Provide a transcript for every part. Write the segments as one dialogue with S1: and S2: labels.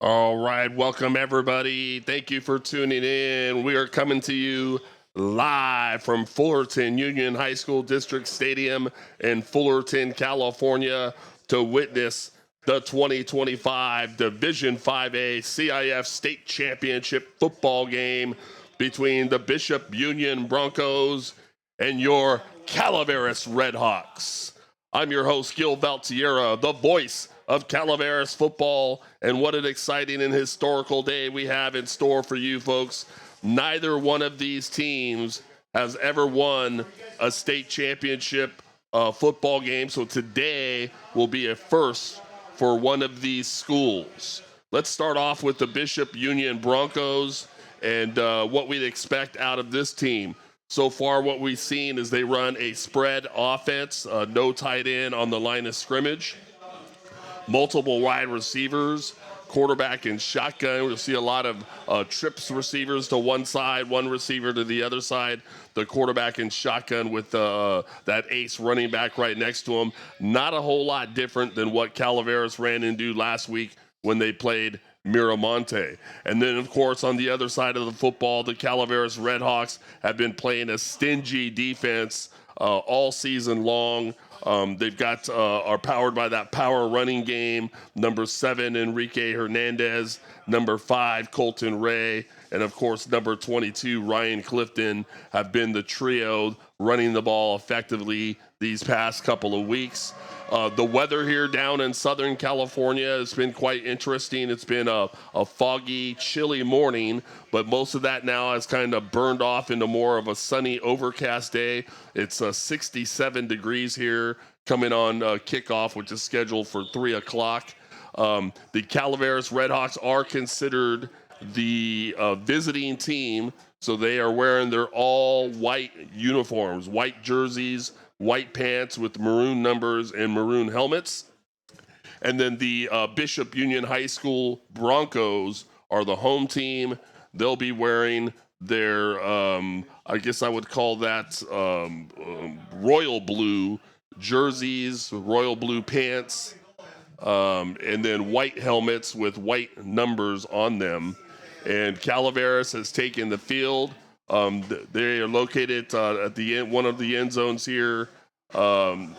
S1: All right, welcome everybody. Thank you for tuning in. We are coming to you live from Fullerton Union High School District Stadium in Fullerton, California, to witness the 2025 Division 5A CIF State Championship football game between the Bishop Union Broncos and your Calaveras Redhawks. I'm your host, Gil Valtiera, the voice of Calaveras football, and what an exciting and historical day we have in store for you folks. Neither one of these teams has ever won a state championship football game, so today will be a first for one of these schools. Let's start off with the Bishop Union Broncos and what we'd expect out of this team. So far, what we've seen is they run a spread offense, no tight end on the line of scrimmage, multiple wide receivers, quarterback and shotgun. We'll see a lot of trips receivers to one side, one receiver to the other side, the quarterback and shotgun with that ace running back right next to him. Not a whole lot different than what Calaveras ran into last week when they played Miramonte. And then, of course, on the other side of the football, the Calaveras Redhawks have been playing a stingy defense all season long. They've got are powered by that power running game. Number 7, Enrique Hernandez. Number 5, Colton Ray. And, of course, number 22, Ryan Clifton, have been the trio running the ball effectively these past couple of weeks. The weather here down in Southern California has been quite interesting. It's been a foggy, chilly morning, but most of that now has kind of burned off into more of a sunny, overcast day. It's 67 degrees here coming on kickoff, which is scheduled for 3 o'clock. The Calaveras Redhawks are considered the visiting team, so they are wearing their all-white uniforms, white jerseys, white pants with maroon numbers and maroon helmets. And then the Bishop Union High School Broncos are the home team. They'll be wearing their, I guess I would call that royal blue jerseys, royal blue pants, and then white helmets with white numbers on them. And Calaveras has taken the field. They are located at the end, one of the end zones here, doing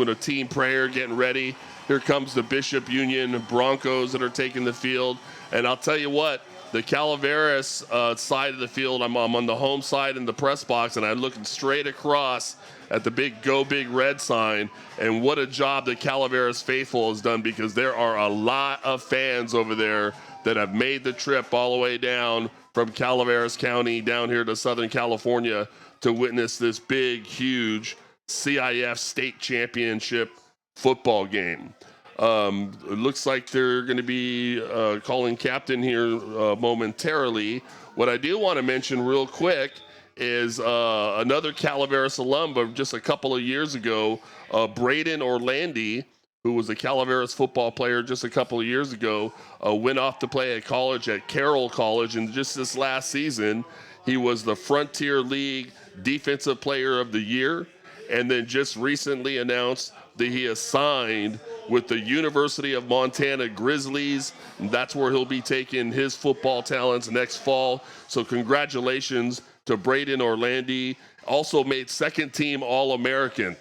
S1: a team prayer, getting ready. Here comes the Bishop Union Broncos that are taking the field. And I'll tell you what, the Calaveras side of the field, I'm on the home side in the press box, and I'm looking straight across at the big Go Big Red sign. And what a job the Calaveras faithful has done, because there are a lot of fans over there that have made the trip all the way down from Calaveras County down here to Southern California to witness this big, huge CIF state championship football game. It looks like they're going to be calling captain here momentarily. What I do want to mention real quick is another Calaveras alum of just a couple of years ago, Braden Orlandi, who was a Calaveras football player just a couple of years ago, went off to play at college at Carroll College. And just this last season, he was the Frontier League Defensive Player of the Year. And then just recently announced that he is signed with the University of Montana Grizzlies. And that's where he'll be taking his football talents next fall. So congratulations to Braden Orlandi. Also made second team All-American.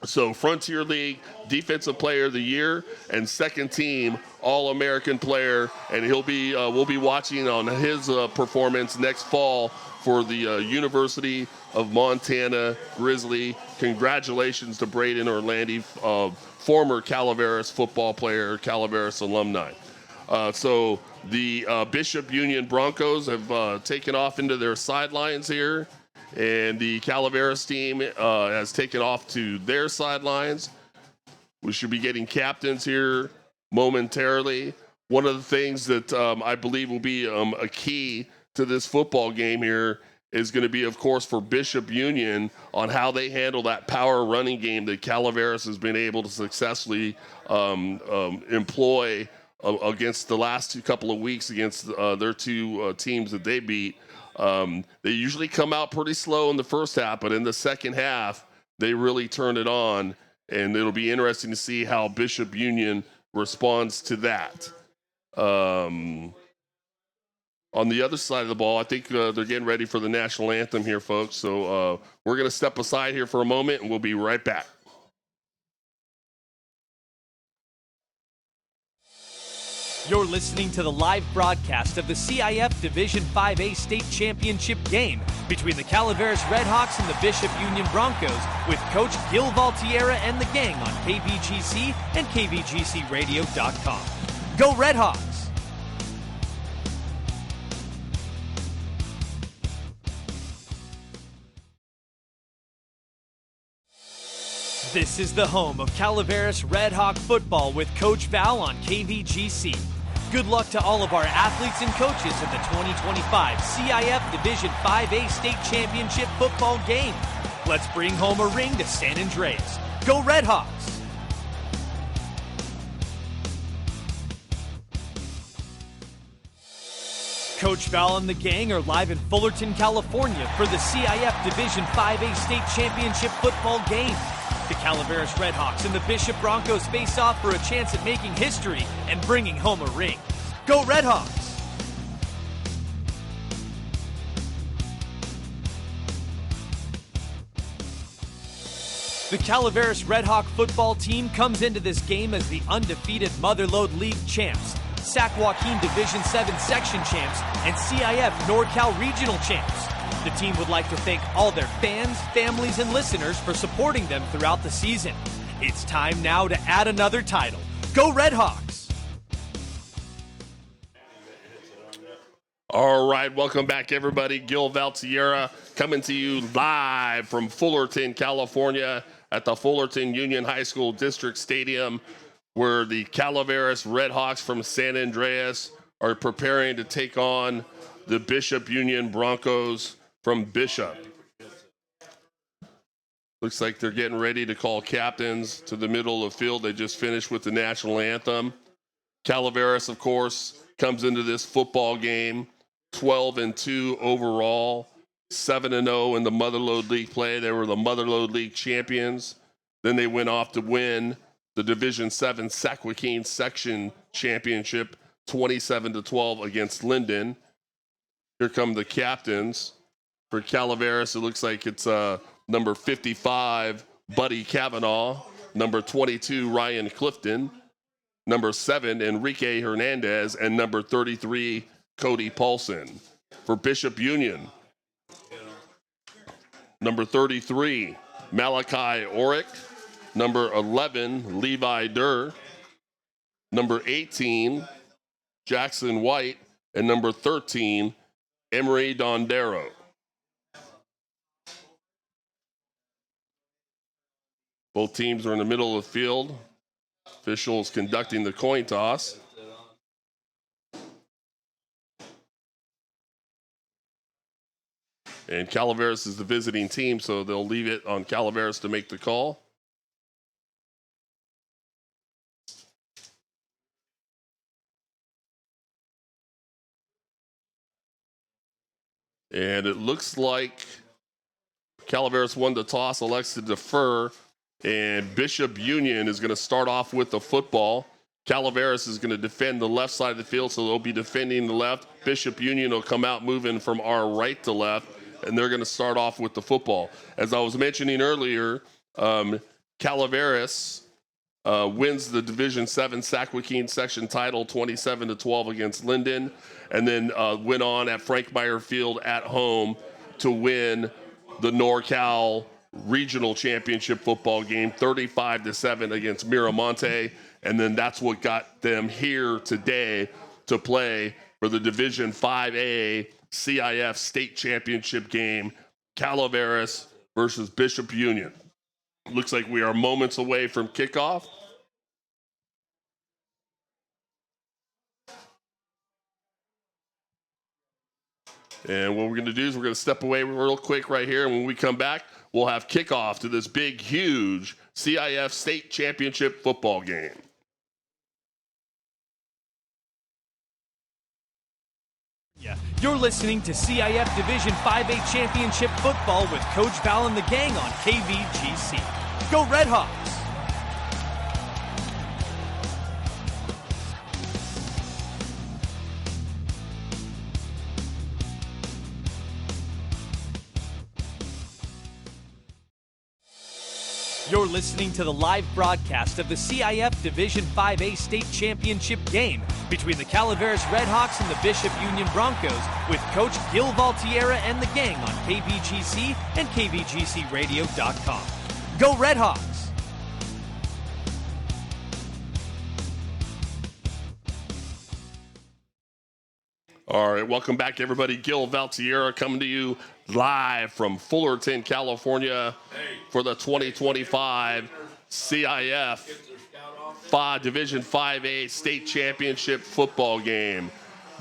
S1: So Frontier League Defensive Player of the Year and second team All-American player, and we'll be watching on his performance next fall for the University of Montana Grizzly. Congratulations to Braden Orlandi, former Calaveras football player, Calaveras alumni. So the Bishop Union Broncos have taken off into their sidelines here. And the Calaveras team has taken off to their sidelines. We should be getting captains here momentarily. One of the things that I believe will be a key to this football game here is going to be, of course, for Bishop Union on how they handle that power running game that Calaveras has been able to successfully employ against the last couple of weeks against their two teams that they beat. They usually come out pretty slow in the first half, but in the second half, they really turn it on, and it'll be interesting to see how Bishop Union responds to that. On the other side of the ball, I think they're getting ready for the national anthem here, folks. So we're going to step aside here for a moment, and we'll be right back.
S2: You're listening to the live broadcast of the CIF Division 5A State Championship game between the Calaveras Redhawks and the Bishop Union Broncos with Coach Gil Valtierra and the gang on KVGC and KVGCradio.com. Go Redhawks! This is the home of Calaveras Redhawk football with Coach Val on KVGC. Good luck to all of our athletes and coaches in the 2025 CIF Division 5A State Championship football game. Let's bring home a ring to San Andreas. Go Redhawks! Coach Val and the gang are live in Fullerton, California for the CIF Division 5A State Championship football game. The Calaveras Redhawks and the Bishop Broncos face off for a chance at making history and bringing home a ring. Go Redhawks! The Calaveras Redhawk football team comes into this game as the undefeated Motherlode League champs, Sac Joaquin Division 7 section champs, and CIF NorCal regional champs. The team would like to thank all their fans, families, and listeners for supporting them throughout the season. It's time now to add another title. Go Redhawks!
S1: All right, welcome back, everybody. Gil Valtierra coming to you live from Fullerton, California at the Fullerton Union High School District Stadium, where the Calaveras Redhawks from San Andreas are preparing to take on the Bishop Union Broncos from Bishop. Looks like they're getting ready to call captains to the middle of the field. They just finished with the national anthem. Calaveras, of course, comes into this football game 12-2 overall, 7-0 in the Motherlode League play. They were the Motherlode League champions. Then they went off to win the Division 7 Sac Joaquin section championship 27-12 against Linden. Here come the captains. For Calaveras, it looks like it's number 55, Buddy Kavanaugh, number 22, Ryan Clifton, number 7, Enrique Hernandez, and number 33, Cody Paulson. For Bishop Union, number 33, Malachi Orick, number 11, Levi Durr, number 18, Jackson White, and number 13, Emery Dondero. Both teams are in the middle of the field. Officials conducting the coin toss. And Calaveras is the visiting team, so they'll leave it on Calaveras to make the call. And it looks like Calaveras won the toss, elects to defer. And Bishop Union is going to start off with the football. Calaveras is going to defend the left side of the field, so they'll be defending the left. Bishop Union will come out moving from our right to left, and they're going to start off with the football. As I was mentioning earlier, Calaveras wins the Division 7 Sac Joaquin section title 27-12 against Linden, and then went on at Frank Meyer Field at home to win the NorCal regional championship football game 35-7 against Miramonte, and then that's what got them here today to play for the Division 5A CIF state championship game, Calaveras versus Bishop Union. Looks like we are moments away from kickoff. And what we're going to do is we're going to step away real quick right here, and when we come back, we'll have kickoff to this big, huge CIF state championship football game.
S2: Yeah, you're listening to CIF Division 5A Championship Football with Coach Val and the gang on KVGC. Go Redhawks! You're listening to the live broadcast of the CIF Division 5A State Championship game between the Calaveras Redhawks and the Bishop Union Broncos with Coach Gil Valtierra and the gang on KVGC and KVGCradio.com. Go Redhawks!
S1: All right, welcome back, everybody. Gil Valtierra coming to you live from Fullerton, California for the 2025 CIF Division 5A State Championship football game.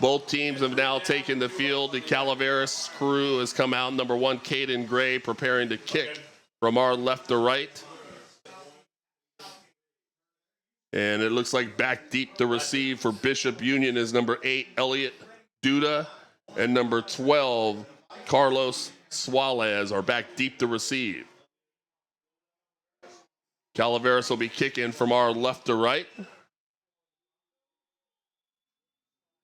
S1: Both teams have now taken the field. The Calaveras crew has come out. Number 1, Caden Gray, preparing to kick from our left to right. And it looks like back deep to receive for Bishop Union is number 8, Elliot Duda, and number 12, Carlos Suarez are back deep to receive. Calaveras will be kicking from our left to right.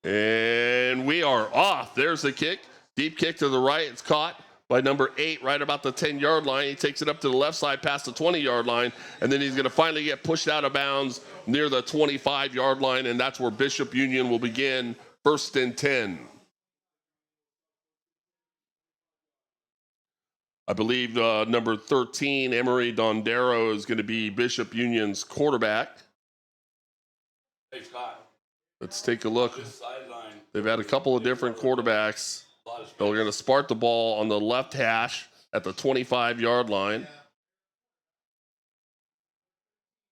S1: And we are off. There's the kick. Deep kick to the right. It's caught by number 8 right about the 10-yard line. He takes it up to the left side past the 20-yard line, and then he's going to finally get pushed out of bounds near the 25-yard line, and that's where Bishop Union will begin 1st and 10. I believe number 13, Emery Dondero, is going to be Bishop Union's quarterback.
S3: Hey, Scott.
S1: Let's take a look.
S3: This sideline.
S1: They've had a couple of different quarterbacks. They're going to start the ball on the left hash at the 25-yard line.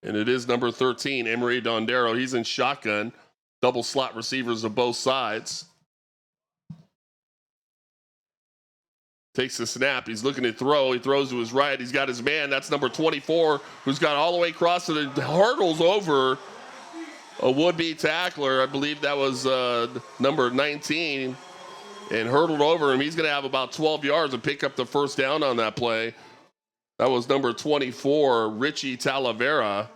S1: And it is number 13, Emery Dondero. He's in shotgun. Double slot receivers of both sides. Takes the snap. He's looking to throw. He throws to his right. He's got his man. That's number 24, who's got all the way across to the hurdles over a would-be tackler. I believe that was number 19, and hurdled over him. He's going to have about 12 yards and pick up the first down on that play. That was number 24, Richie Talavera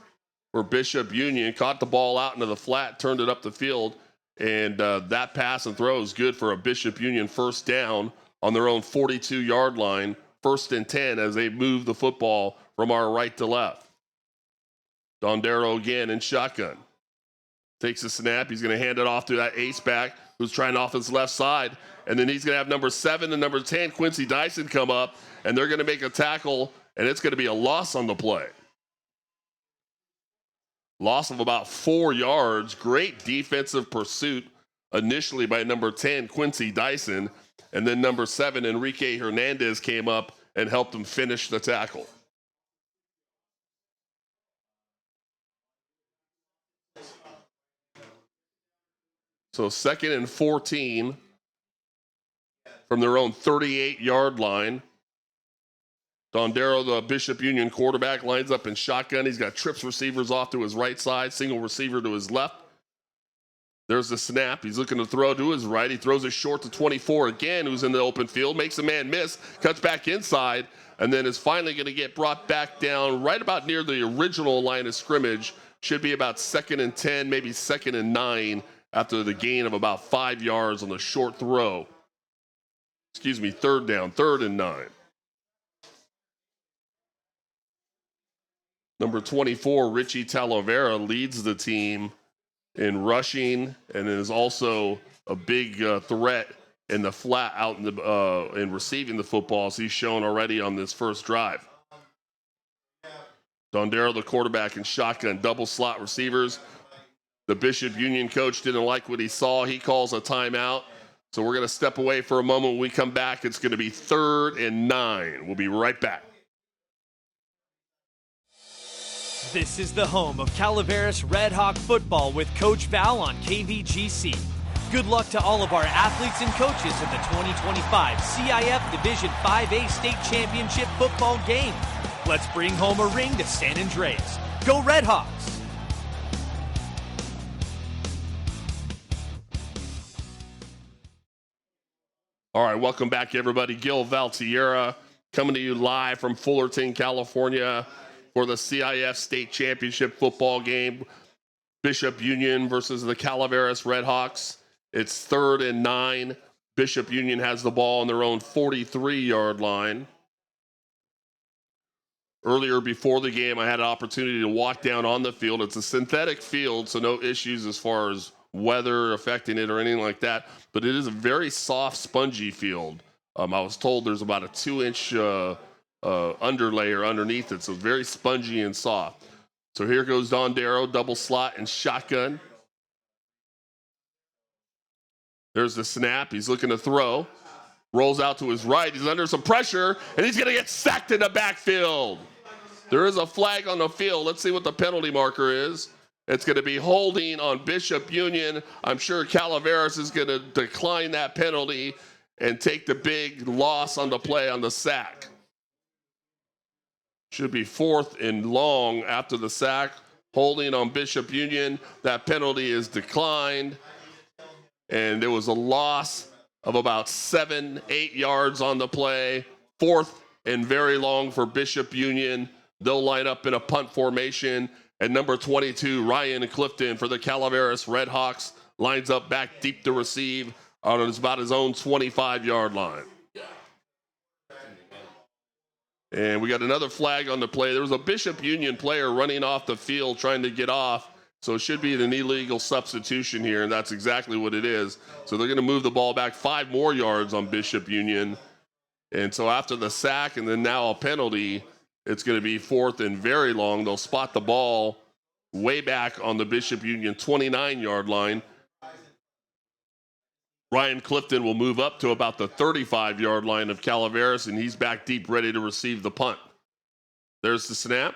S1: for Bishop Union. Caught the ball out into the flat, turned it up the field, and that pass and throw is good for a Bishop Union first down on their own 42-yard line, 1st and 10 as they move the football from our right to left. Dondero again in shotgun. Takes a snap. He's going to hand it off to that ace back who's trying off his left side. And then he's going to have number 7 and number 10, Quincy Dyson, come up, and they're going to make a tackle, and it's going to be a loss on the play. Loss of about 4 yards. Great defensive pursuit initially by number 10, Quincy Dyson. And then number 7, Enrique Hernandez, came up and helped him finish the tackle. So 2nd and 14 from their own 38-yard line. Dondero, the Bishop Union quarterback, lines up in shotgun. He's got trips receivers off to his right side, single receiver to his left. There's the snap. He's looking to throw to his right. He throws it short to 24 again, who's in the open field, makes a man miss, cuts back inside, and then is finally going to get brought back down right about near the original line of scrimmage. Should be about 2nd and 10, maybe 2nd and 9 after the gain of about 5 yards on the short throw. 3rd down, 3rd and 9. Number 24, Richie Talavera, leads the team in rushing and is also a big threat in the flat out in receiving the football, as he's shown already on this first drive. Dondero, the quarterback, in shotgun, double slot receivers. The Bishop Union coach didn't like what he saw. He calls a timeout. So we're going to step away for a moment. When we come back, it's going to be 3rd and 9. We'll be right back.
S2: This is the home of Calaveras Redhawk football with Coach Val on KVGC. Good luck to all of our athletes and coaches in the 2025 CIF Division 5A State Championship football game. Let's bring home a ring to San Andreas. Go Redhawks!
S1: All right, welcome back, everybody. Gil Valtierra coming to you live from Fullerton, California for the CIF State Championship football game. Bishop Union versus the Calaveras Redhawks. It's 3rd and 9. Bishop Union has the ball on their own 43-yard line. Earlier before the game, I had an opportunity to walk down on the field. It's a synthetic field, so no issues as far as weather affecting it or anything like that. But it is a very soft, spongy field. I was told there's about a 2-inch underlayer underneath it, so very spongy and soft. So here goes Don Darrow, double slot and shotgun. There's the snap. He's looking to throw. Rolls out to his right. He's under some pressure, and he's going to get sacked in the backfield. There is a flag on the field. Let's see what the penalty marker is. It's going to be holding on Bishop Union. I'm sure Calaveras is going to decline that penalty and take the big loss on the play on the sack. Should be 4th and long after the sack. Holding on Bishop Union. That penalty is declined. And there was a loss of about 7-8 yards on the play. 4th and very long for Bishop Union. They'll line up in a punt formation. And number 22, Ryan Clifton for the Calaveras Redhawks, lines up back deep to receive on about his own 25-yard line. And we got another flag on the play. There was a Bishop Union player running off the field trying to get off. So it should be an illegal substitution here, and that's exactly what it is. So they're going to move the ball back 5 more yards on Bishop Union. And so after the sack and then now a penalty, it's going to be 4th and very long. They'll spot the ball way back on the Bishop Union 29-yard line. Ryan Clifton will move up to about the 35-yard line of Calaveras, and he's back deep ready to receive the punt. There's the snap.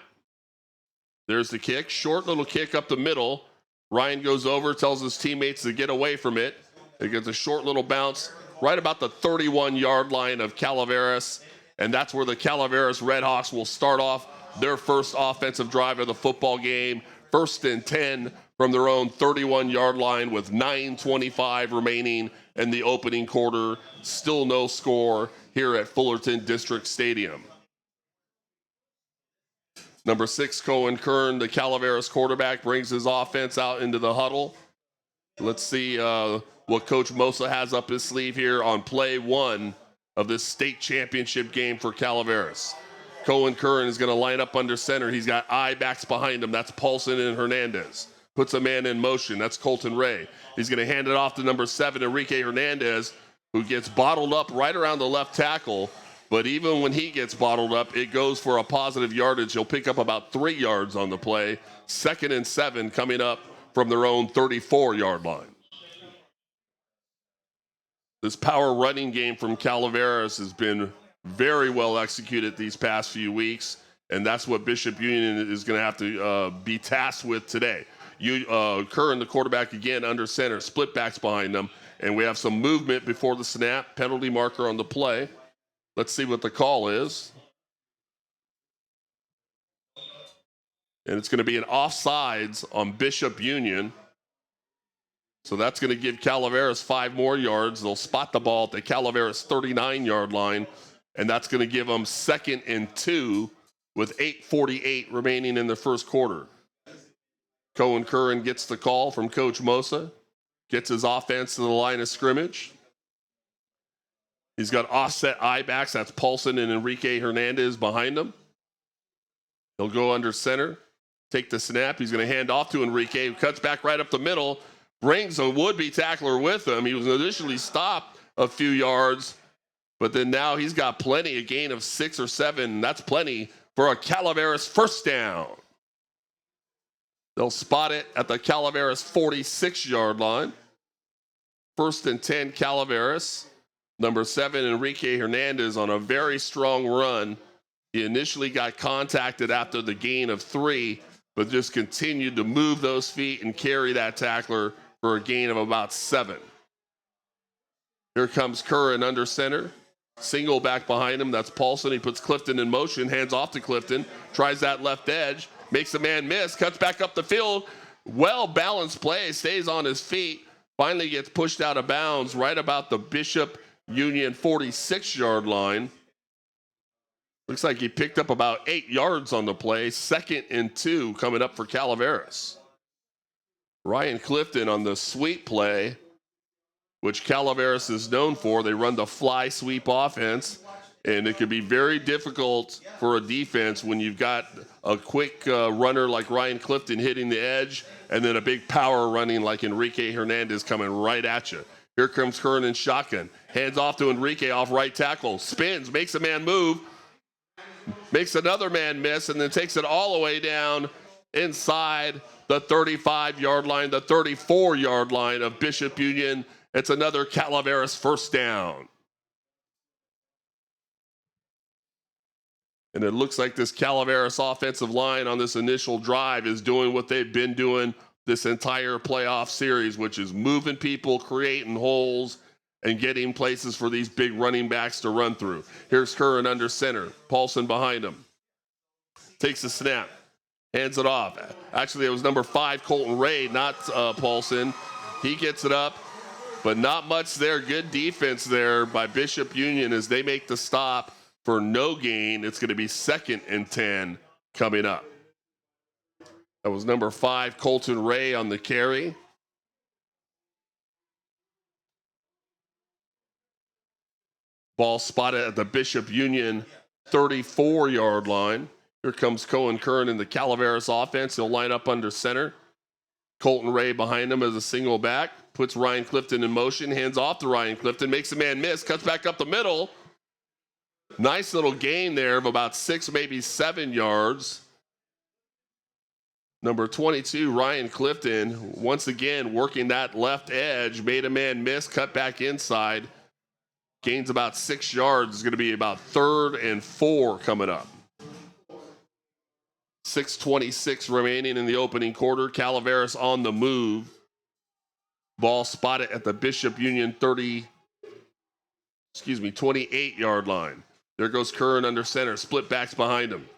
S1: There's the kick. Short little kick up the middle. Ryan goes over, tells his teammates to get away from it. It gets a short little bounce right about the 31-yard line of Calaveras, and that's where the Calaveras Redhawks will start off their first offensive drive of the football game. 1st and 10 from their own 31-yard line with 9:25 remaining in the opening quarter. Still no score here at Fullerton District Stadium. Number 6, Cohen Kern, the Calaveras quarterback, brings his offense out into the huddle. Let's see what Coach Mosa has up his sleeve here on play 1 of this state championship game for Calaveras. Cohen Kern is going to line up under center. He's got I-backs behind him. That's Paulson and Hernandez. Puts a man in motion. That's Colton Ray. He's going to hand it off to number 7, Enrique Hernandez, who gets bottled up right around the left tackle. But even when he gets bottled up, it goes for a positive yardage. He'll pick up about 3 yards on the play. 2nd and 7 coming up from their own 34-yard line. This power running game from Calaveras has been very well executed these past few weeks, and that's what Bishop Union is going to have to be tasked with today. Curran, the quarterback, again under center, split backs behind them, and we have some movement before the snap, penalty marker on the play. Let's see what the call is. And it's going to be an offsides on Bishop Union. So that's going to give Calaveras 5 more yards. They'll spot the ball at the Calaveras 39-yard line, and that's going to give them 2nd and 2 with 8:48 remaining in the first quarter. Cohen Curran gets the call from Coach Mosa, gets his offense to the line of scrimmage. He's got offset I-backs. That's Paulson and Enrique Hernandez behind him. He'll go under center, take the snap. He's going to hand off to Enrique, who cuts back right up the middle, brings a would-be tackler with him. He was initially stopped a few yards, but then now he's got plenty, a gain of 6 or 7. That's plenty for a Calaveras first down. They'll spot it at the Calaveras 46-yard line. 1st and 10 Calaveras. Number 7, Enrique Hernandez on a very strong run. He initially got contacted after the gain of 3, but just continued to move those feet and carry that tackler for a gain of about 7. Here comes Curran under center. Single back behind him. That's Paulson. He puts Clifton in motion, hands off to Clifton, tries that left edge, makes the man miss, cuts back up the field. Well-balanced play, stays on his feet, finally gets pushed out of bounds right about the Bishop Union 46-yard line. Looks like he picked up about 8 yards on the play. 2nd and 2 coming up for Calaveras. Ryan Clifton on the sweep play, which Calaveras is known for. They run the fly sweep offense, And it can be very difficult for a defense when you've got a quick runner like Ryan Clifton hitting the edge and then a big power running like Enrique Hernandez coming right at you. Here comes Curran in shotgun. Hands off to Enrique off right tackle. Spins, makes a man move, makes another man miss, and then takes it all the way down inside the 35-yard line, the 34-yard line of Bishop Union. It's another Calaveras first down. And it looks like this Calaveras offensive line on this initial drive is doing what they've been doing this entire playoff series, which is moving people, creating holes, and getting places for these big running backs to run through. Here's Curran under center. Paulson behind him. Takes the snap. Hands it off. Actually, it was number 5, Colton Ray, not Paulson. He gets it up, but not much there. Good defense there by Bishop Union as they make the stop for no gain. It's going to be 2nd and 10 coming up. That was number 5, Colton Ray on the carry. Ball spotted at the Bishop Union 34-yard line. Here comes Cohen Curran in the Calaveras offense. He'll line up under center. Colton Ray behind him as a single back. Puts Ryan Clifton in motion. Hands off to Ryan Clifton. Makes a man miss. Cuts back up the middle. Nice little gain there of about 6, maybe 7 yards. Number 22, Ryan Clifton, once again working that left edge. Made a man miss. Cut back inside. Gains about 6 yards. It's going to be about 3rd and 4 coming up. 6:26 remaining in the opening quarter. Calaveras on the move. Ball spotted at the Bishop Union 28-yard line. There goes Curran under center. Split backs behind him.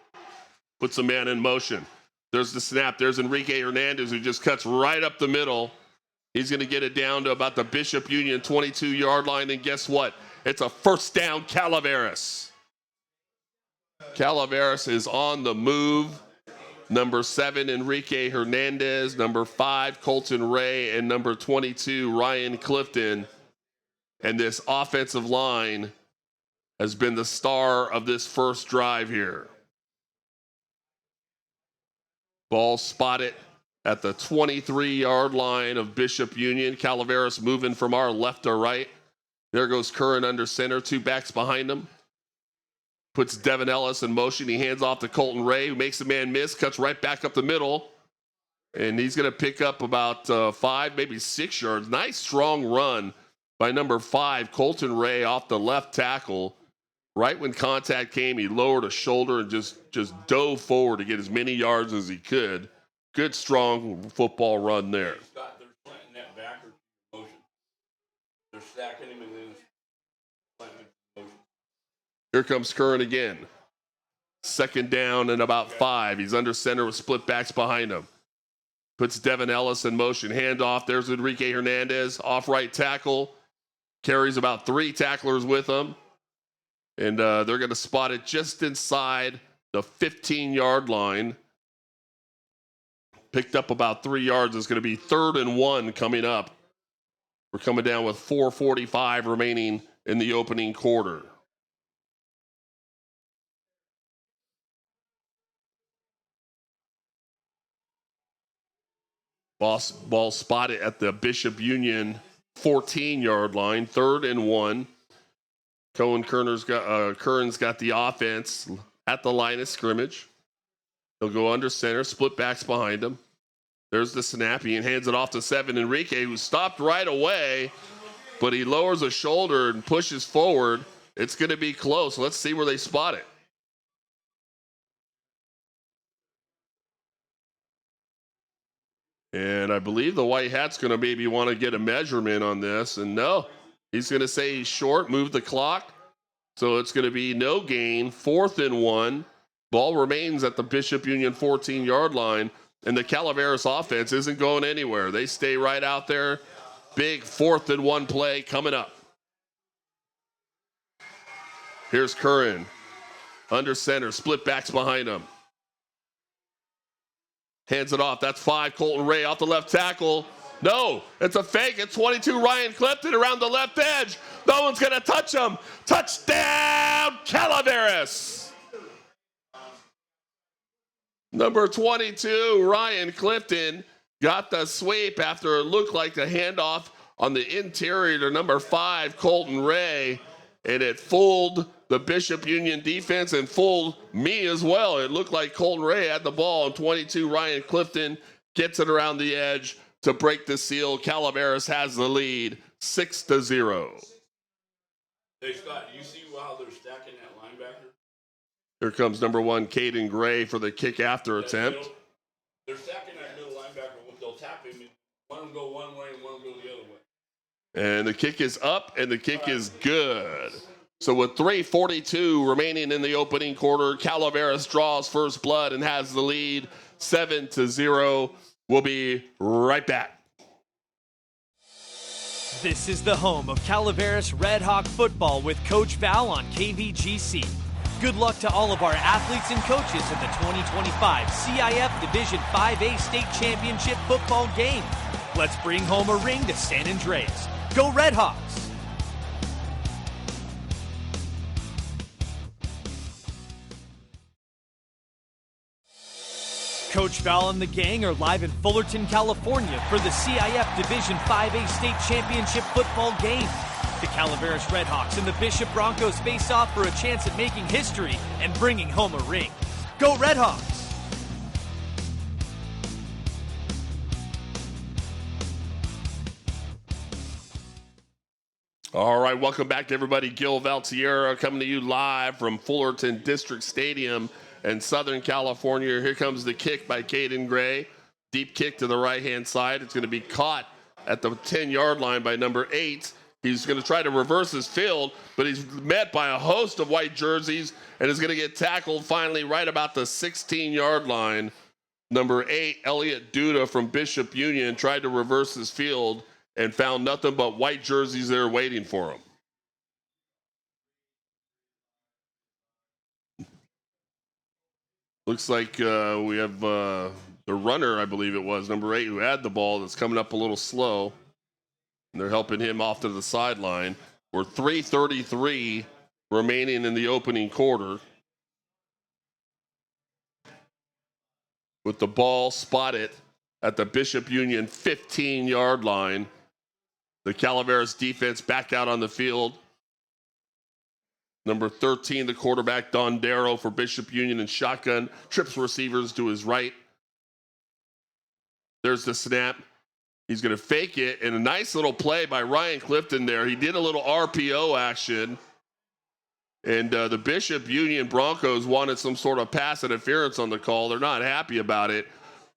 S1: Puts a man in motion. There's the snap. There's Enrique Hernandez who just cuts right up the middle. He's going to get it down to about the Bishop Union 22-yard line. And guess what? It's a first down Calaveras. Calaveras is on the move. Number 7, Enrique Hernandez. Number 5, Colton Ray. And number 22, Ryan Clifton. And this offensive line has been the star of this first drive here. Ball spotted at the 23-yard line of Bishop Union. Calaveras moving from our left to right. There goes Curran under center. 2 backs behind him. Puts Devin Ellis in motion. He hands off to Colton Ray, who makes a man miss, cuts right back up the middle. And he's going to pick up about 5, maybe 6 yards. Nice, strong run by number 5, Colton Ray, off the left tackle. Right when contact came, he lowered a shoulder and just dove forward to get as many yards as he could. Good, strong football run there.
S3: Scott, they're planting that backward motion. They're stacking him and then planting motion.
S1: Here comes Curran again. 2nd down and about 5. He's under center with split backs behind him. Puts Devin Ellis in motion. Hand off. There's Enrique Hernandez. Off right tackle. Carries about 3 tacklers with him. And they're going to spot it just inside the 15-yard line. Picked up about 3 yards. It's going to be 3rd and 1 coming up. We're coming down with 4:45 remaining in the opening quarter. Ball spotted at the Bishop Union 14-yard line. 3rd and 1. Curran's got the offense at the line of scrimmage. He'll go under center, split backs behind him. There's the snap. He hands it off to 7, Enrique, who stopped right away, but he lowers a shoulder and pushes forward. It's going to be close. Let's see where they spot it. And I believe the white hat's going to maybe want to get a measurement on this. And no, he's going to say he's short, move the clock. So it's going to be no gain, 4th and 1. Ball remains at the Bishop Union 14-yard line. And the Calaveras offense isn't going anywhere. They stay right out there. Big 4th and 1 play coming up. Here's Curran. Under center, split backs behind him. Hands it off. That's 5, Colton Ray off the left tackle. No, it's a fake. It's 22 Ryan Clifton around the left edge. No one's going to touch him. Touchdown, Calaveras. Number 22, Ryan Clifton, got the sweep after it looked like a handoff on the interior to number 5, Colton Ray. And it fooled the Bishop Union defense and fooled me as well. It looked like Colton Ray had the ball, and 22 Ryan Clifton gets it around the edge to break the seal. Calaveras has the lead, 6-0.
S3: Hey, Scott, do you see how they're stacking that linebacker?
S1: Here comes number 1, Caden Gray, for the kick after attempt.
S3: They're stacking that middle linebacker. They'll tap him, and one will go one way and one will go the other way.
S1: And the kick is up, and the kick is good. So with 3:42 remaining in the opening quarter, Calaveras draws first blood and has the lead, 7-0. We'll be right back.
S2: This is the home of Calaveras Red Hawk football with Coach Val on KVGC. Good luck to all of our athletes and coaches in the 2025 CIF Division 5A State Championship football game. Let's bring home a ring to San Andreas. Go Red Hawks! Coach Val and the gang are live in Fullerton, California for the CIF Division 5A State Championship football game. The Calaveras Red Hawks and the Bishop Broncos face off for a chance at making history and bringing home a ring. Go Red Hawks!
S1: All right, welcome back, everybody. Gil Valtierra coming to you live from Fullerton District Stadium in Southern California. Here comes the kick by Caden Gray. Deep kick to the right-hand side. It's going to be caught at the 10-yard line by number 8. He's going to try to reverse his field, but he's met by a host of white jerseys and is going to get tackled finally right about the 16-yard line. Number 8, Elliot Duda from Bishop Union, tried to reverse his field and found nothing but white jerseys there waiting for him. Looks like we have the runner, I believe it was, number 8, who had the ball, that's coming up a little slow. And they're helping him off to the sideline. We're 3:33 remaining in the opening quarter. With the ball spotted at the Bishop Union 15-yard line. The Calaveras defense back out on the field. Number 13, the quarterback, Don Darrow for Bishop Union, and shotgun. Trips receivers to his right. There's the snap. He's going to fake it, and a nice little play by Ryan Clifton there. He did a little RPO action, and the Bishop Union Broncos wanted some sort of pass interference on the call. They're not happy about it.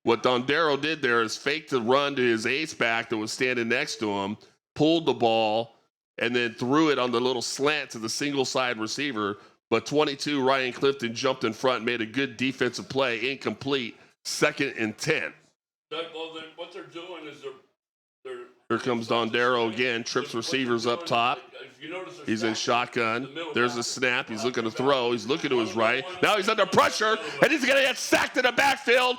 S1: What Don Darrow did there is fake the run to his ace back that was standing next to him, pulled the ball, and then threw it on the little slant to the single side receiver. But 22, Ryan Clifton jumped in front and made a good defensive play, incomplete, 2nd and 10.
S3: What they're doing is they're
S1: Here comes Don Darrow again, trips receivers up top. He's in shotgun. There's a snap. He's looking to throw. He's looking to his right. Now he's under pressure, and he's going to get sacked in the backfield.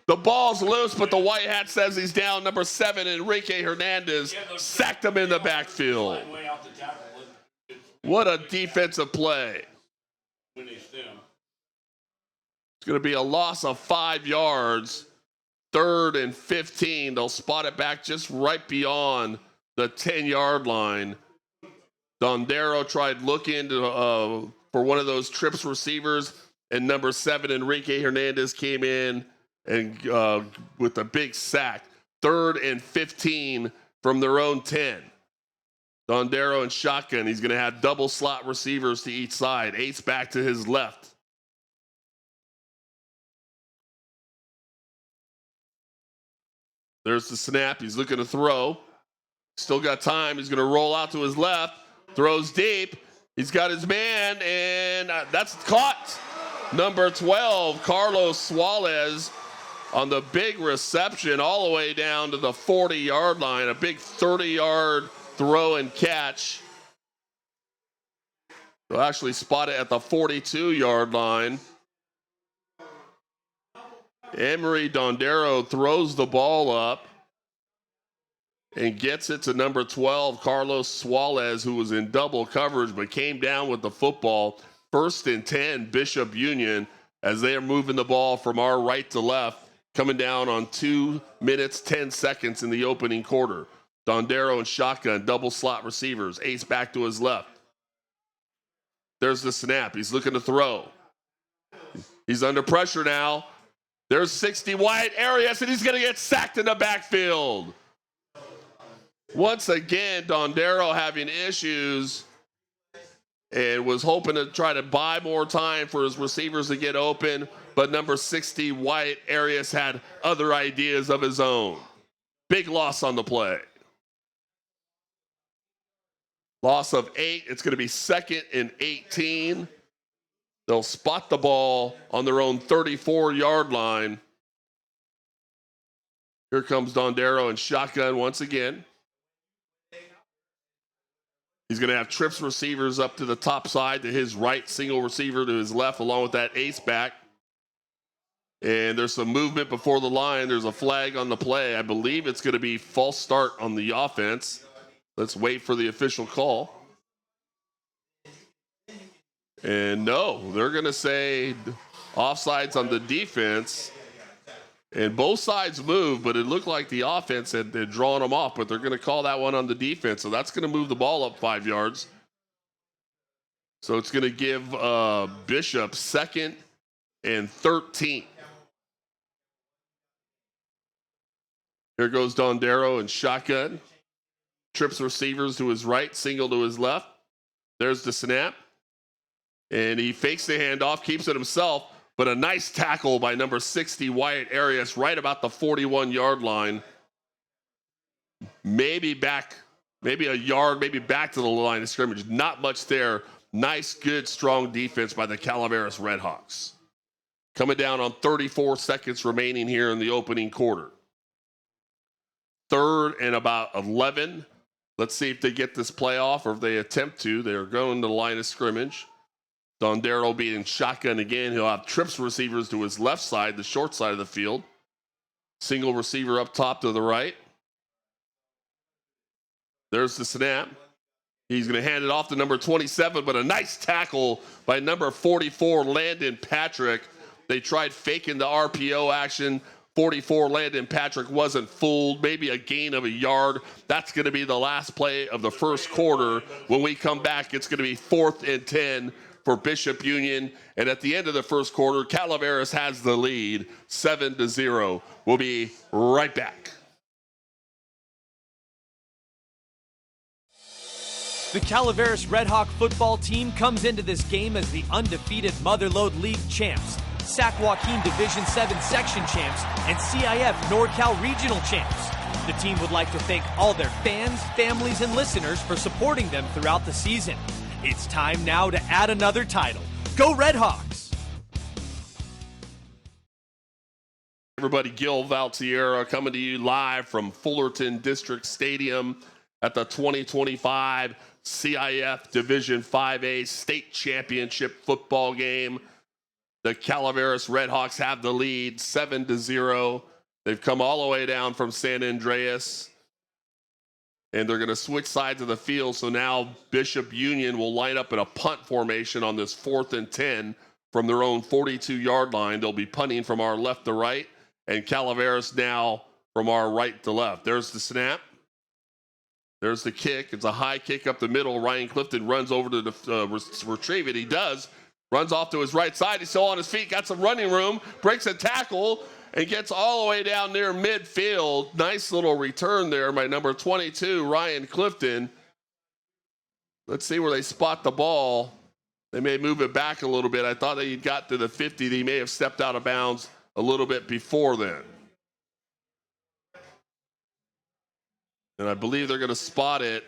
S1: The ball's loose, but the white hat says he's down. Number 7, Enrique Hernandez, sacked him in the backfield. What a defensive play. It's going to be a loss of 5 yards. 3rd and 15. They'll spot it back just right beyond the 10-yard line. Don Darrow tried looking for one of those trips receivers, and number 7, Enrique Hernandez, came in and with a big sack. 3rd and 15 from their own 10. Don Darrow in shotgun. He's going to have double slot receivers to each side. Ace back to his left. There's the snap. He's looking to throw. Still got time. He's going to roll out to his left. Throws deep. He's got his man, and that's caught. Number 12, Carlos Suarez, on the big reception all the way down to the 40-yard line. A big 30-yard throw and catch. They'll actually spot it at the 42-yard line. Emery Don Darrow throws the ball up. and gets it to number 12, Carlos Suarez, who was in double coverage but came down with the football. 1st and 10, Bishop Union, as they are moving the ball from our right to left, coming down on 2 minutes, 10 seconds in the opening quarter. Dondero and shotgun, double slot receivers. Ace back to his left. There's the snap. He's looking to throw. He's under pressure now. There's 60 wide Arias, and he's going to get sacked in the backfield. Once again, Dondero having issues and was hoping to try to buy more time for his receivers to get open, but number 60, Wyatt Arias, had other ideas of his own. Big loss on the play. Loss of 8. It's going to be 2nd and 18. They'll spot the ball on their own 34-yard line. Here comes Dondero and shotgun once again. He's going to have trips receivers up to the top side to his right, single receiver to his left, along with that ace back. And there's some movement before the line. There's a flag on the play. I believe it's going to be false start on the offense. Let's wait for the official call. And no, they're going to say offsides on the defense. And both sides moved, but it looked like the offense had drawn them off, but they're going to call that one on the defense. So that's going to move the ball up 5 yards. So it's going to give Bishop 2nd and 13. Here goes Dondero and shotgun. Trips receivers to his right, single to his left. There's the snap. And he fakes the handoff, keeps it himself, but a nice tackle by number 60, Wyatt Arias, right about the 41-yard line. Maybe a yard, maybe back to the line of scrimmage. Not much there. Nice, good, strong defense by the Calaveras Redhawks. Coming down on 34 seconds remaining here in the opening quarter. 3rd and about 11. Let's see if they get this play off or if they attempt to. They're going to the line of scrimmage. Dondero being shotgun again. He'll have trips receivers to his left side, the short side of the field. Single receiver up top to the right. There's the snap. He's going to hand it off to number 27, but a nice tackle by number 44, Landon Patrick. They tried faking the RPO action. 44, Landon Patrick wasn't fooled. Maybe a gain of a yard. That's going to be the last play of the first quarter. When we come back, it's going to be 4th and 10 for Bishop Union. And at the end of the first quarter, Calaveras has the lead, 7-0. We'll be right back.
S2: The Calaveras Redhawk football team comes into this game as the undefeated Motherlode League champs, Sac Joaquin Division 7 section champs, and CIF NorCal regional champs. The team would like to thank all their fans, families, and listeners for supporting them throughout the season. It's time now to add another title. Go Redhawks!
S1: Everybody, Gil Valtierra coming to you live from Fullerton District Stadium at the 2025 CIF Division 5A State Championship football game. The Calaveras Redhawks have the lead, 7-0. They've come all the way down from San Andreas, and they're going to switch sides of the field. So now Bishop Union will line up in a punt formation on this 4th and 10 from their own 42-yard line. They'll be punting from our left to right, and Calaveras now from our right to left. There's the snap. There's the kick. It's a high kick up the middle. Ryan Clifton runs over to retrieve it. He does. Runs off to his right side. He's still on his feet. Got some running room. Breaks a tackle and gets all the way down near midfield. Nice little return there by number 22, Ryan Clifton. Let's see where they spot the ball. They may move it back a little bit. I thought that he got to the 50. He may have stepped out of bounds a little bit before then. And I believe they're going to spot it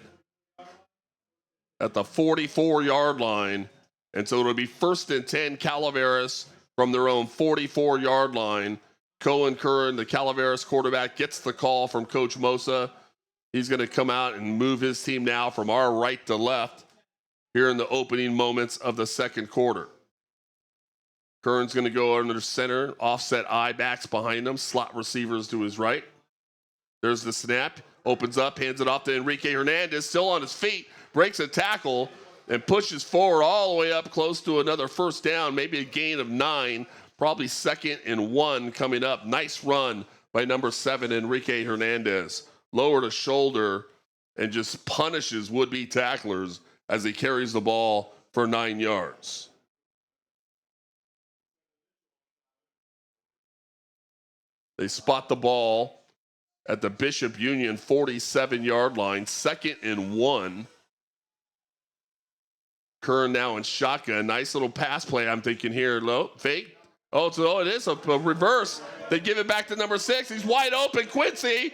S1: at the 44-yard line. And so it'll be 1st and 10 Calaveras from their own 44-yard line. Cohen Curran, the Calaveras quarterback, gets the call from Coach Mosa. He's going to come out and move his team now from our right to left here in the opening moments of the second quarter. Curran's going to go under center, offset I backs behind him, slot receivers to his right. There's the snap. Opens up, hands it off to Enrique Hernandez, still on his feet, breaks a tackle, and pushes forward all the way up close to another first down, maybe a gain of 9, probably 2nd and 1 coming up. Nice run by number 7, Enrique Hernandez. Lower to shoulder and just punishes would-be tacklers as he carries the ball for 9 yards. They spot the ball at the Bishop Union 47-yard line, 2nd and 1. Curran now in shotgun. Nice little pass play, I'm thinking here. Low, fake. Oh, it is a reverse. They give it back to number 6. He's wide open. Quincy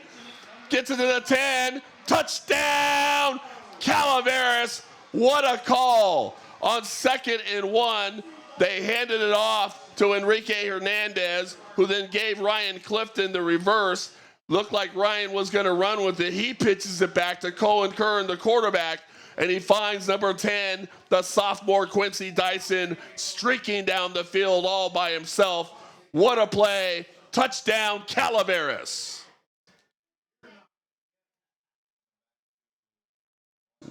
S1: gets it to the 10. Touchdown, Calaveras. What a call. On 2nd and 1, they handed it off to Enrique Hernandez, who then gave Ryan Clifton the reverse. Looked like Ryan was going to run with it. He pitches it back to Cohen Curran, the quarterback, and he finds number 10, the sophomore Quincy Dyson, streaking down the field all by himself. What a play. Touchdown, Calaveras.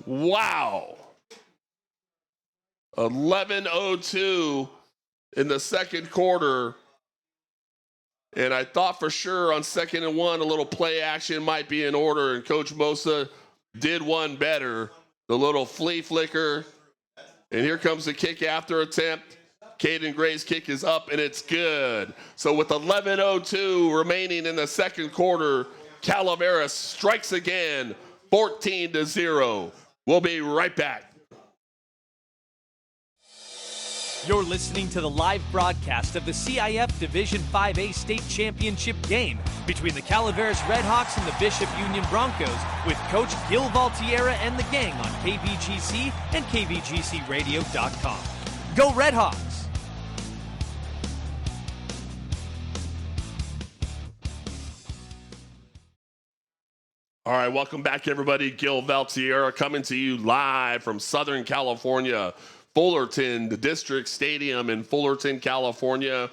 S1: Wow. 11:02 in the second quarter. And I thought for sure on 2nd and 1, a little play action might be in order, and Coach Mosa did one better. The little flea flicker. And here comes the kick after attempt. Caden Gray's kick is up, and it's good. So with 11:02 remaining in the second quarter, Calaveras strikes again, 14-0. We'll be right back.
S2: You're listening to the live broadcast of the CIF Division 5A State Championship game between the Calaveras Redhawks and the Bishop Union Broncos with Coach Gil Valtierra and the gang on KVGC and KVGCradio.com. Go Redhawks!
S1: All right, welcome back, everybody. Gil Valtierra coming to you live from Southern California. Fullerton, the district stadium in Fullerton, California.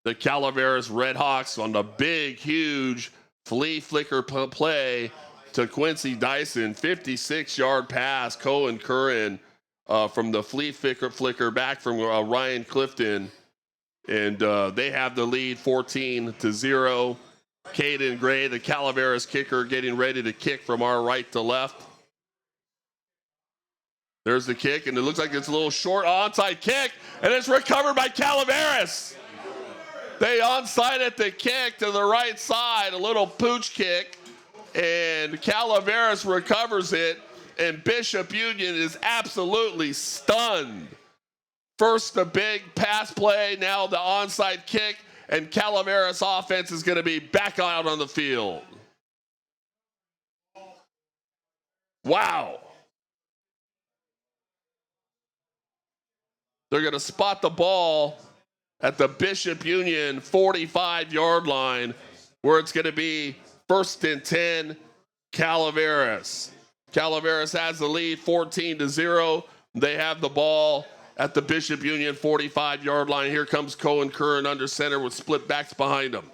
S1: The Calaveras Redhawks on the big, huge flea flicker play to Quincy Dyson. 56-yard pass, Cohen Curran from the flea flicker back from Ryan Clifton. And they have the lead 14-0. Caden Gray, the Calaveras kicker, getting ready to kick from our right to left. There's the kick, and it looks like it's a little short onside kick, and it's recovered by Calaveras. They onside at the kick to the right side, a little pooch kick, and Calaveras recovers it, and Bishop Union is absolutely stunned. First, the big pass play, now the onside kick, and Calaveras offense is going to be back out on the field. Wow. They're going to spot the ball at the Bishop Union 45-yard line, where it's going to be 1st and 10, Calaveras. Calaveras has the lead 14-0. They have the ball at the Bishop Union 45-yard line. Here comes Cohen Curran under center with split backs behind him.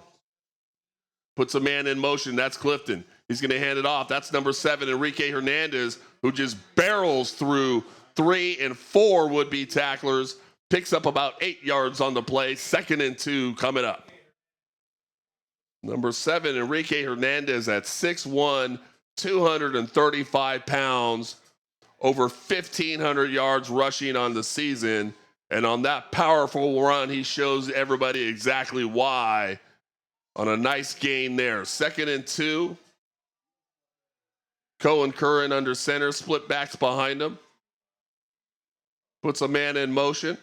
S1: Puts a man in motion. That's Clifton. He's going to hand it off. That's number 7, Enrique Hernandez, who just barrels through 3 and 4 would-be tacklers, picks up about 8 yards on the play. 2nd and 2 coming up. Number 7, Enrique Hernandez at 6'1", 235 pounds, over 1,500 yards rushing on the season. And on that powerful run, he shows everybody exactly why on a nice gain there. 2nd and 2. Cohen Curran under center, split backs behind him. Puts a man in motion.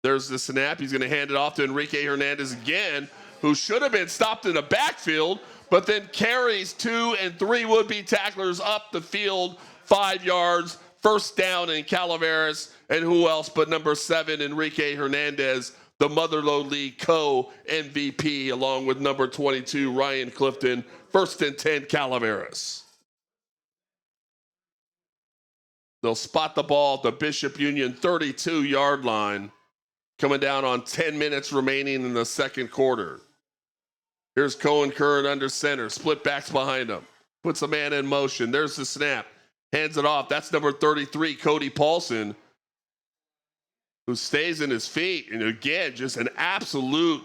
S1: There's the snap. He's going to hand it off to Enrique Hernandez again, who should have been stopped in the backfield, but then carries 2 and 3 would-be tacklers up the field, 5 yards, 1st down in Calaveras. And who else but number 7, Enrique Hernandez, the Motherlode League co-MVP, along with number 22, Ryan Clifton. 1st and 10, Calaveras. They'll spot the ball at the Bishop Union 32-yard line, coming down on 10 minutes remaining in the second quarter. Here's Cohen Curran under center, split backs behind him. Puts a man in motion. There's the snap. Hands it off. That's number 33, Cody Paulson, who stays in his feet. And again, just an absolute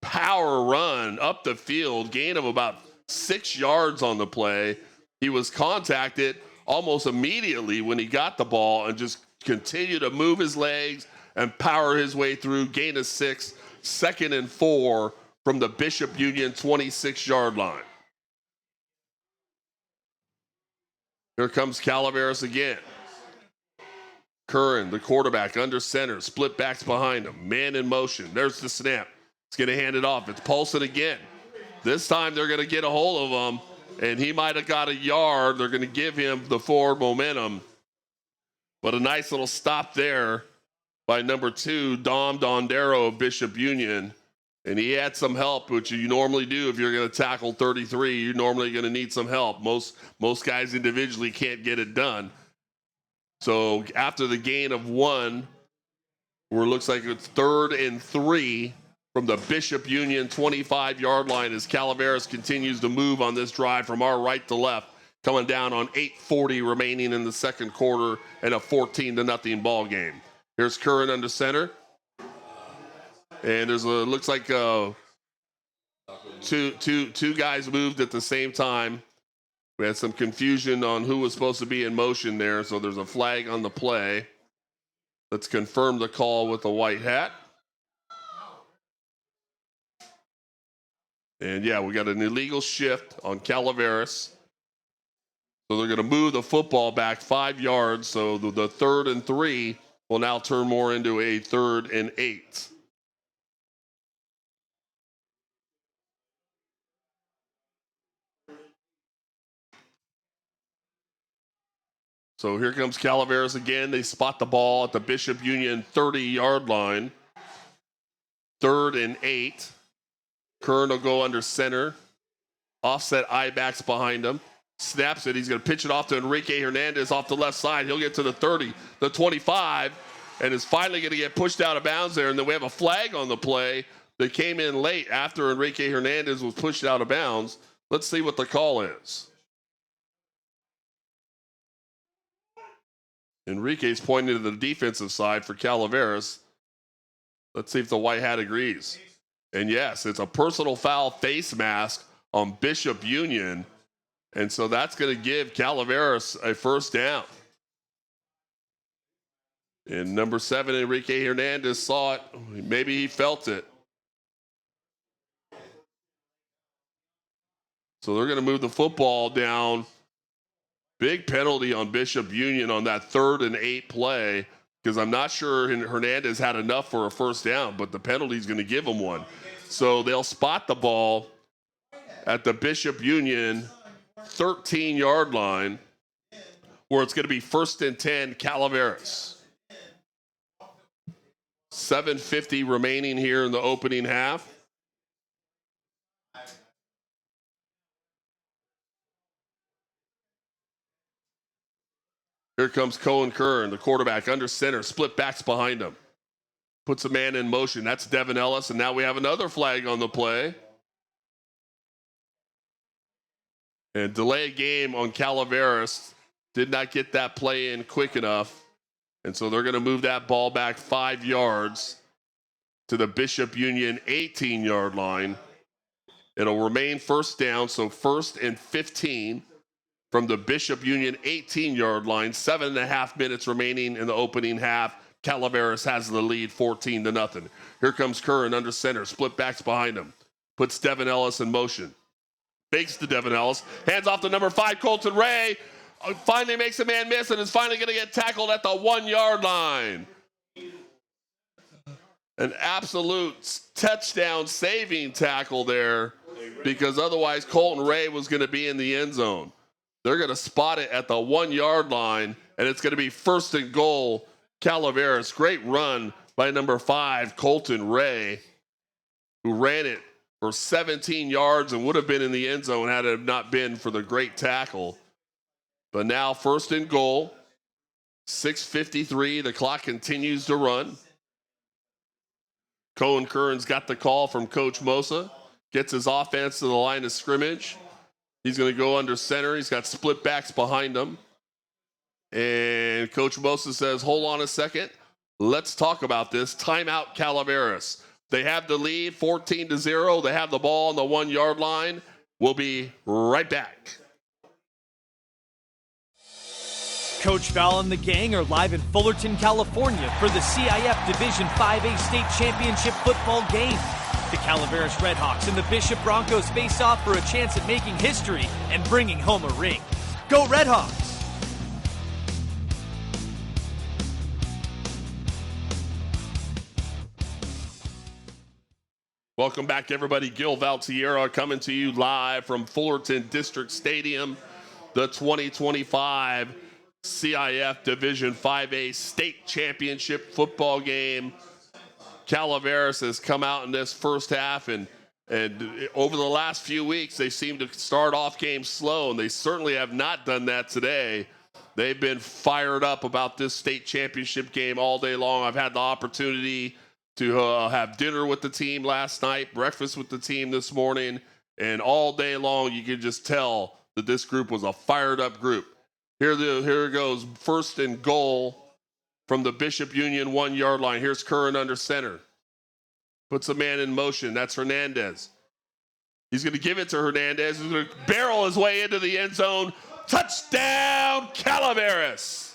S1: power run up the field. Gain of about 6 yards on the play. He was contacted almost immediately when he got the ball and just continued to move his legs and power his way through. Gain of 6, 2nd and 4 from the Bishop Union 26-yard line. Here comes Calaveras again. Curran, the quarterback, under center, split backs behind him, man in motion. There's the snap. He's going to hand it off. It's Paulson again. This time they're going to get a hold of him, and he might have got a yard. They're going to give him the forward momentum. But a nice little stop there by number 2, Dom Dondero of Bishop Union. And he had some help, which you normally do if you're going to tackle 33. You're normally going to need some help. Most guys individually can't get it done. So after the gain of 1, where it looks like it's 3rd and 3 from the Bishop Union 25-yard line as Calaveras continues to move on this drive from our right to left, coming down on 8:40 remaining in the second quarter and a 14-0 ball game. Here's Curran under center. And there's looks like two guys moved at the same time. We had some confusion on who was supposed to be in motion there, so there's a flag on the play. Let's confirm the call with the white hat. And yeah, we got an illegal shift on Calaveras. So they're going to move the football back 5 yards, so the 3rd and 3 will now turn more into a 3rd and 8. So here comes Calaveras again. They spot the ball at the Bishop Union 30-yard line. 3rd and 8. Curran will go under center. Offset I-backs behind him. Snaps it. He's going to pitch it off to Enrique Hernandez off the left side. He'll get to the 30, the 25, and is finally going to get pushed out of bounds there. And then we have a flag on the play that came in late after Enrique Hernandez was pushed out of bounds. Let's see what the call is. Enrique's pointing to the defensive side for Calaveras. Let's see if the white hat agrees. And yes, it's a personal foul face mask on Bishop Union. And so that's going to give Calaveras a first down. And number 7, Enrique Hernandez saw it. Maybe he felt it. So they're going to move the football down. Big penalty on Bishop Union on that 3rd and 8 play, because I'm not sure Hernandez had enough for a first down, but the penalty is going to give him one. So they'll spot the ball at the Bishop Union 13-yard line, where it's going to be 1st and 10, Calaveras. 7:50 remaining here in the opening half. Here comes Cohen Curran, the quarterback, under center, split backs behind him. Puts a man in motion. That's Devin Ellis, and now we have another flag on the play. And delay game on Calaveras. Did not get that play in quick enough. And so they're going to move that ball back 5 yards to the Bishop Union 18-yard line. It'll remain first down, so 1st and 15 from the Bishop Union 18-yard line. 7.5 minutes remaining in the opening half. Calaveras has the lead 14-0. Here comes Curran under center. Split backs behind him. Puts Devin Ellis in motion. Fakes to Devin Ellis. Hands off to number 5, Colton Ray. Finally makes a man miss and is finally going to get tackled at the 1-yard line. An absolute touchdown saving tackle there, because otherwise Colton Ray was going to be in the end zone. They're going to spot it at the 1-yard line, and it's going to be 1st and goal, Calaveras. Great run by number 5, Colton Ray, who ran it for 17 yards and would have been in the end zone had it not been for the great tackle. But now 1st and goal, 6:53. The clock continues to run. Cohen Curran's got the call from Coach Mosa. Gets his offense to the line of scrimmage. He's going to go under center. He's got split backs behind him. And Coach Mosa says, hold on a second. Let's talk about this. Timeout, Calaveras. They have the lead, 14-0. They have the ball on the 1 yard line. We'll be right back.
S2: Coach Val and the gang are live in Fullerton, California for the CIF Division 5A State Championship football game. The Calaveras Redhawks and the Bishop Broncos face off for a chance at making history and bringing home a ring. Go Redhawks!
S1: Welcome back, everybody. Gil Valtierra coming to you live from Fullerton District Stadium, the 2025 CIF Division 5A State Championship football game. Calaveras has come out in this first half, and over the last few weeks, they seem to start off games slow, and they certainly have not done that today. They've been fired up about this state championship game all day long. I've had the opportunity to have dinner with the team last night, breakfast with the team this morning, and all day long you can just tell that this group was a fired up group. Here it goes, first and goal from the Bishop Union 1 yard line. Here's Curran under center. Puts a man in motion. That's Hernandez. He's going to give it to Hernandez. He's going to barrel his way into the end zone. Touchdown, Calaveras!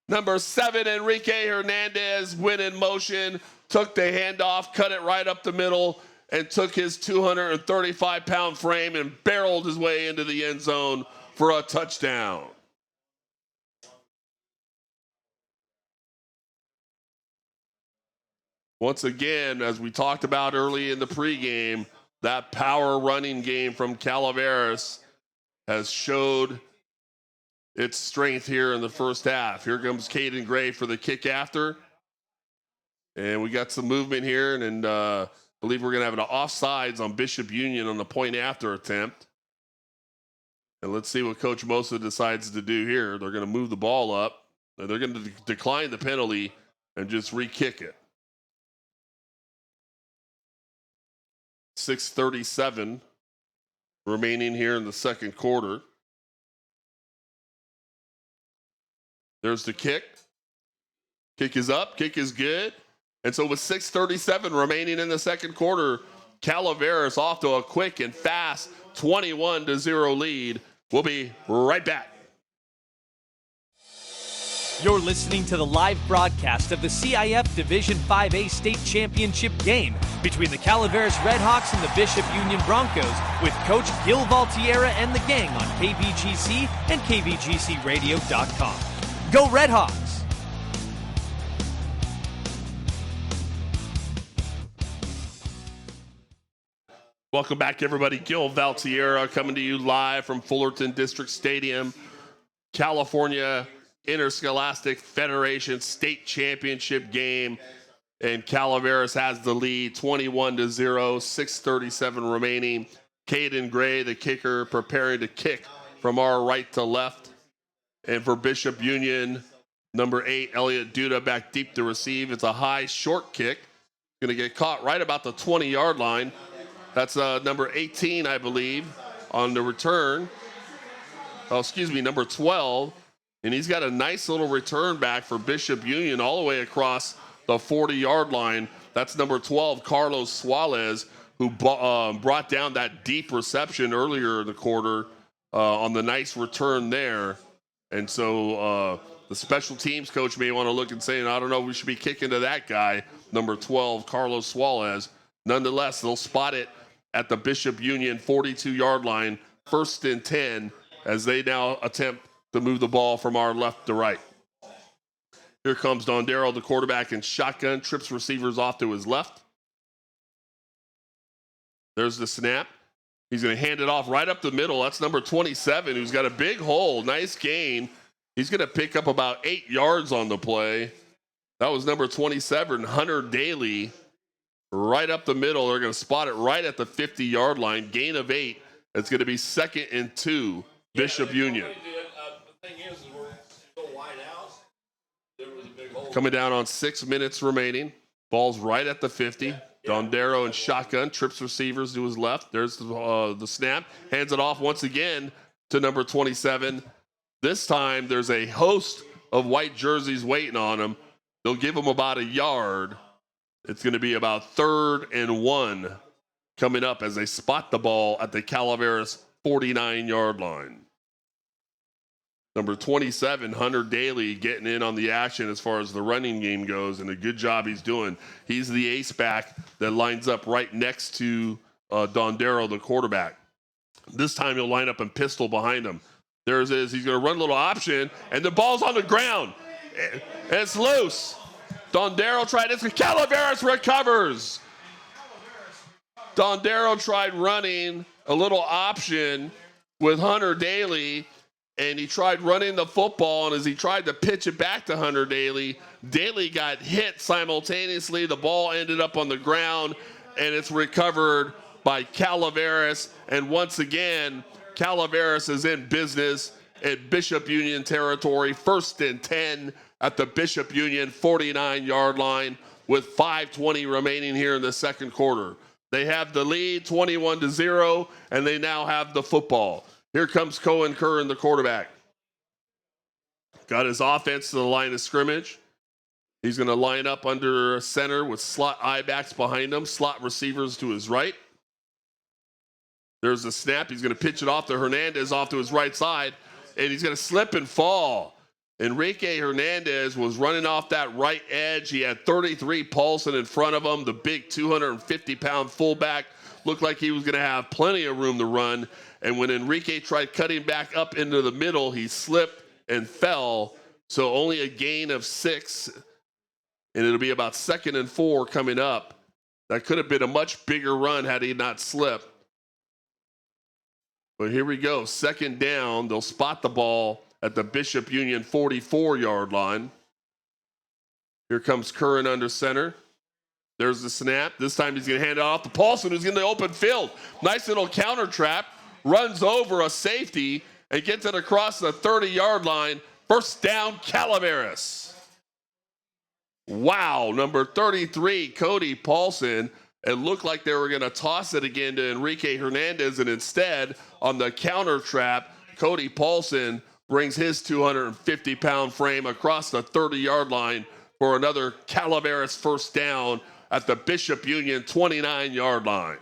S1: Number 7, Enrique Hernandez, went in motion, took the handoff, cut it right up the middle, and took his 235-pound frame and barreled his way into the end zone for a touchdown. Once again, as we talked about early in the pregame, that power running game from Calaveras has showed its strength here in the first half. Here comes Caden Gray for the kick after. And we got some movement here, and I believe we're going to have an offsides on Bishop Union on the point after attempt. And let's see what Coach Mosa decides to do here. They're going to move the ball up. They're going to decline the penalty and just re-kick it. 6:37 remaining here in the second quarter. There's the kick. Kick is up. Kick is good. And so with 6:37 remaining in the second quarter, Calaveras off to a quick and fast 21-0 lead. We'll be right back.
S2: You're listening to the live broadcast of the CIF Division 5A State Championship game between the Calaveras Redhawks and the Bishop Union Broncos with Coach Gil Valtierra and the gang on KVGC and KVGCradio.com. Go Redhawks!
S1: Welcome back, everybody. Gil Valtierra coming to you live from Fullerton District Stadium, California Interscholastic Federation State Championship game. And Calaveras has the lead, 21-0, 6:37 remaining. Caden Gray, the kicker, preparing to kick from our right to left. And for Bishop Union, number 8, Elliot Duda, back deep to receive. It's a high, short kick. Going to get caught right about the 20-yard line. That's number 18, I believe, on the return. Oh, excuse me, number 12. And he's got a nice little return back for Bishop Union all the way across the 40-yard line. That's number 12, Carlos Suarez, who brought down that deep reception earlier in the quarter on the nice return there. And so the special teams coach may want to look and say, I don't know, we should be kicking to that guy, number 12, Carlos Suarez. Nonetheless, they'll spot it at the Bishop Union 42-yard line, 1st and 10, as they now attempt to move the ball from our left to right. Here comes Don Darrell, the quarterback, in shotgun, trips receivers off to his left. There's the snap. He's going to hand it off right up the middle. That's number 27, who's got a big hole. Nice gain. He's going to pick up about 8 yards on the play. That was number 27, Hunter Daly, right up the middle. They're going to spot it right at the 50-yard line. Gain of 8. It's going to be 2nd and 2, Bishop Union.
S3: The thing is we're still wide out. There was a big hole.
S1: Coming down on 6 minutes remaining. Ball's right at the 50. Dondero and shotgun, trips receivers to his left. There's the snap. Hands it off once again to number 27. This time there's a host of white jerseys waiting on him. They'll give him about a yard. It's going to be about 3rd and 1 coming up as they spot the ball at the Calaveras 49-yard line. Number 27, Hunter Daly, getting in on the action as far as the running game goes, and a good job he's doing. He's the ace back that lines up right next to Dondero, the quarterback. This time he'll line up and pistol behind him. There's his. He's going to run a little option, and the ball's on the ground. And it's loose. Dondero tried this. Calaveras recovers. Dondero tried running a little option with Hunter Daly, and he tried running the football, and as he tried to pitch it back to Hunter Daly, Daly got hit simultaneously. The ball ended up on the ground, and it's recovered by Calaveras. And once again, Calaveras is in business at Bishop Union territory, 1st and 10 at the Bishop Union 49-yard line with 5:20 remaining here in the second quarter. They have the lead 21-0, and they now have the football. Here comes Cohen Curran, the quarterback. Got his offense to the line of scrimmage. He's going to line up under center with slot I-backs behind him, slot receivers to his right. There's the snap. He's going to pitch it off to Hernandez off to his right side, and he's going to slip and fall. Enrique Hernandez was running off that right edge. He had 33 Paulson in front of him, the big 250-pound fullback. Looked like he was going to have plenty of room to run. And when Enrique tried cutting back up into the middle, he slipped and fell. So only a gain of 6. And it'll be about 2nd and 4 coming up. That could have been a much bigger run had he not slipped. But here we go. 2nd down. They'll spot the ball at the Bishop Union 44-yard line. Here comes Curran under center. There's the snap. This time he's going to hand it off to Paulson, who's in the open field. Nice little counter trap. Runs over a safety and gets it across the 30-yard line. 1st down, Calaveras. Wow, number 33, Cody Paulson. It looked like they were going to toss it again to Enrique Hernandez, and instead, on the counter trap, Cody Paulson brings his 250-pound frame across the 30-yard line for another Calaveras 1st down at the Bishop Union 29-yard line.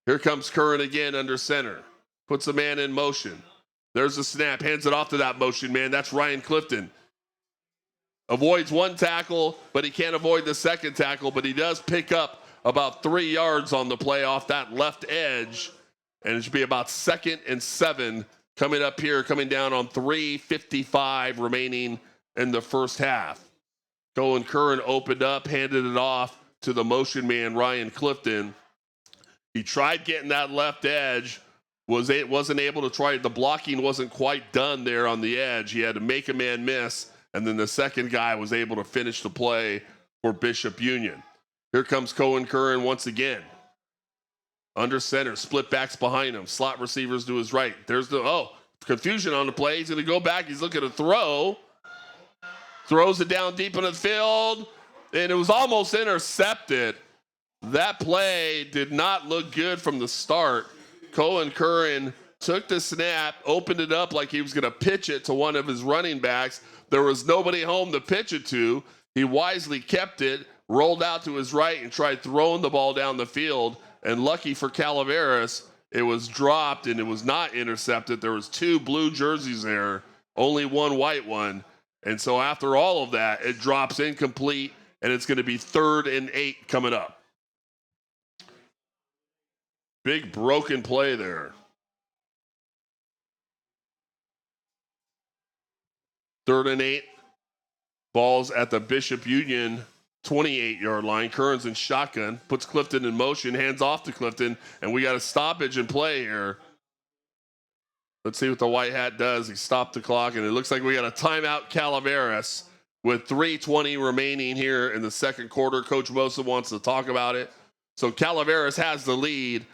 S1: Here comes Curran again under center. Puts a man in motion. There's the snap. Hands it off to that motion man. That's Ryan Clifton. Avoids one tackle, but he can't avoid the second tackle. But he does pick up about 3 yards on the play off that left edge. And it should be about 2nd and 7 coming up here, coming down on 3:55 remaining in the first half. Cohen Curran opened up, handed it off to the motion man, Ryan Clifton. He tried getting that left edge, wasn't able to try it. The blocking wasn't quite done there on the edge. He had to make a man miss, and then the second guy was able to finish the play for Bishop Union. Here comes Cohen Curran once again. Under center, split backs behind him, slot receivers to his right. There's the, confusion on the play. He's going to go back. He's looking to throw. Throws it down deep in the field, and it was almost intercepted. That play did not look good from the start. Cohen Curran took the snap, opened it up like he was going to pitch it to one of his running backs. There was nobody home to pitch it to. He wisely kept it, rolled out to his right, and tried throwing the ball down the field. And lucky for Calaveras, it was dropped and it was not intercepted. There was 2 blue jerseys there, only 1 white one. And so after all of that, it drops incomplete, and it's going to be 3rd and 8 coming up. Big broken play there. 3rd and 8. Ball's at the Bishop Union 28-yard line. Curran's in shotgun. Puts Clifton in motion. Hands off to Clifton. And we got a stoppage in play here. Let's see what the white hat does. He stopped the clock, and it looks like we got a timeout Calaveras with 3:20 remaining here in the second quarter. Coach Mosa wants to talk about it. So Calaveras has the lead.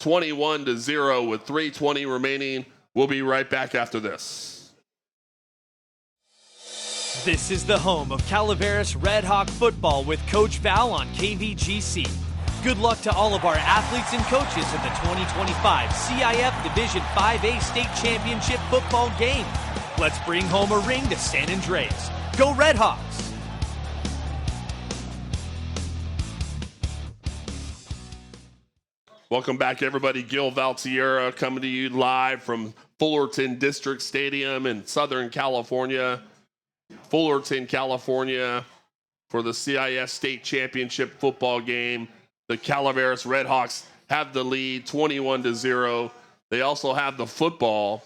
S1: 21-0 with 3:20 remaining. We'll be right back after this.
S2: This is the home of Calaveras Red Hawk football with Coach Val on KVGC. Good luck to all of our athletes and coaches in the 2025 CIF Division 5A State Championship football game. Let's bring home a ring to San Andreas. Go Red Hawks!
S1: Welcome back, everybody. Gil Valtierra coming to you live from Fullerton District Stadium in Southern California. Fullerton, California, for the CIF State Championship football game. The Calaveras Red Hawks have the lead 21-0. They also have the football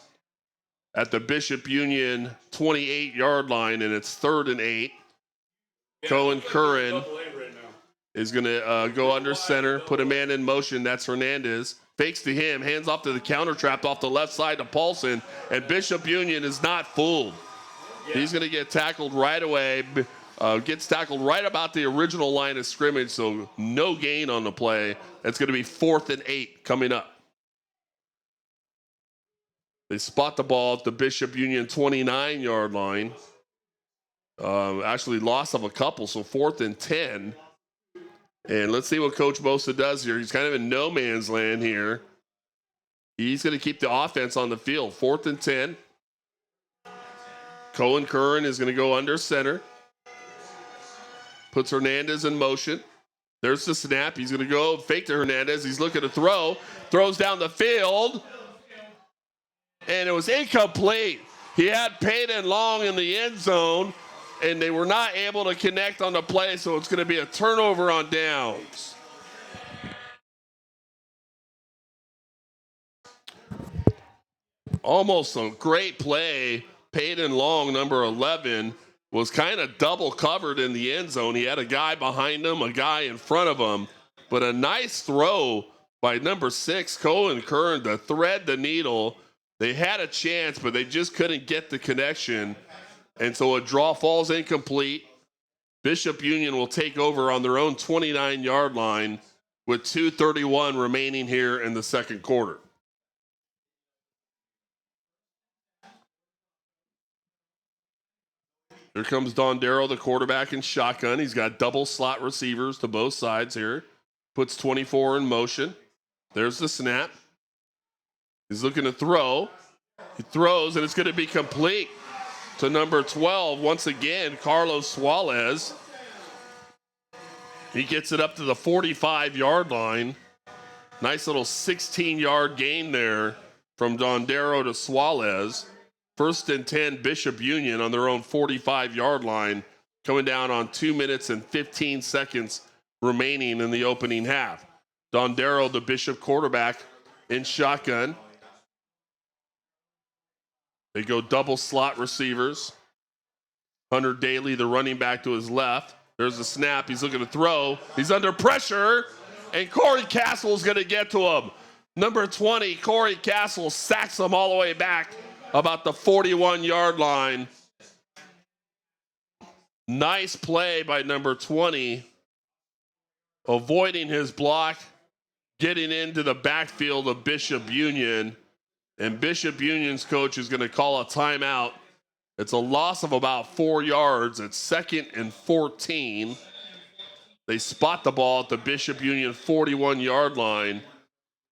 S1: at the Bishop Union 28-yard line, and it's 3rd and 8. Cohen Curran is going to go under center, put a man in motion. That's Hernandez. Fakes to him, hands off to the counter trap off the left side to Paulson, and Bishop Union is not fooled. He's going to get tackled right away. Gets tackled right about the original line of scrimmage, so no gain on the play. It's going to be 4th and 8 coming up. They spot the ball at the Bishop Union 29-yard line. Actually loss of a couple, so 4th and 10. And let's see what Coach Bosa does here. He's kind of in no man's land here. He's going to keep the offense on the field. 4th and 10. Cohen Curran is going to go under center. Puts Hernandez in motion. There's the snap. He's going to go fake to Hernandez. He's looking to throw. Throws down the field. And it was incomplete. He had Payton Long in the end zone, and they were not able to connect on the play, so it's going to be a turnover on downs. Almost a great play. Payton Long, number 11, was kind of double covered in the end zone. He had a guy behind him, a guy in front of him, but a nice throw by number 6, Cohen Curran, to thread the needle. They had a chance, but they just couldn't get the connection, and so a draw falls incomplete. Bishop Union will take over on their own 29-yard line with 2:31 remaining here in the second quarter. Here comes Dondero, the quarterback, in shotgun. He's got double slot receivers to both sides here. Puts 24 in motion. There's the snap. He's looking to throw. He throws, and it's going to be complete to number 12. Once again, Carlos Suarez. He gets it up to the 45-yard line. Nice little 16-yard gain there from Dondero to Suarez. 1st and 10, Bishop Union on their own 45-yard line, coming down on 2 minutes and 15 seconds remaining in the opening half. Dondero, the Bishop quarterback, in shotgun. They go double slot receivers. Hunter Daly, the running back, to his left. There's a snap. He's looking to throw. He's under pressure, and Corey Castle's going to get to him. Number 20, Corey Castle, sacks him all the way back about the 41-yard line. Nice play by number 20, avoiding his block, getting into the backfield of Bishop Union. And Bishop Union's coach is going to call a timeout. It's a loss of about 4 yards. It's 2nd and 14. They spot the ball at the Bishop Union 41-yard line.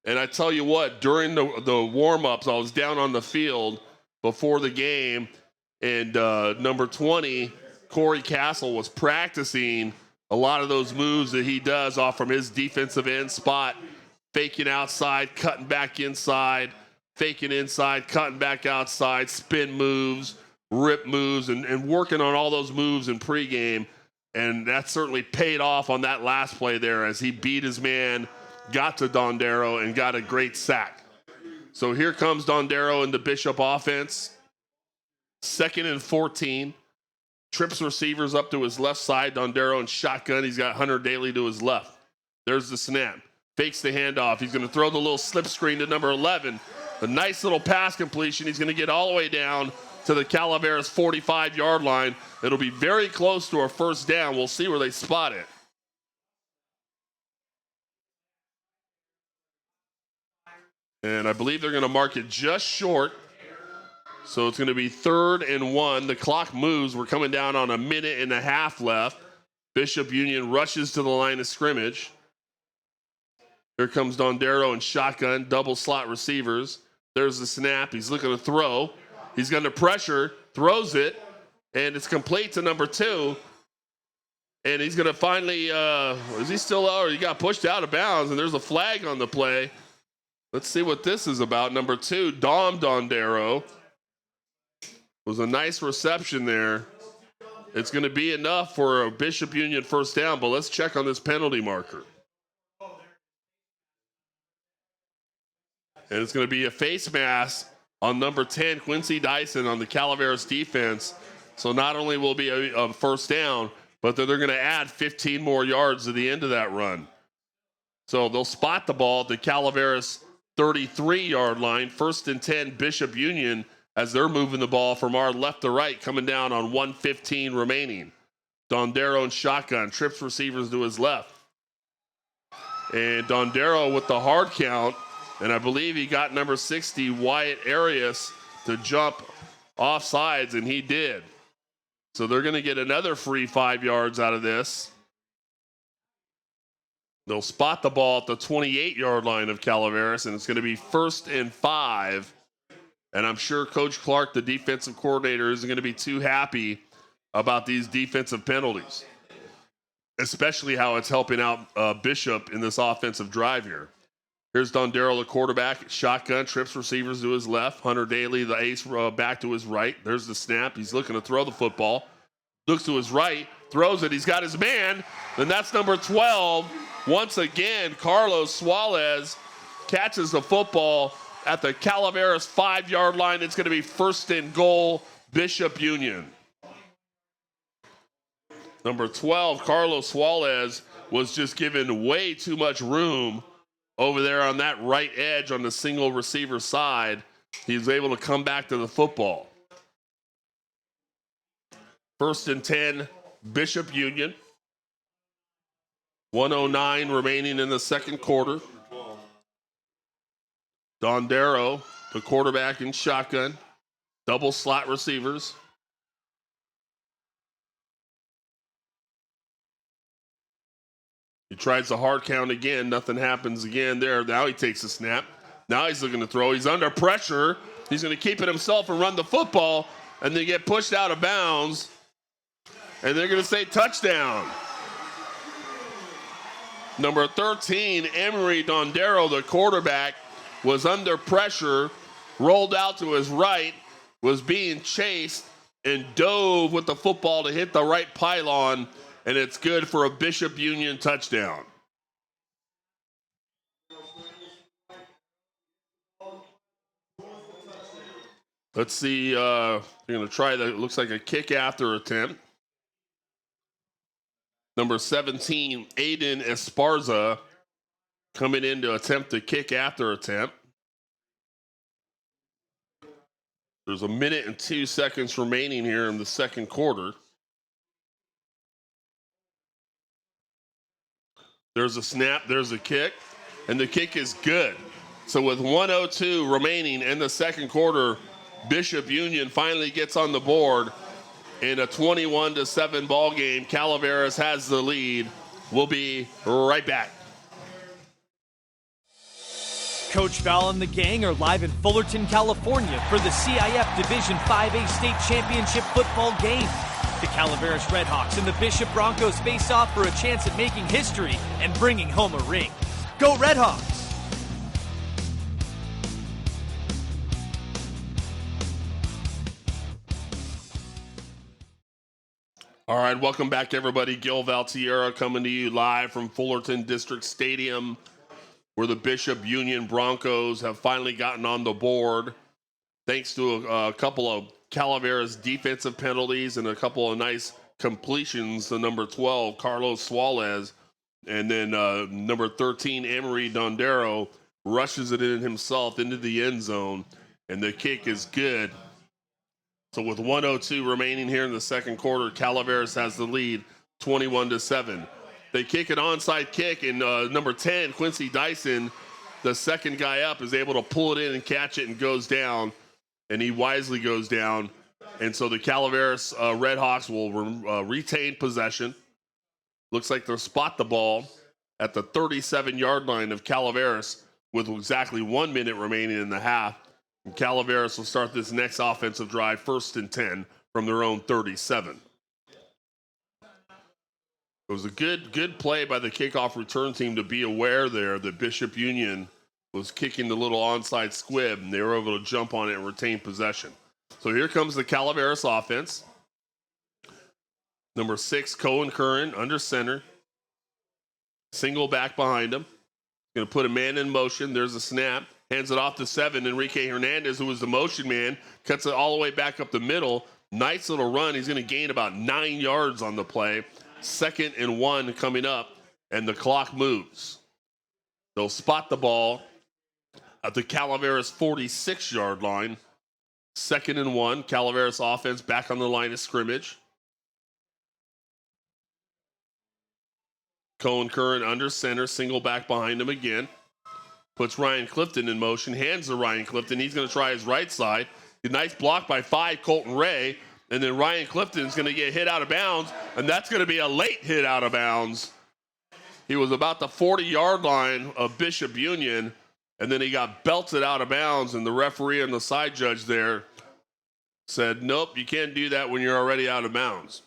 S1: And I tell you what, during the warm-ups, I was down on the field before the game, and number 20, Corey Castle, was practicing a lot of those moves that he does off from his defensive end spot, faking outside, cutting back inside, faking inside, cutting back outside, spin moves, rip moves, and working on all those moves in pregame. And that certainly paid off on that last play there as he beat his man, got to Dondero, and got a great sack. So here comes Dondero in the Bishop offense. 2nd and 14. Trips receivers up to his left side. Dondero in shotgun. He's got Hunter Daly to his left. There's the snap. Fakes the handoff. He's going to throw the little slip screen to number 11. A nice little pass completion. He's going to get all the way down to the Calaveras 45-yard line. It'll be very close to a first down. We'll see where they spot it. And I believe they're going to mark it just short So it's going to be 3rd and 1. The clock moves. We're coming down on 1.5 minutes left. Bishop Union rushes to the line of scrimmage. Here comes Dondero and shotgun, double slot receivers. There's the snap. He's looking to throw. He's going to pressure, throws it, and it's complete to number 2. And he's going to finally, is he still out? Or he got pushed out of bounds, and there's a flag on the play. Let's see what this is about. Number 2, Dondero. It was a nice reception there. It's going to be enough for a Bishop Union first down, but let's check on this penalty marker. And it's going to be a face mask on number 10, Quincy Dyson, on the Calaveras defense. So not only will it be a first down, but they're going to add 15 more yards to the end of that run. So they'll spot the ball at the Calaveras 33-yard line, 1st and 10, Bishop Union, as they're moving the ball from our left to right, coming down on 1:15 remaining. Dondero and shotgun, trips receivers to his left. And Dondero with the hard count, and I believe he got number 60, Wyatt Arias, to jump off sides, and he did. So they're going to get another free 5 yards out of this. They'll spot the ball at the 28-yard line of Calaveras, and it's going to be 1st and 5. And I'm sure Coach Clark, the defensive coordinator, isn't going to be too happy about these defensive penalties, especially how it's helping out Bishop in this offensive drive here. Here's Dondero, the quarterback, shotgun, trips receivers to his left. Hunter Daly, the ace, back to his right. There's the snap. He's looking to throw the football. Looks to his right, throws it. He's got his man. Then that's number 12. Once again, Carlos Suarez catches the football at the Calaveras 5-yard line. It's going to be 1st and goal, Bishop Union. Number 12, Carlos Suarez, was just given way too much room over there on that right edge on the single receiver side. He was able to come back to the football. 1st and 10, Bishop Union. 1:09 remaining in the second quarter. Dondero, the quarterback in shotgun, double slot receivers. He tries the hard count again. Nothing happens again there. Now he takes a snap. Now he's looking to throw. He's under pressure. He's going to keep it himself and run the football, and then get pushed out of bounds. And they're going to say touchdown. Number 13, Emery Dondero, the quarterback, was under pressure, rolled out to his right, was being chased, and dove with the football to hit the right pylon, and it's good for a Bishop Union touchdown. Let's see, they're going to try that. It looks like a kick after attempt. Number 17, Aiden Esparza, coming in to attempt the kick after attempt. There's 1 minute and 2 seconds remaining here in the second quarter. There's a snap, there's a kick, and the kick is good. So with 1:02 remaining in the second quarter, Bishop Union finally gets on the board in a 21-7 ball game. Calaveras has the lead. We'll be right back.
S2: Coach Val and the gang are live in Fullerton, California for the CIF Division 5A State Championship football game. The Calaveras Redhawks and the Bishop Broncos face off for a chance at making history and bringing home a ring. Go Redhawks!
S1: All right, welcome back, everybody. Gil Valtierra coming to you live from Fullerton District Stadium, where the Bishop Union Broncos have finally gotten on the board, thanks to a couple of Calaveras defensive penalties and a couple of nice completions to number 12, Carlos Suarez, and then number 13, Emery Dondero, rushes it in himself into the end zone, and the kick is good. So with 1:02 remaining here in the second quarter, Calaveras has the lead, 21-7. They kick an onside kick, and number 10, Quincy Dyson, the second guy up, is able to pull it in and catch it and goes down. and he wisely goes down. And so the Calaveras Redhawks will retain possession. Looks like they'll spot the ball at the 37-yard line of Calaveras with exactly 1 minute remaining in the half. And Calaveras will start this next offensive drive 1st and 10 from their own 37. It was a good play by the kickoff return team to be aware there that Bishop Union was kicking the little onside squib, and they were able to jump on it and retain possession. So here comes the Calaveras offense. Number 6, Cohen Curran under center. Single back behind him. Going to put a man in motion. There's a snap. Hands it off to 7. Enrique Hernandez, who was the motion man, cuts it all the way back up the middle. Nice little run. He's going to gain about 9 yards on the play. 2nd and 1 coming up, and the clock moves. They'll spot the ball at the Calaveras 46-yard line. 2nd and 1. Calaveras offense back on the line of scrimmage. Cohen Curran under center, single back behind him again. Puts Ryan Clifton in motion, hands to Ryan Clifton. He's going to try his right side. A nice block by 5, Colton Ray. And then Ryan Clifton's going to get hit out of bounds, and that's going to be a late hit out of bounds. He was about the 40-yard line of Bishop Union, and then he got belted out of bounds, and the referee and the side judge there said, nope, you can't do that when you're already out of bounds.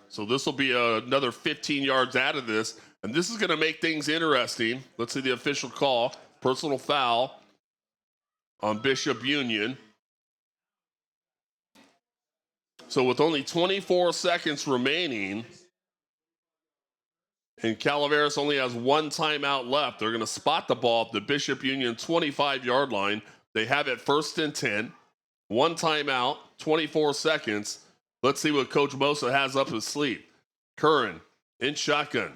S1: So this will be another 15 yards out of this, and this is going to make things interesting. Let's see the official call. Personal foul on Bishop Union. So with only 24 seconds remaining, and Calaveras only has 1 timeout left, they're going to spot the ball at the Bishop Union 25-yard line. They have it 1st and 10. 1 timeout, 24 seconds. Let's see what Coach Mosa has up his sleeve. Curran in shotgun.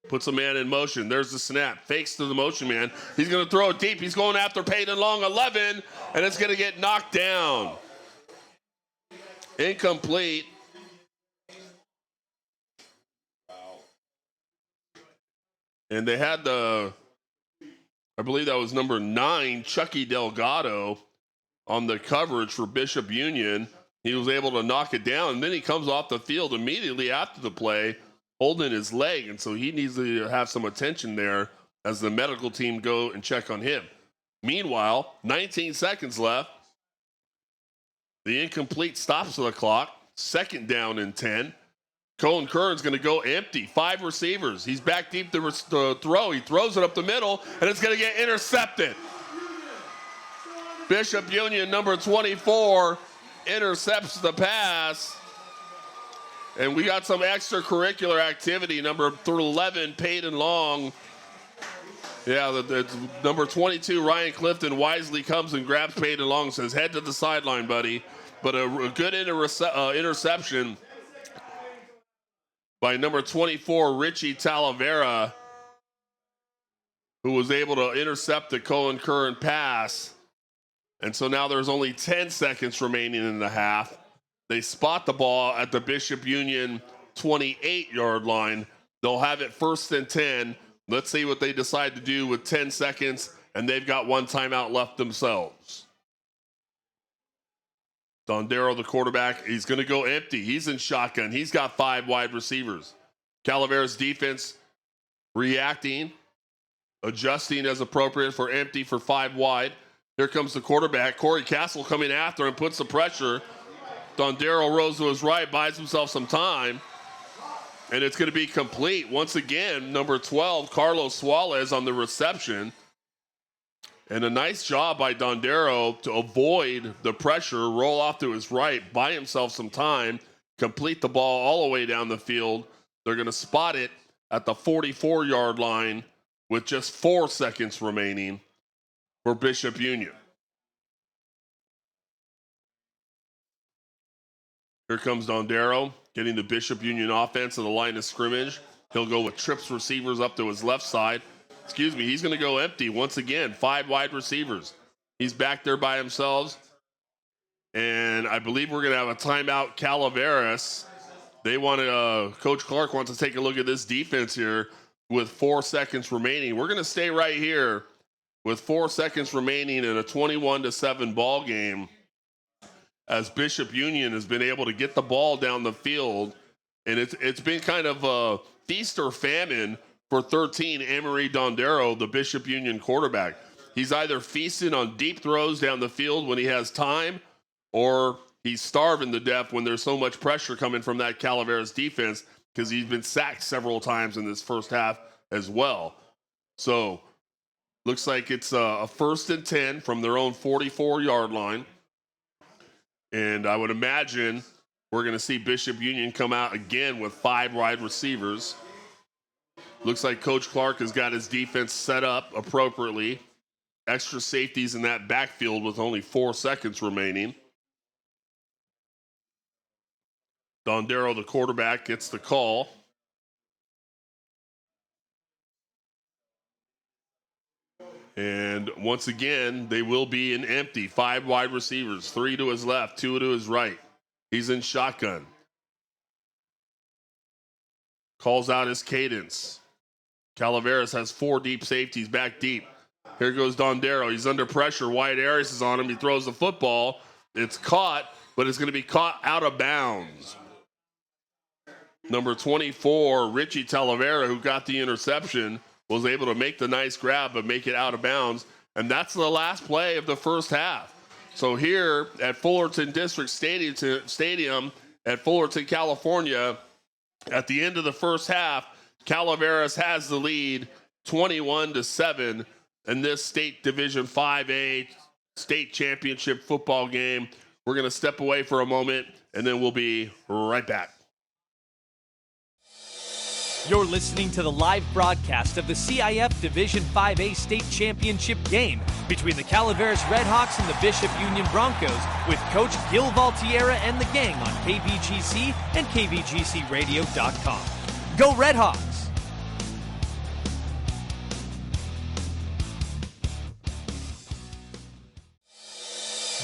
S1: Puts a man in motion. There's the snap. Fakes to the motion man. He's going to throw it deep. He's going after Peyton Long, 11, and it's going to get knocked down. Incomplete. And they had I believe that was number 9, Chucky Delgado, on the coverage for Bishop Union. He was able to knock it down, and then he comes off the field immediately after the play, holding his leg, and so he needs to have some attention there as the medical team go and check on him. Meanwhile, 19 seconds left. The incomplete stops the clock. 2nd down and 10. Cohen Curran's going to go empty. 5 receivers. He's back deep to throw. He throws it up the middle, and it's going to get intercepted. Bishop Union, number 24, intercepts the pass. And we got some extracurricular activity. Number 11, Peyton Long. Yeah, it's number 22, Ryan Clifton, wisely comes and grabs Peyton Long and says, head to the sideline, buddy. But a good interception by number 24, Richie Talavera, who was able to intercept the Cohen Curran pass. And so now there's only 10 seconds remaining in the half. They spot the ball at the Bishop Union 28-yard line. They'll have it 1st and 10. Let's see what they decide to do with 10 seconds, and they've got 1 timeout left themselves. Dondero, the quarterback, he's going to go empty. He's in shotgun. He's got 5 wide receivers. Calaveras defense reacting, adjusting as appropriate for empty for 5 wide. Here comes the quarterback. Corey Castle coming after him, puts the pressure. Dondero rose to his right, buys himself some time. And it's going to be complete. Once again, number 12, Carlos Suarez on the reception. And a nice job by Dondero to avoid the pressure, roll off to his right, buy himself some time, complete the ball all the way down the field. They're going to spot it at the 44-yard line with just 4 seconds remaining for Bishop Union. Here comes Dondero, getting the Bishop Union offense to the line of scrimmage. He'll go with trips receivers up to his left side. He's going to go empty once again. 5 wide receivers. He's back there by himself. And I believe we're going to have a timeout. Calaveras. They want to, Coach Clark wants to take a look at this defense here with 4 seconds remaining. We're going to stay right here with 4 seconds remaining in a 21-7 ball game, as Bishop Union has been able to get the ball down the field, and it's been kind of a feast or famine for 13, Amory Dondero, the Bishop Union quarterback. He's either feasting on deep throws down the field when he has time, or he's starving to death when there's so much pressure coming from that Calaveras defense, because he's been sacked several times in this first half as well. So looks like it's a 1st and 10 from their own 44-yard line. And I would imagine we're going to see Bishop Union come out again with 5 wide receivers. Looks like Coach Clark has got his defense set up appropriately. Extra safeties in that backfield with only 4 seconds remaining. Dondero, the quarterback, gets the call. And once again, they will be in empty. 5 wide receivers, 3 to his left, 2 to his right. He's in shotgun. Calls out his cadence. Calaveras has 4 deep safeties back deep. Here goes Dondero. He's under pressure. Wyatt Arias is on him. He throws the football. It's caught, but it's going to be caught out of bounds. Number 24, Richie Talavera, who got the interception, was able to make the nice grab but make it out of bounds. And that's the last play of the first half. So here at Fullerton District Stadium at Fullerton, California, at the end of the first half, Calaveras has the lead 21-7 in this State Division 5A state championship football game. We're going to step away for a moment, and then we'll be right back.
S2: You're listening to the live broadcast of the CIF Division 5A State Championship game between the Calaveras Redhawks and the Bishop Union Broncos with Coach Gil Valtierra and the gang on KVGC and KVGCradio.com. Go Redhawks!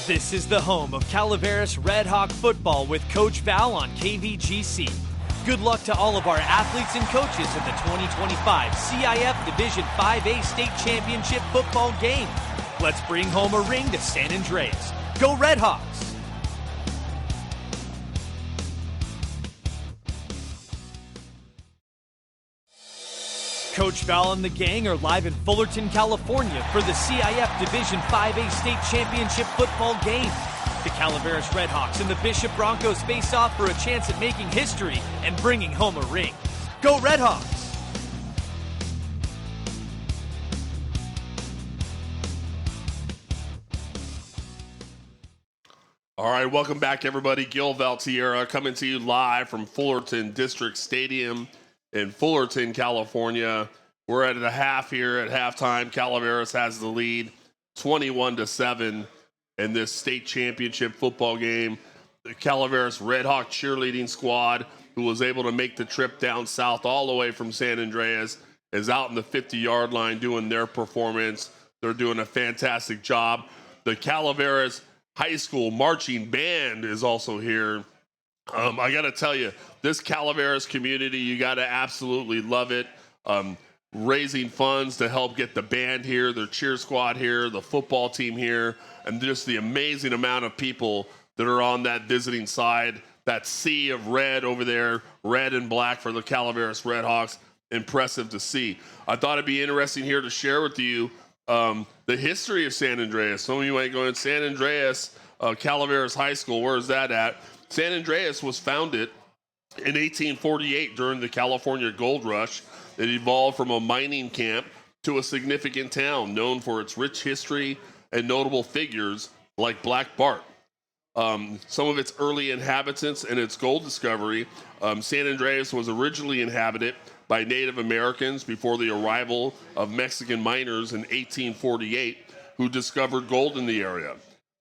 S2: This is the home of Calaveras Redhawk football with Coach Val on KVGC. Good luck to all of our athletes and coaches in the 2025 CIF Division 5A State Championship football game. Let's bring home a ring to San Andreas. Go Redhawks! Coach Val and the gang are live in Fullerton, California for the CIF Division 5A State Championship football game. The Calaveras Redhawks and the Bishop Broncos face off for a chance at making history and bringing home a ring. Go Redhawks!
S1: All right, welcome back, everybody. Gil Valtierra coming to you live from Fullerton District Stadium in Fullerton, California. We're at a half here at halftime. Calaveras has the lead 21-7 in this state championship football game. The Calaveras Redhawk cheerleading squad, who was able to make the trip down south all the way from San Andreas, is out in the 50-yard line doing their performance. They're doing a fantastic job. The Calaveras High School marching band is also here. I got to tell you, this Calaveras community, you got to absolutely love it. Raising funds to help get the band here, their cheer squad here, the football team here, and just the amazing amount of people that are on that visiting side. That sea of red over there, red and black for the Calaveras Redhawks. Impressive to see. I thought it'd be interesting here to share with you the history of San Andreas. Some of you might go in San Andreas, Calaveras High School. Where is that at? San Andreas was founded in 1848 during the California Gold Rush. It evolved from a mining camp to a significant town known for its rich history and notable figures like Black Bart. Some of its early inhabitants and its gold discovery, San Andreas was originally inhabited by Native Americans before the arrival of Mexican miners in 1848 who discovered gold in the area.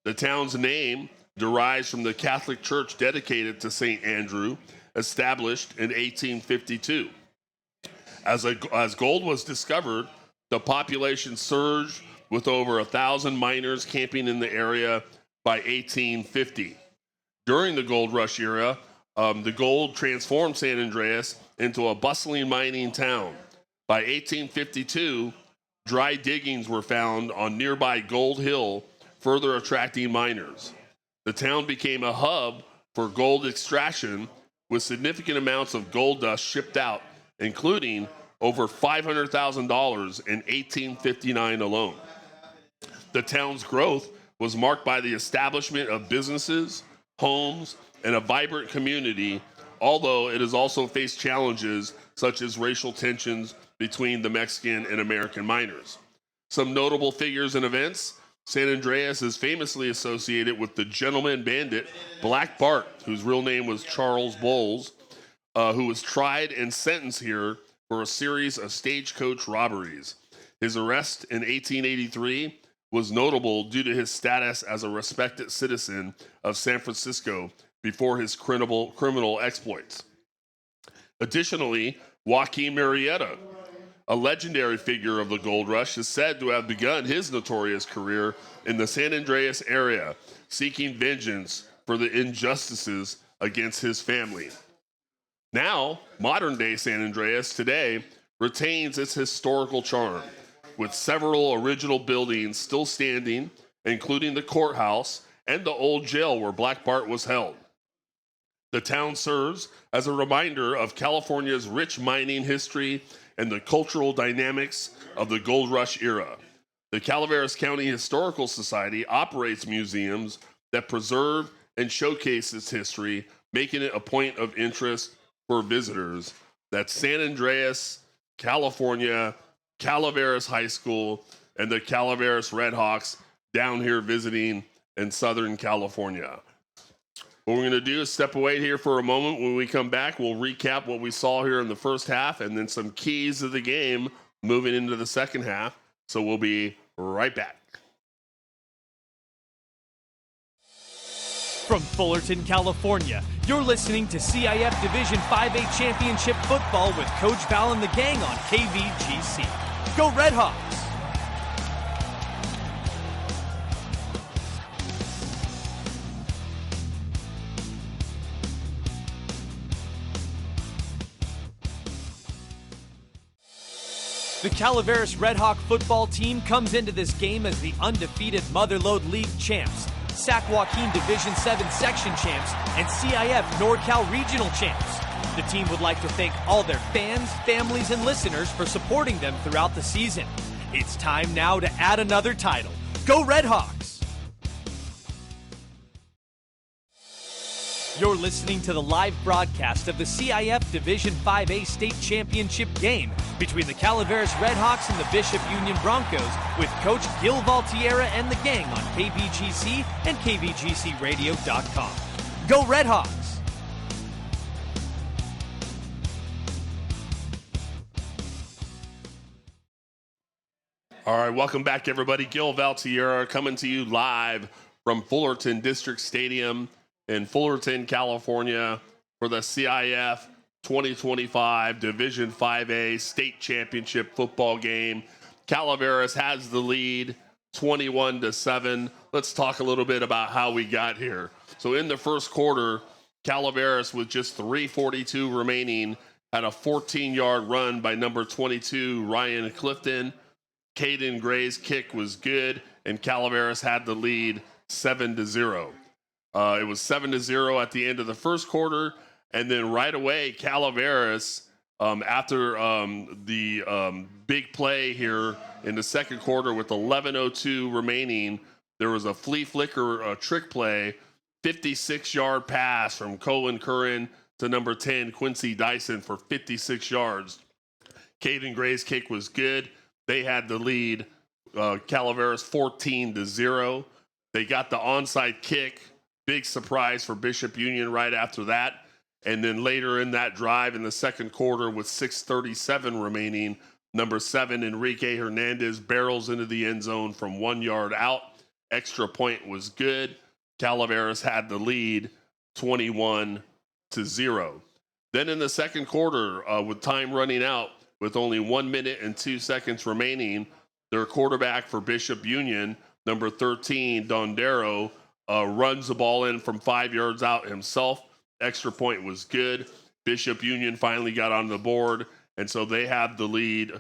S1: The town's name derives from the Catholic Church dedicated to St. Andrew, established in 1852. As gold was discovered, the population surged with over 1,000 miners camping in the area by 1850. During the gold rush era, the gold transformed San Andreas into a bustling mining town. By 1852, Dry diggings were found on nearby Gold Hill, further attracting miners. The town became a hub for gold extraction, with significant amounts of gold dust shipped out, including over $500,000 in 1859 alone. The town's growth was marked by the establishment of businesses, homes, and a vibrant community, although it has also faced challenges such as racial tensions between the Mexican and American miners. Some notable figures and events: San Andreas is famously associated with the gentleman bandit Black Bart, whose real name was Charles Bowles, who was tried and sentenced here for a series of stagecoach robberies. His arrest in 1883 was notable due to his status as a respected citizen of San Francisco before his criminal exploits. Additionally, Joaquin Murrieta, a legendary figure of the gold rush, is said to have begun his notorious career in the San Andreas area, seeking vengeance for the injustices against his family. Now, modern-day San Andreas today retains its historical charm, with several original buildings still standing, including the courthouse and the old jail where Black Bart was held. The town serves as a reminder of California's rich mining history and the cultural dynamics of the gold rush era. The Calaveras County Historical Society operates museums that preserve and showcase its history, making it a point of interest for visitors. That's San Andreas, California, Calaveras High School, and the Calaveras Redhawks down here visiting in Southern California. What we're going to do is step away here for a moment. When we come back, we'll recap what we saw here in the first half and then some keys of the game moving into the second half. So we'll be right back.
S2: From Fullerton, California, you're listening to CIF Division 5A Championship Football with Coach Val and the gang on KVGC. Go Redhawks! The Calaveras Redhawk football team comes into this game as the undefeated Motherlode League champs, Sac Joaquin Division 7 section champs, and CIF NorCal regional champs. The team would like to thank all their fans, families, and listeners for supporting them throughout the season. It's time now to add another title. Go Redhawks! You're listening to the live broadcast of the CIF Division 5A State Championship game between the Calaveras Redhawks and the Bishop Union Broncos with Coach Gil Valtierra and the gang on KVGC and KVGCradio.com. Go Redhawks!
S1: All right, welcome back, everybody. Gil Valtierra coming to you live from Fullerton District Stadium in Fullerton, California, for the CIF 2025 Division 5A State Championship football game. Calaveras has the lead, 21-7. Let's talk a little bit about how we got here. So in the first quarter, Calaveras, with just 3:42 remaining, had a 14-yard run by number 22, Ryan Clifton. Caden Gray's kick was good, and Calaveras had the lead 7-0. It was 7-0 at the end of the first quarter, and then right away, Calaveras, after the big play here in the second quarter with 11:02 remaining, there was a flea flicker trick play, 56-yard pass from Colin Curran to number 10, Quincy Dyson, for 56 yards. Caden Gray's kick was good. They had the lead, Calaveras 14-0. They got the onside kick. Big surprise for Bishop Union right after that. And then later in that drive in the second quarter with 6:37 remaining, number 7, Enrique Hernandez, barrels into the end zone from 1 yard out. Extra point was good. Calaveras had the lead 21-0. Then in the second quarter, with time running out, with only 1 minute and 2 seconds remaining, their quarterback for Bishop Union, number 13, Dondero, runs the ball in from 5 yards out himself. Extra point was good. Bishop Union finally got on the board, and so they have the lead.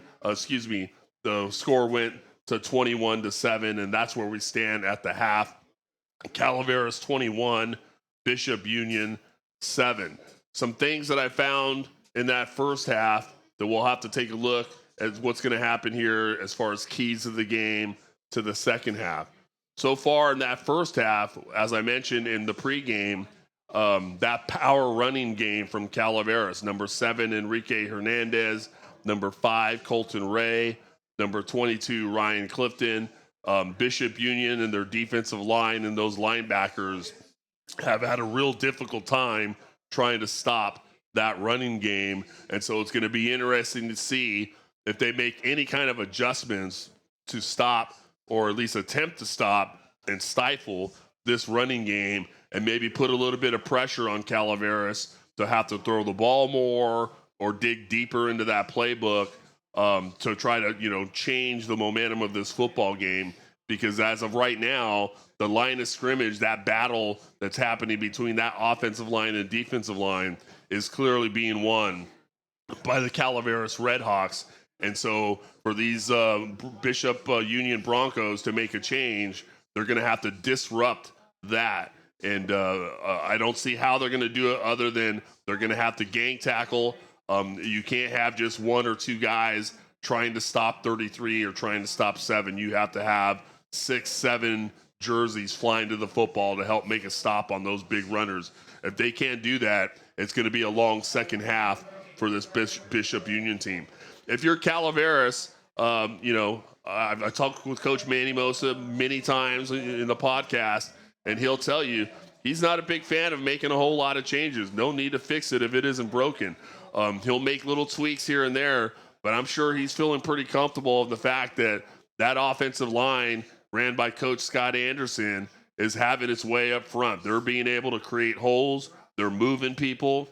S1: the score went to 21-7, and that's where we stand at the half. Calaveras 21, Bishop Union 7. Some things that I found in that first half that we'll have to take a look at what's going to happen here as far as keys of the game to the second half. So far in that first half, as I mentioned in the pregame, that power running game from Calaveras, number 7, Enrique Hernandez, number 5, Colton Ray, number 22, Ryan Clifton, Bishop Union and their defensive line and those linebackers have had a real difficult time trying to stop that running game. And so it's going to be interesting to see if they make any kind of adjustments to stop or at least attempt to stop and stifle this running game and maybe put a little bit of pressure on Calaveras to have to throw the ball more or dig deeper into that playbook to try to, change the momentum of this football game. Because as of right now, the line of scrimmage, that battle that's happening between that offensive line and defensive line is clearly being won by the Calaveras Redhawks. And so for these Bishop Union Broncos to make a change, they're going to have to disrupt that. And I don't see how they're going to do it other than they're going to have to gang tackle. You can't have just one or two guys trying to stop 33 or trying to stop 7. You have to have 6, 7 jerseys flying to the football to help make a stop on those big runners. If they can't do that, it's going to be a long second half for this Bishop Union team. If you're Calaveras, I've talked with Coach Manny Mosa many times in the podcast, and he'll tell you he's not a big fan of making a whole lot of changes. No need to fix it if it isn't broken. He'll make little tweaks here and there, but I'm sure he's feeling pretty comfortable of the fact that that offensive line ran by Coach Scott Anderson is having its way up front. They're being able to create holes. They're moving people.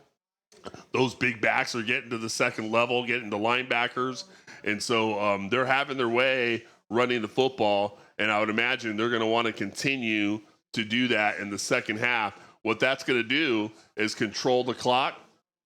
S1: Those big backs are getting to the second level, getting to linebackers. And so they're having their way running the football, and I would imagine they're going to want to continue to do that in the second half. What that's going to do is control the clock,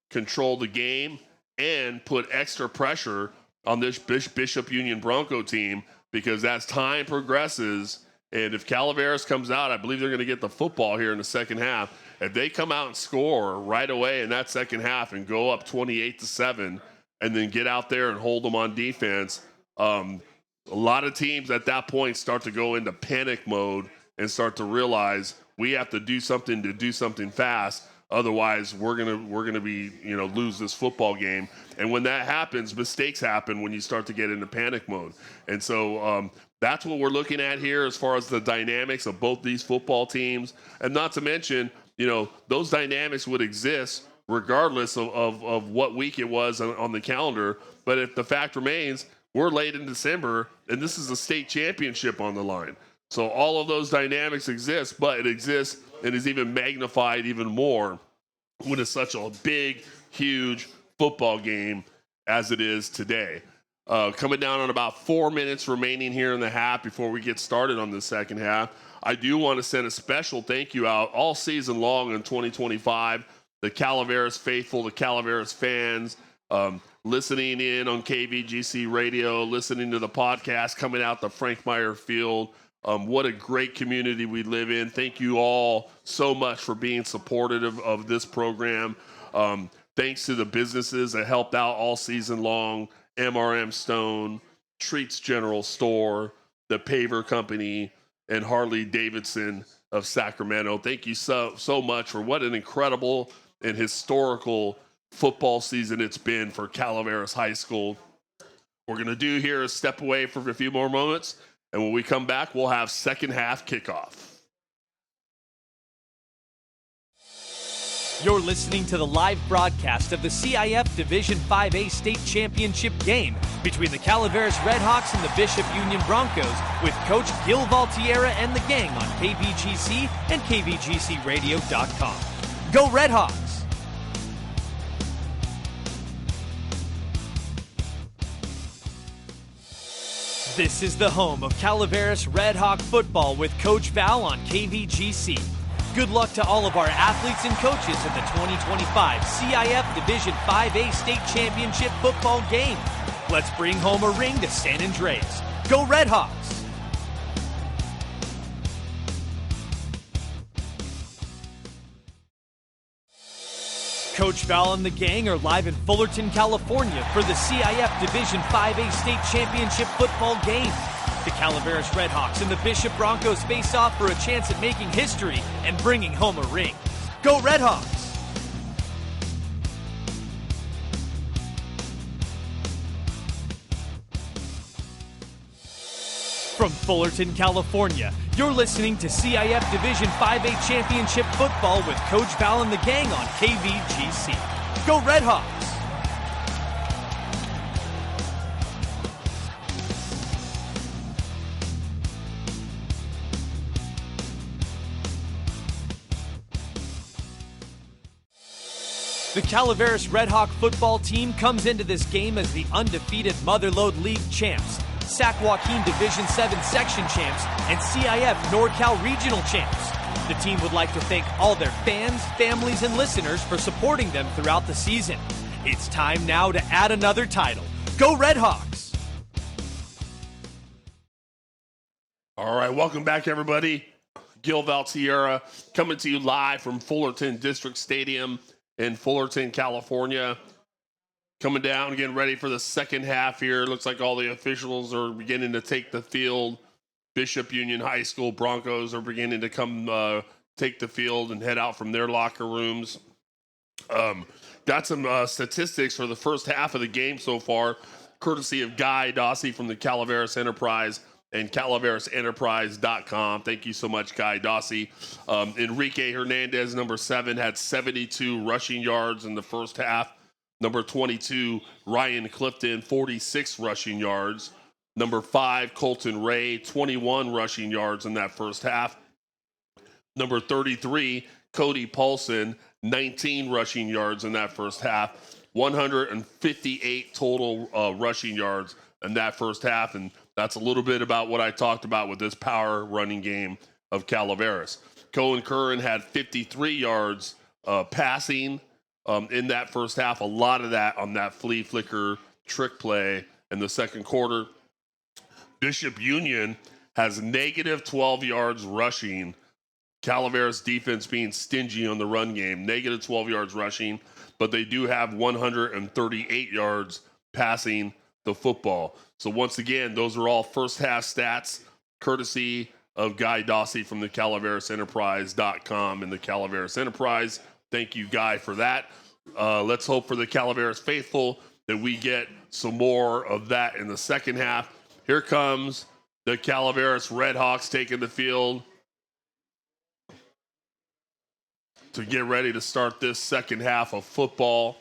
S1: control the game, and put extra pressure on this Bishop Union Bronco team, because as time progresses, and if Calaveras comes out, I believe they're going to get the football here in the second half. If they come out and score right away in that second half and go up 28-7 and then get out there and hold them on defense, a lot of teams at that point start to go into panic mode and start to realize we have to do something fast. Otherwise, we're gonna be lose this football game. And when that happens, mistakes happen when you start to get into panic mode. And so that's what we're looking at here as far as the dynamics of both these football teams. And not to mention, those dynamics would exist regardless of what week it was on the calendar. But if the fact remains, we're late in December, and this is a state championship on the line. So all of those dynamics exist, but it exists and is even magnified even more when it's such a big, huge football game as it is today. Coming down on about 4 minutes remaining here in the half before we get started on the second half, I do want to send a special thank you out all season long in 2025. The Calaveras faithful, the Calaveras fans, listening in on KVGC radio, listening to the podcast coming out the Frank Meyer Field. What a great community we live in. Thank you all so much for being supportive of this program. Thanks to the businesses that helped out all season long, MRM Stone, Treats General Store, the Paver Company, and Harley Davidson of Sacramento. Thank you so much for what an incredible and historical football season it's been for Calaveras High School. We're going to do here is step away for a few more moments, and when we come back, we'll have second half kickoff.
S2: You're listening to the live broadcast of the CIF Division 5A State Championship game between the Calaveras Redhawks and the Bishop Union Broncos with Coach Gil Valtierra and the gang on KVGC and KVGCradio.com. Go Redhawks! This is the home of Calaveras Redhawk football with Coach Val on KVGC. Good luck to all of our athletes and coaches in the 2025 CIF Division 5A State Championship football game. Let's bring home a ring to San Andreas. Go Red Hawks! Coach Val and the gang are live in Fullerton, California for the CIF Division 5A State Championship football game. The Calaveras Red Hawks and the Bishop Broncos face off for a chance at making history and bringing home a ring. Go Red Hawks! From Fullerton, California, you're listening to CIF Division 5A Championship Football with Coach Val and the gang on KVGC. Go Red Hawks! The Calaveras Red Hawk football team comes into this game as the undefeated Motherlode League champs, Sac Joaquin Division 7 section champs, and CIF NorCal regional champs. The team would like to thank all their fans, families, and listeners for supporting them throughout the season. It's time now to add another title. Go Red Hawks!
S1: All right, welcome back, everybody. Gil Valtierra coming to you live from Fullerton District Stadium in Fullerton, California. Coming down, getting ready for the second half here. Looks like all the officials are beginning to take the field. Bishop Union High School Broncos are beginning to come take the field and head out from their locker rooms. Got some statistics for the first half of the game so far, courtesy of Guy Dossie from the Calaveras Enterprise and CalaverasEnterprise.com. Thank you so much, Guy Dossie. Enrique Hernandez, number 7, had 72 rushing yards in the first half. Number 22, Ryan Clifton, 46 rushing yards. Number 5, Colton Ray, 21 rushing yards in that first half. Number 33, Cody Paulson, 19 rushing yards in that first half. 158 total rushing yards in that first half. And that's a little bit about what I talked about with this power running game of Calaveras. Cohen Curran had 53 yards passing in that first half. A lot of that on that flea flicker trick play in the second quarter. Bishop Union has negative 12 yards rushing. Calaveras defense being stingy on the run game, negative 12 yards rushing, but they do have 138 yards passing the football. So once again, those are all first half stats, courtesy of Guy Dossie from the CalaverasEnterprise.com and the Calaveras Enterprise. Thank you, Guy, for that. Let's hope for the Calaveras faithful that we get some more of that in the second half. Here comes the Calaveras Red Hawks taking the field to get ready to start this second half of football.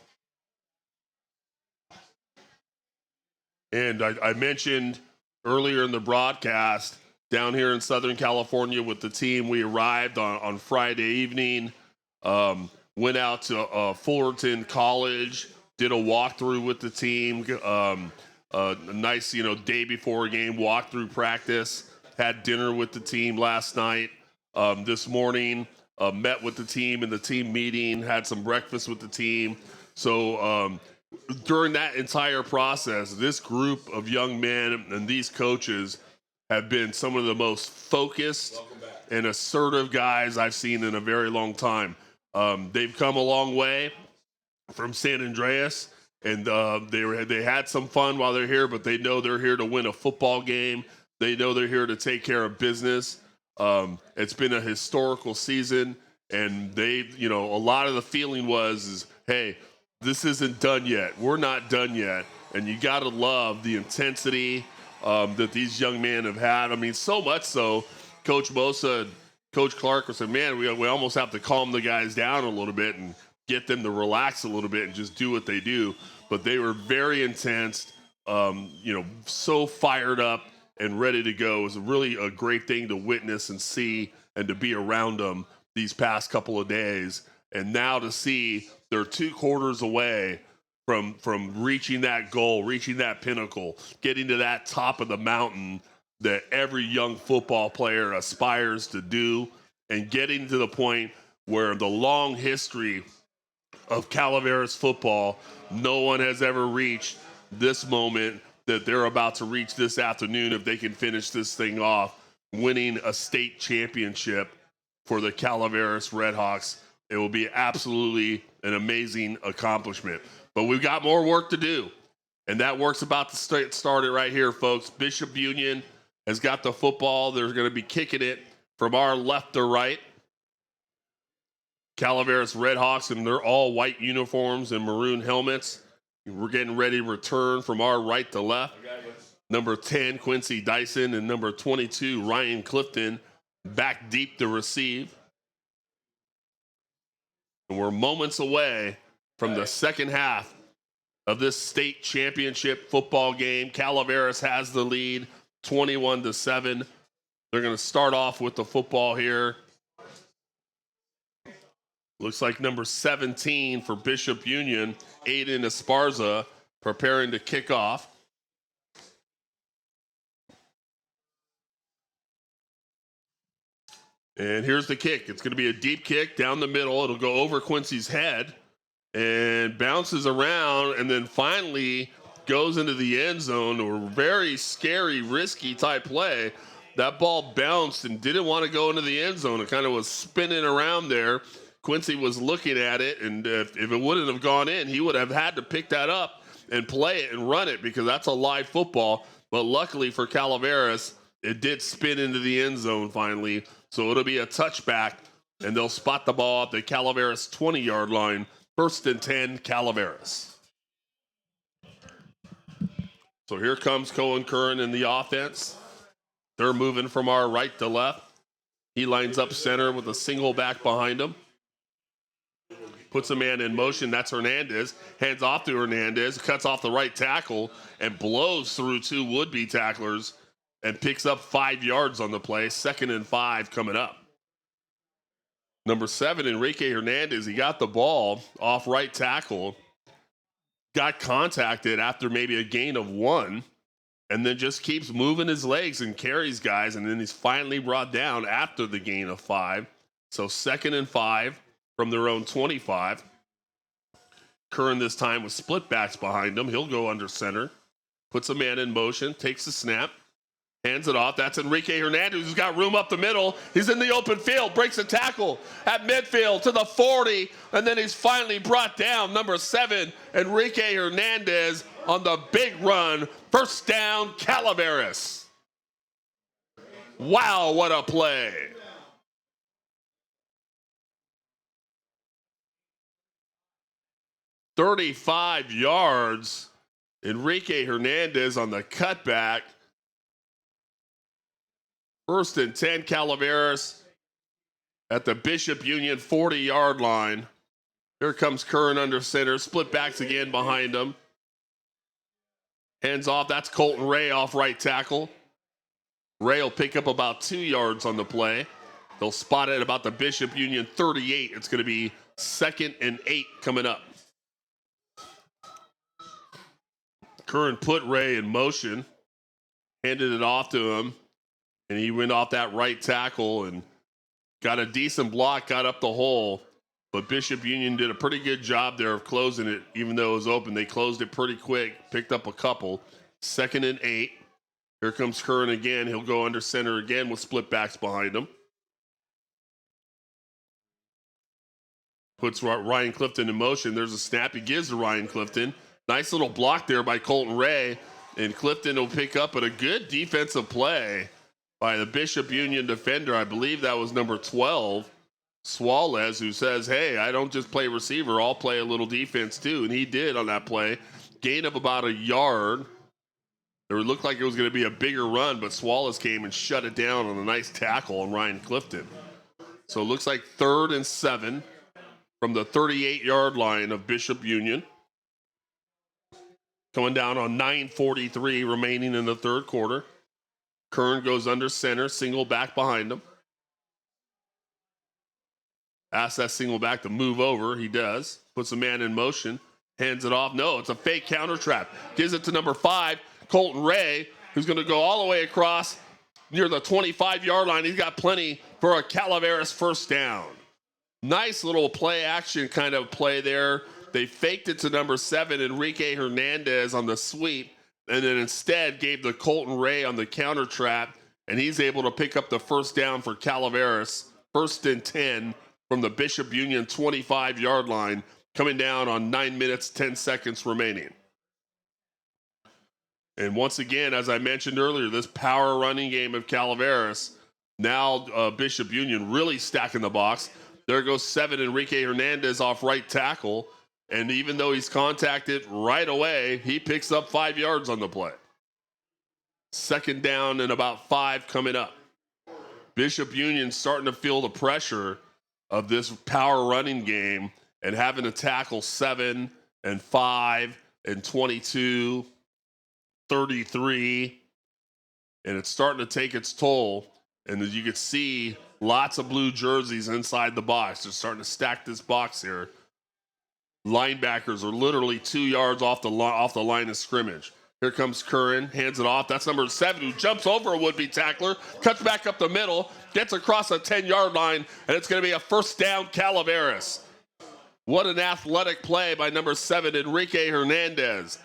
S1: And I mentioned earlier in the broadcast, down here in Southern California with the team, we arrived on Friday evening, went out to Fullerton College, did a walkthrough with the team, a nice, day before a game walkthrough practice, had dinner with the team last night. This morning, met with the team in the team meeting, had some breakfast with the team. So during that entire process, this group of young men and these coaches have been some of the most focused and assertive guys I've seen in a very long time. They've come a long way from San Andreas, and they had some fun while they're here, but they know they're here to win a football game. They know they're here to take care of business. It's been a historical season, and a lot of the feeling is, hey, this isn't done yet. We're not done yet, and you got to love the intensity that these young men have had. I mean, so much so, Coach Bosa and Coach Clark said, man, we almost have to calm the guys down a little bit and get them to relax a little bit and just do what they do. But they were very intense, so fired up and ready to go. It was really a great thing to witness and see and to be around them these past couple of days. And now to see they're 2 quarters away from reaching that goal, reaching that pinnacle, getting to that top of the mountain that every young football player aspires to do, and getting to the point where the long history of Calaveras football, no one has ever reached this moment that they're about to reach this afternoon if they can finish this thing off, winning a state championship for the Calaveras Redhawks. It will be absolutely an amazing accomplishment. But we've got more work to do, and that work's about to start it right here, folks. Bishop Union has got the football. They're going to be kicking it from our left to right. Calaveras Redhawks in their all white uniforms and maroon helmets. We're getting ready to return from our right to left. Number 10, Quincy Dyson, and number 22, Ryan Clifton, back deep to receive. And we're moments away from the second half of this state championship football game. Calaveras has the lead, 21-7. They're going to start off with the football here. Looks like number 17 for Bishop Union, Aiden Esparza, preparing to kick off. And here's the kick. It's going to be a deep kick down the middle. It'll go over Quincy's head and bounces around and then finally goes into the end zone. A very scary, risky type play. That ball bounced and didn't want to go into the end zone. It kind of was spinning around there. Quincy was looking at it, and if it wouldn't have gone in, he would have had to pick that up and play it and run it because that's a live football. But luckily for Calaveras, it did spin into the end zone finally. So it'll be a touchback, and they'll spot the ball at the Calaveras 20-yard line. 1st and 10, Calaveras. So here comes Cohen Curran in the offense. They're moving from our right to left. He lines up center with a single back behind him. Puts a man in motion. That's Hernandez. Hands off to Hernandez. Cuts off the right tackle and blows through two would-be tacklers and picks up 5 yards on the play. 2nd and 5 coming up. Number 7, Enrique Hernandez. He got the ball off right tackle. Got contacted after maybe a gain of 1. And then just keeps moving his legs and carries guys. And then he's finally brought down after the gain of 5. So 2nd and 5 from their own 25. Curran this time with split backs behind him. He'll go under center. Puts a man in motion. Takes the snap. Hands it off. That's Enrique Hernandez who's got room up the middle. He's in the open field. Breaks a tackle at midfield to the 40. And then he's finally brought down. Number 7, Enrique Hernandez on the big run. 1st down, Calaveras. Wow, what a play. "35 yards. Enrique Hernandez on the cutback. 1st and 10, Calaveras at the Bishop Union 40-yard line. Here comes Curran under center. Split backs again behind him. Hands off. That's Colton Ray off right tackle. Ray will pick up about 2 yards on the play. They'll spot it about the Bishop Union 38. It's going to be 2nd and 8 coming up. Curran put Ray in motion. Handed it off to him. And he went off that right tackle and got a decent block, got up the hole. But Bishop Union did a pretty good job there of closing it, even though it was open. They closed it pretty quick, picked up a couple. 2nd and 8. Here comes Curran again. He'll go under center again with split backs behind him. Puts Ryan Clifton in motion. There's a snap he gives to Ryan Clifton. Nice little block there by Colton Ray. And Clifton will pick up at a good defensive play by the Bishop Union defender. I believe that was number 12, Suarez, who says, hey, I don't just play receiver, I'll play a little defense too. And he did on that play. Gain of about a yard. It looked like it was going to be a bigger run, but Suarez came and shut it down on a nice tackle on Ryan Clifton. So it looks like 3rd and 7 from the 38-yard line of Bishop Union. Coming down on 9:43 remaining in the 3rd quarter. Curran goes under center, single back behind him. Asks that single back to move over. He does. Puts a man in motion. Hands it off. No, it's a fake counter trap. Gives it to number 5, Colton Ray, who's going to go all the way across near the 25-yard line. He's got plenty for a Calaveras 1st down. Nice little play action kind of play there They faked it to number 7, Enrique Hernandez, on the sweep, and then instead gave the Colton Ray on the counter trap, and he's able to pick up the first down for Calaveras, 1st and 10 from the Bishop Union 25-yard line, coming down on 9 minutes, 10 seconds remaining. And once again, as I mentioned earlier, this power running game of Calaveras, now Bishop Union really stacking the box. There goes 7, Enrique Hernandez, off right tackle. And even though he's contacted right away, he picks up 5 yards on the play. 2nd down and about 5 coming up. Bishop Union starting to feel the pressure of this power running game and having to tackle 7 and 5 and 22, 33. And it's starting to take its toll. And as you can see, lots of blue jerseys inside the box. They're starting to stack this box here. Linebackers are literally 2 yards off the line of scrimmage. Here comes Curran, hands it off. That's number 7, who jumps over a would-be tackler, cuts back up the middle, gets across a 10-yard line, and it's going to be a first down, Calaveras. What an athletic play by number 7, Enrique Hernandez.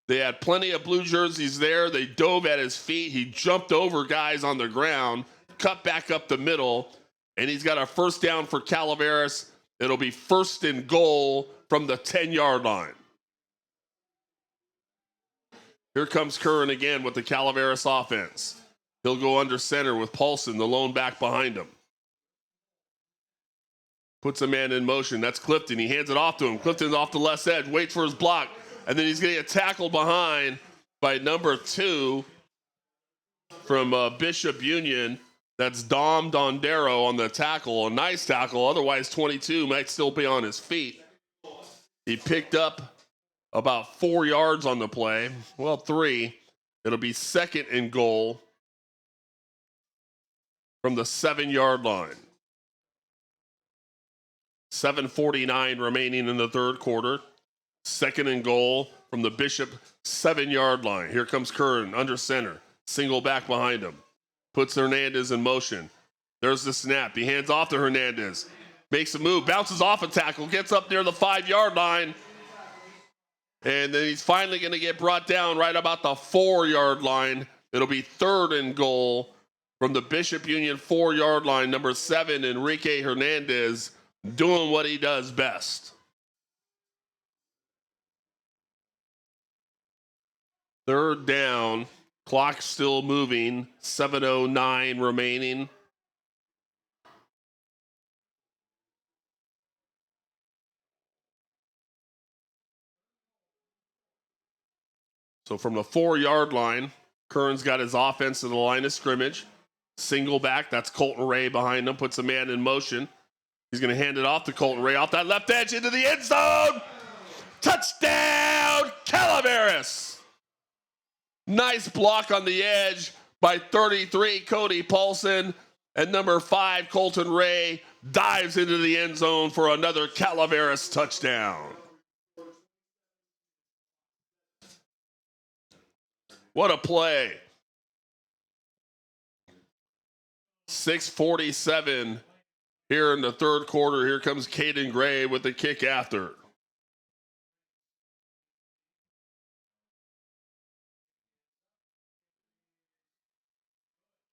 S1: They had plenty of blue jerseys there. They dove at his feet. He jumped over guys on the ground, cut back up the middle, and he's got a first down for Calaveras. It'll be 1st and goal from the 10-yard line. Here comes Curran again with the Calaveras offense. He'll go under center with Paulson, the lone back behind him. Puts a man in motion. That's Clifton. He hands it off to him. Clifton's off the left edge, waits for his block, and then he's going to get tackled behind by number 2 from Bishop Union. That's Dom Dondero on the tackle. A nice tackle. Otherwise, 22 might still be on his feet. He picked up about 4 yards on the play. Well, 3. It'll be 2nd and goal from the 7-yard line. 7:49 remaining in the 3rd quarter. 2nd and goal from the Bishop 7-yard line. Here comes Curran under center. Single back behind him. Puts Hernandez in motion. There's the snap. He hands off to Hernandez. Makes a move. Bounces off a tackle. Gets up near the 5-yard line. And then he's finally going to get brought down right about the 4-yard line. It'll be 3rd and goal from the Bishop Union 4-yard line. Number 7, Enrique Hernandez, doing what he does best. 3rd down. Clock still moving. 7:09 remaining. So from the 4-yard line, Curran's got his offense to the line of scrimmage. Single back, that's Colton Ray behind him, puts a man in motion. He's going to hand it off to Colton Ray off that left edge into the end zone. Touchdown, Calaveras! Nice block on the edge by 33, Cody Paulson. And number 5, Colton Ray, dives into the end zone for another Calaveras touchdown. What a play. 6:47 here in the 3rd quarter. Here comes Caden Gray with the kick after.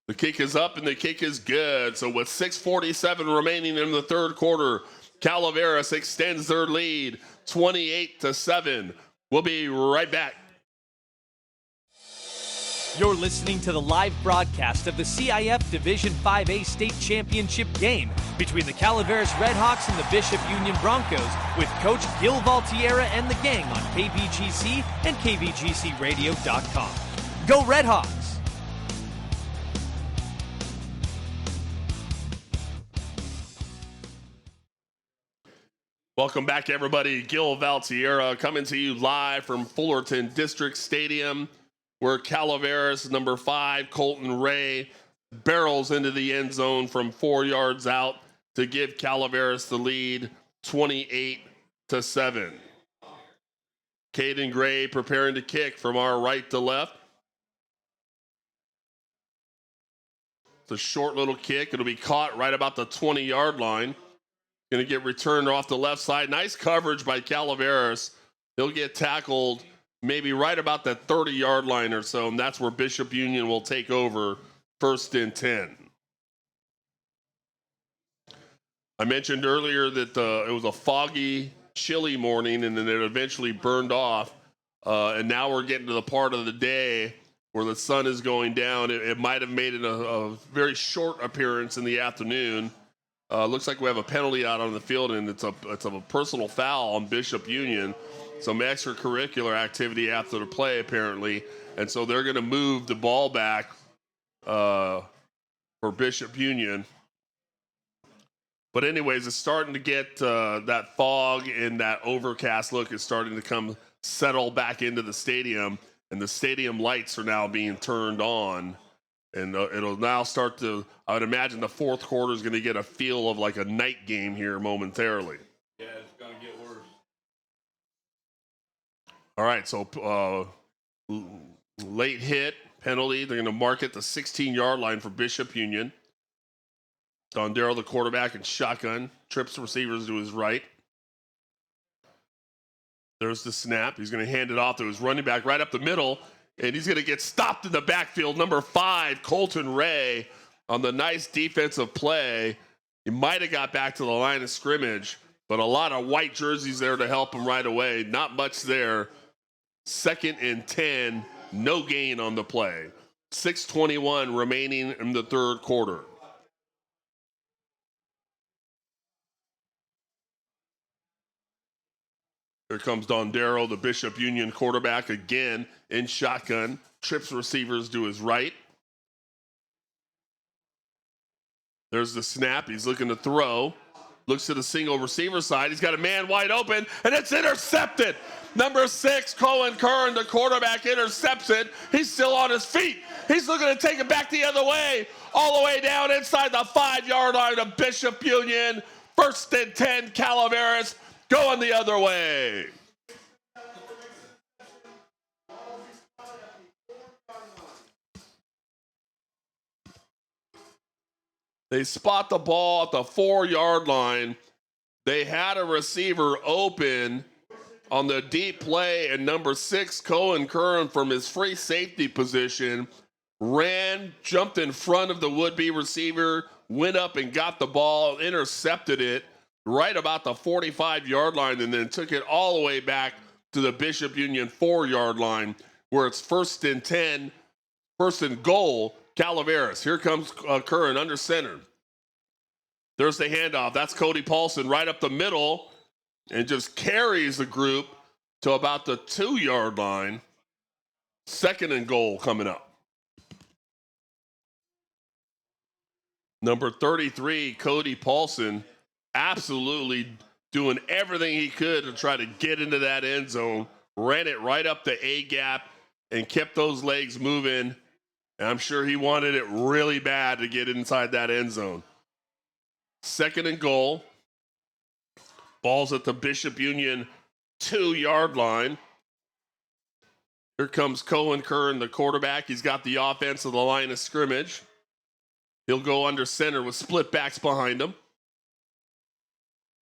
S1: The kick is up and the kick is good. So with 6:47 remaining in the 3rd quarter, Calaveras extends their lead 28-7. We'll be right back.
S2: You're listening to the live broadcast of the CIF Division 5A State Championship game between the Calaveras Redhawks and the Bishop Union Broncos with Coach Gil Valtierra and the gang on KVGC and KVGCradio.com. Go Redhawks!
S1: Welcome back, everybody. Gil Valtierra coming to you live from Fullerton District Stadium, where Calaveras, number 5, Colton Ray, barrels into the end zone from 4 yards out to give Calaveras the lead 28-7. Caden Gray preparing to kick from our right to left. It's a short little kick. It'll be caught right about the 20-yard line. Going to get returned off the left side. Nice coverage by Calaveras. He'll get tackled maybe right about that 30-yard line or so, and that's where Bishop Union will take over, 1st and 10. I mentioned earlier that it was a foggy, chilly morning, and then it eventually burned off. And now we're getting to the part of the day where the sun is going down. It might have made it a very short appearance in the afternoon. Looks like we have a penalty out on the field, and it's a personal foul on Bishop Union. Some extracurricular activity after the play, apparently. And so they're going to move the ball back for Bishop Union. But anyways, it's starting to get that fog and that overcast look is starting to settle back into the stadium, and the stadium lights are now being turned on. And it'll now start to, I would imagine the fourth quarter is going to get a feel of like a night game here momentarily.
S3: Yeah, it's going to get worse.
S1: All right, so late hit, penalty. They're going to mark it the 16-yard line for Bishop Union. Dondero, the quarterback, and shotgun. Trips receivers to his right. There's the snap. He's going to hand it off to his running back right up the middle, and he's going to get stopped in the backfield. Number 5, Colton Ray, on the nice defensive play. He might have got back to the line of scrimmage, but a lot of white jerseys there to help him right away. Not much there. 2nd and 10, no gain on the play. 6:21 remaining in the third quarter. Here comes Dondero, the Bishop Union quarterback, again in shotgun. Trips receivers to his right. There's the snap. He's looking to throw. Looks to the single receiver side. He's got a man wide open, and it's intercepted. Number 6, Cohen Kern, the quarterback, intercepts it. He's still on his feet. He's looking to take it back the other way, all the way down inside the 5-yard line of Bishop Union. 1st and 10, Calaveras going the other way. They spot the ball at the 4-yard line. They had a receiver open on the deep play, and number 6, Cohen Kern, from his free safety position, ran, jumped in front of the would-be receiver, went up and got the ball, intercepted it right about the 45-yard line, and then took it all the way back to the Bishop Union 4-yard line, where it's 1st and 10, 1st and goal, Calaveras. Here comes Curran under center. There's the handoff. That's Cody Paulson right up the middle and just carries the group to about the 2-yard line. 2nd and goal coming up. Number 33, Cody Paulson, absolutely doing everything he could to try to get into that end zone. Ran it right up the A-gap and kept those legs moving. And I'm sure he wanted it really bad to get inside that end zone. 2nd and goal. Ball's at the Bishop Union 2-yard line. Here comes Cohen Kern, the quarterback. He's got the offense of the line of scrimmage. He'll go under center with split backs behind him.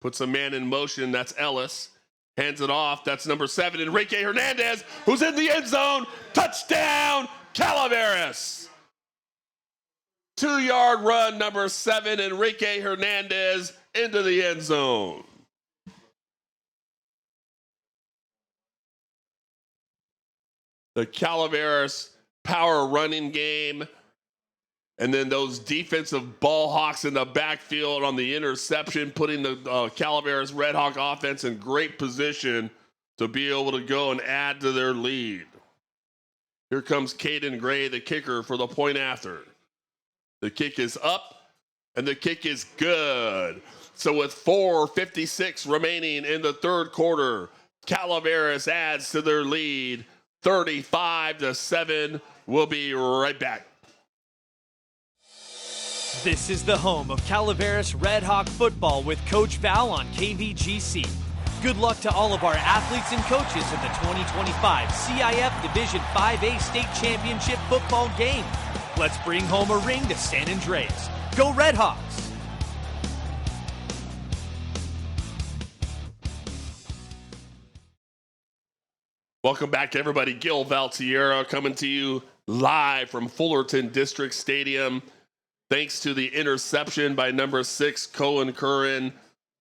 S1: Puts a man in motion. That's Ellis. Hands it off. That's number 7, Enrique Hernandez, who's in the end zone. Touchdown, Calaveras. 2-yard run, number 7, Enrique Hernandez, into the end zone. The Calaveras power running game, and then those defensive ball hawks in the backfield on the interception, putting the Calaveras Red Hawk offense in great position to be able to go and add to their lead. Here comes Caden Gray, the kicker, for the point after. The kick is up, and the kick is good. So with 4:56 remaining in the third quarter, Calaveras adds to their lead, 35-7. We'll be right back.
S2: This is the home of Calaveras Red Hawk football with Coach Val on KVGC. Good luck to all of our athletes and coaches in the 2025 CIF Division 5A State Championship football game. Let's bring home a ring to San Andreas. Go Red Hawks!
S1: Welcome back, everybody. Gil Valtierra coming to you live from Fullerton District Stadium. Thanks to the interception by number 6, Cohen Curran,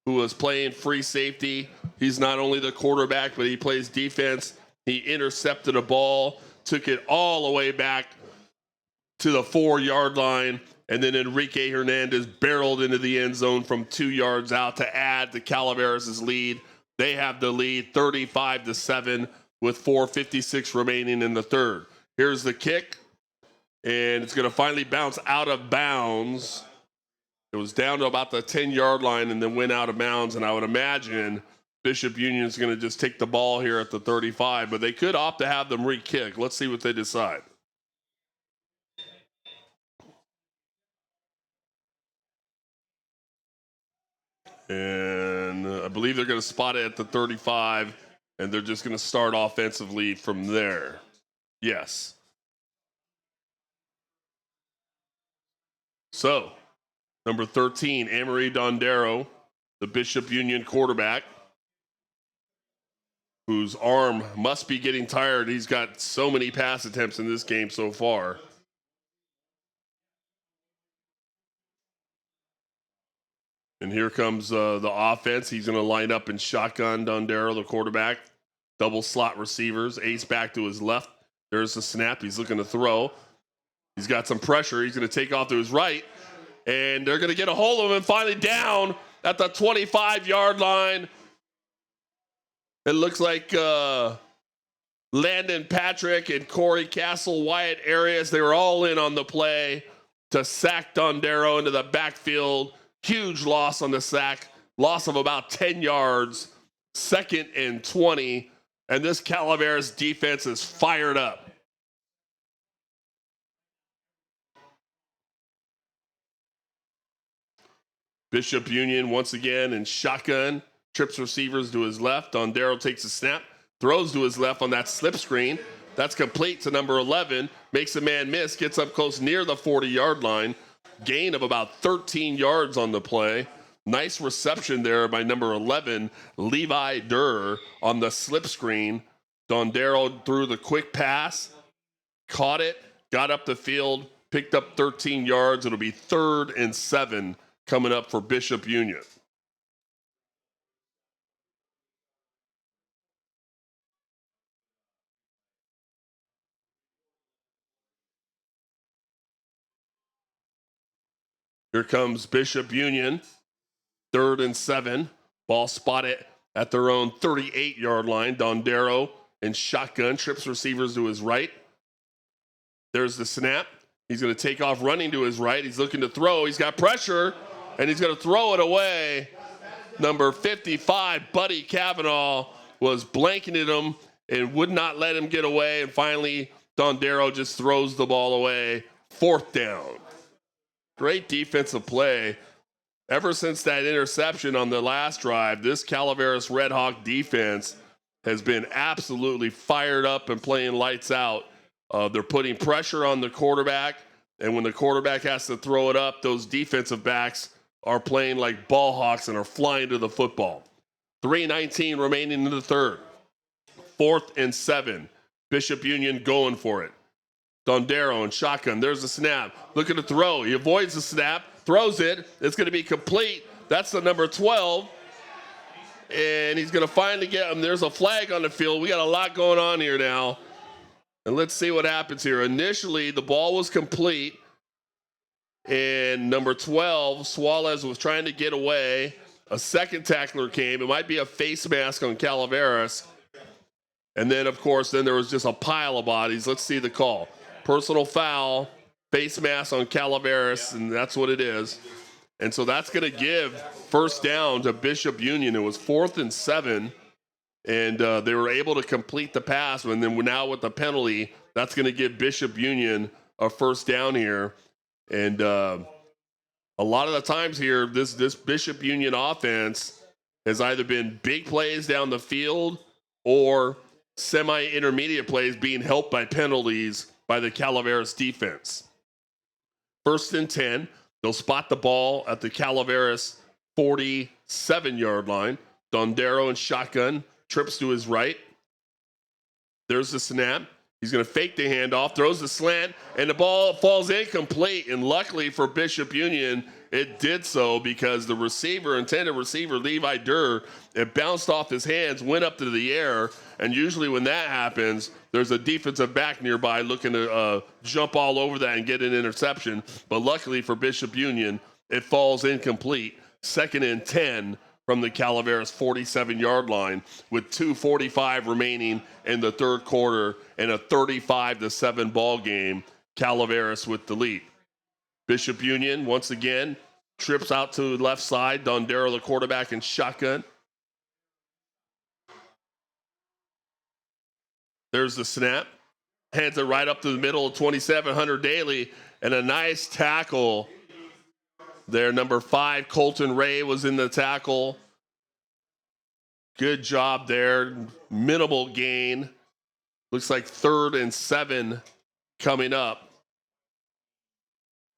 S1: who was playing free safety. He's not only the quarterback, but he plays defense. He intercepted a ball, took it all the way back to the 4-yard line, and then Enrique Hernandez barreled into the end zone from 2 yards out to add to Calaveras' lead. They have the lead 35-7 with 4:56 remaining in the third. Here's the kick, and it's going to finally bounce out of bounds. It was down to about the 10-yard line and then went out of bounds, and I would imagine Bishop Union is going to just take the ball here at the 35, but they could opt to have them re-kick. Let's see what they decide. And I believe they're going to spot it at the 35, and they're just going to start offensively from there. Yes. So, number 13, Amory Dondero, the Bishop Union quarterback, whose arm must be getting tired. He's got so many pass attempts in this game so far. And here comes the offense. He's going to line up in shotgun. Dondero, the quarterback, double slot receivers, ace back to his left. There's the snap. He's looking to throw. He's got some pressure. He's going to take off to his right. And they're going to get a hold of him, finally down at the 25-yard line. It looks like Landon Patrick and Corey Castle, Wyatt Arias, they were all in on the play to sack Dondero into the backfield. Huge loss on the sack, loss of about 10 yards, 2nd and 20, and this Calaveras defense is fired up. Bishop Union once again in shotgun, trips receivers to his left. Dondero takes a snap, throws to his left on that slip screen. That's complete to number 11, makes a man miss, gets up close near the 40-yard line. Gain of about 13 yards on the play. Nice reception there by number 11, Levi Durr, on the slip screen. Dondero threw the quick pass, caught it, got up the field, picked up 13 yards. It'll be 3rd and 7 coming up for Bishop Union. Here comes Bishop Union, 3rd and 7. Ball spotted at their own 38-yard line. Dondero in shotgun, trips receivers to his right. There's the snap. He's going to take off running to his right. He's looking to throw. He's got pressure, and he's going to throw it away. Number 55, Buddy Cavanaugh, was blanketing him and would not let him get away. And finally, Dondero just throws the ball away. 4th down. Great defensive play. Ever since that interception on the last drive, this Calaveras Red Hawk defense has been absolutely fired up and playing lights out. They're putting pressure on the quarterback, and when the quarterback has to throw it up, those defensive backs are playing like ball hawks and are flying to the football. 3:19 remaining in the third. 4th and 7. Bishop Union going for it. Dondero in shotgun. There's the snap. Looking to throw. He avoids the snap. Throws it. It's going to be complete. That's the number 12. And he's going to finally get him. There's a flag on the field. We got a lot going on here now. And let's see what happens here. Initially, the ball was complete. And number 12, Suarez, was trying to get away. A second tackler came. It might be a face mask on Calaveras. And then, of course, there was just a pile of bodies. Let's see the call. Personal foul, face mask on Calaveras, and that's what it is. And so that's going to give 1st down to Bishop Union. It was 4th and 7, and they were able to complete the pass. And then now with the penalty, that's going to give Bishop Union a 1st down here. And a lot of the times here, this Bishop Union offense has either been big plays down the field or semi-intermediate plays being helped by penalties by the Calaveras defense. 1st and 10. They'll spot the ball at the Calaveras 47-yard line. Dondero in shotgun, trips to his right. There's the snap. He's going to fake the handoff, throws the slant, and the ball falls incomplete. And luckily for Bishop Union, it did so because the intended receiver, Levi Durr, it bounced off his hands, went up to the air. And usually when that happens, there's a defensive back nearby looking to jump all over that and get an interception. But luckily for Bishop Union, it falls incomplete. 2nd and 10 from the Calaveras 47-yard line with 2:45 remaining in the third quarter and a 35-7 ball game. Calaveras with the lead. Bishop Union, once again, trips out to the left side. Dondero, the quarterback, in shotgun. There's the snap. Hands it right up to the middle of 2700 Daly, and a nice tackle there. Number 5, Colton Ray, was in the tackle. Good job there. Minimal gain. Looks like 3rd and 7 coming up.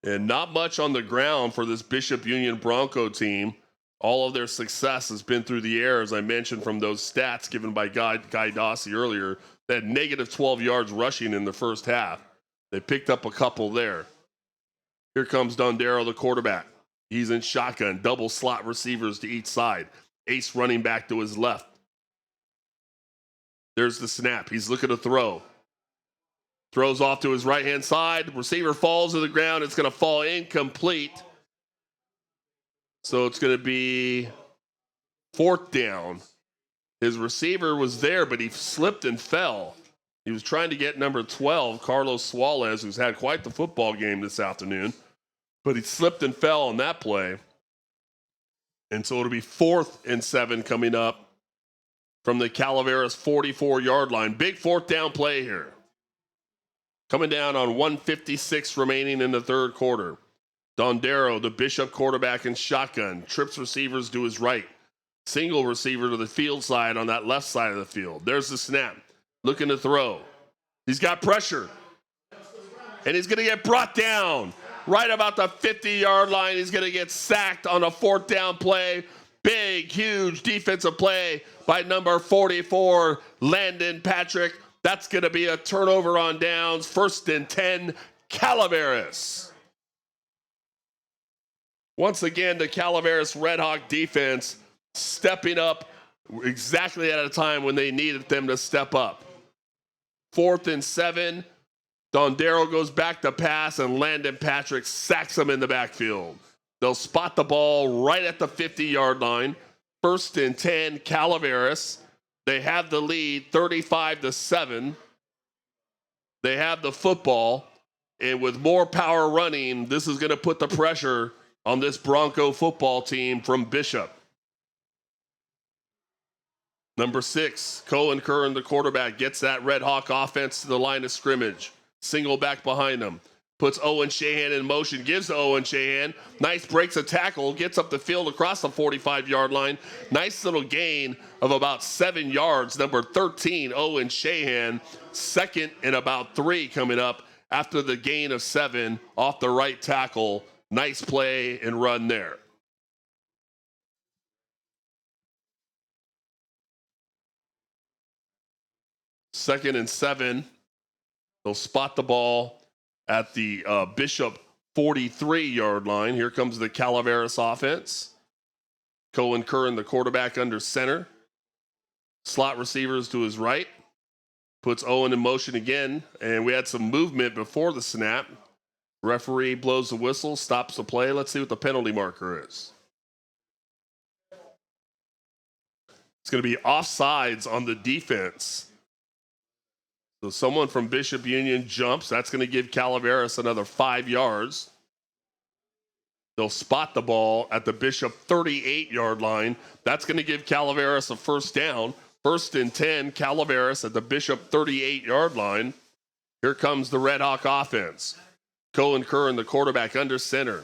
S1: And not much on the ground for this Bishop Union Bronco team. All of their success has been through the air, as I mentioned from those stats given by Guy Dossie earlier. They had negative 12 yards rushing in the first half. They picked up a couple there. Here comes Dondero, the quarterback. He's in shotgun, double slot receivers to each side. Ace running back to his left. There's the snap. He's looking to throw. Throws off to his right-hand side. Receiver falls to the ground. It's going to fall incomplete. So it's going to be 4th down. His receiver was there, but he slipped and fell. He was trying to get number 12, Carlos Suarez, who's had quite the football game this afternoon. But he slipped and fell on that play. And so it'll be 4th and 7 coming up from the Calaveras 44-yard line. Big 4th down play here. Coming down on 1:56 remaining in the third quarter. Dondero, the Bishop quarterback, in shotgun. Trips receivers to his right. Single receiver to the field side on that left side of the field. There's the snap. Looking to throw. He's got pressure. And he's going to get brought down. Right about the 50-yard line. He's going to get sacked on a 4th down play. Big, huge defensive play by number 44, Landon Patrick. That's going to be a turnover on downs. 1st and 10, Calaveras. Once again, the Calaveras Red Hawk defense stepping up exactly at a time when they needed them to step up. 4th and 7. Dondero goes back to pass, and Landon Patrick sacks him in the backfield. They'll spot the ball right at the 50-yard line. 1st and 10, Calaveras. They have the lead, 35-7. They have the football, and with more power running, this is going to put the pressure on this Bronco football team from Bishop. Number 6, Cohen Curran, the quarterback, gets that Red Hawk offense to the line of scrimmage. Single back behind him. Puts Owen Shahan in motion, gives to Owen Shahan. Nice, breaks a tackle, gets up the field across the 45-yard line. Nice little gain of about 7 yards. Number 13, Owen Shahan. 2nd and about 3 coming up after the gain of 7 off the right tackle. Nice play and run there. Second and 7. They'll spot the ball at the Bishop 43-yard line. Here comes the Calaveras offense. Cohen Curran, the quarterback, under center. Slot receivers to his right. Puts Owen in motion again. And we had some movement before the snap. Referee blows the whistle, stops the play. Let's see what the penalty marker is. It's going to be offsides on the defense. So someone from Bishop Union jumps. That's going to give Calaveras another 5 yards. They'll spot the ball at the Bishop 38-yard line. That's going to give Calaveras a 1st down. 1st and 10, Calaveras at the Bishop 38-yard line. Here comes the Red Hawk offense. Cohen Curran, the quarterback, under center.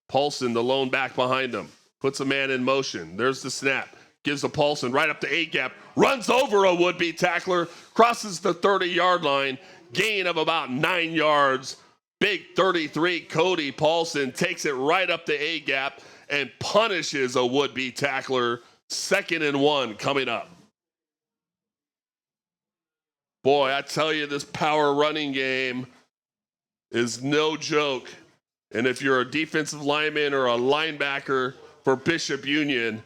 S1: Paulson, the lone back behind him. Puts a man in motion. There's the snap. Gives to Paulson right up the A-gap. Runs over a would-be tackler. Crosses the 30-yard line. Gain of about 9 yards. Big 33, Cody Paulson, takes it right up the A-gap and punishes a would-be tackler. 2nd and 1 coming up. Boy, I tell you, this power running game is no joke. And if you're a defensive lineman or a linebacker for Bishop Union,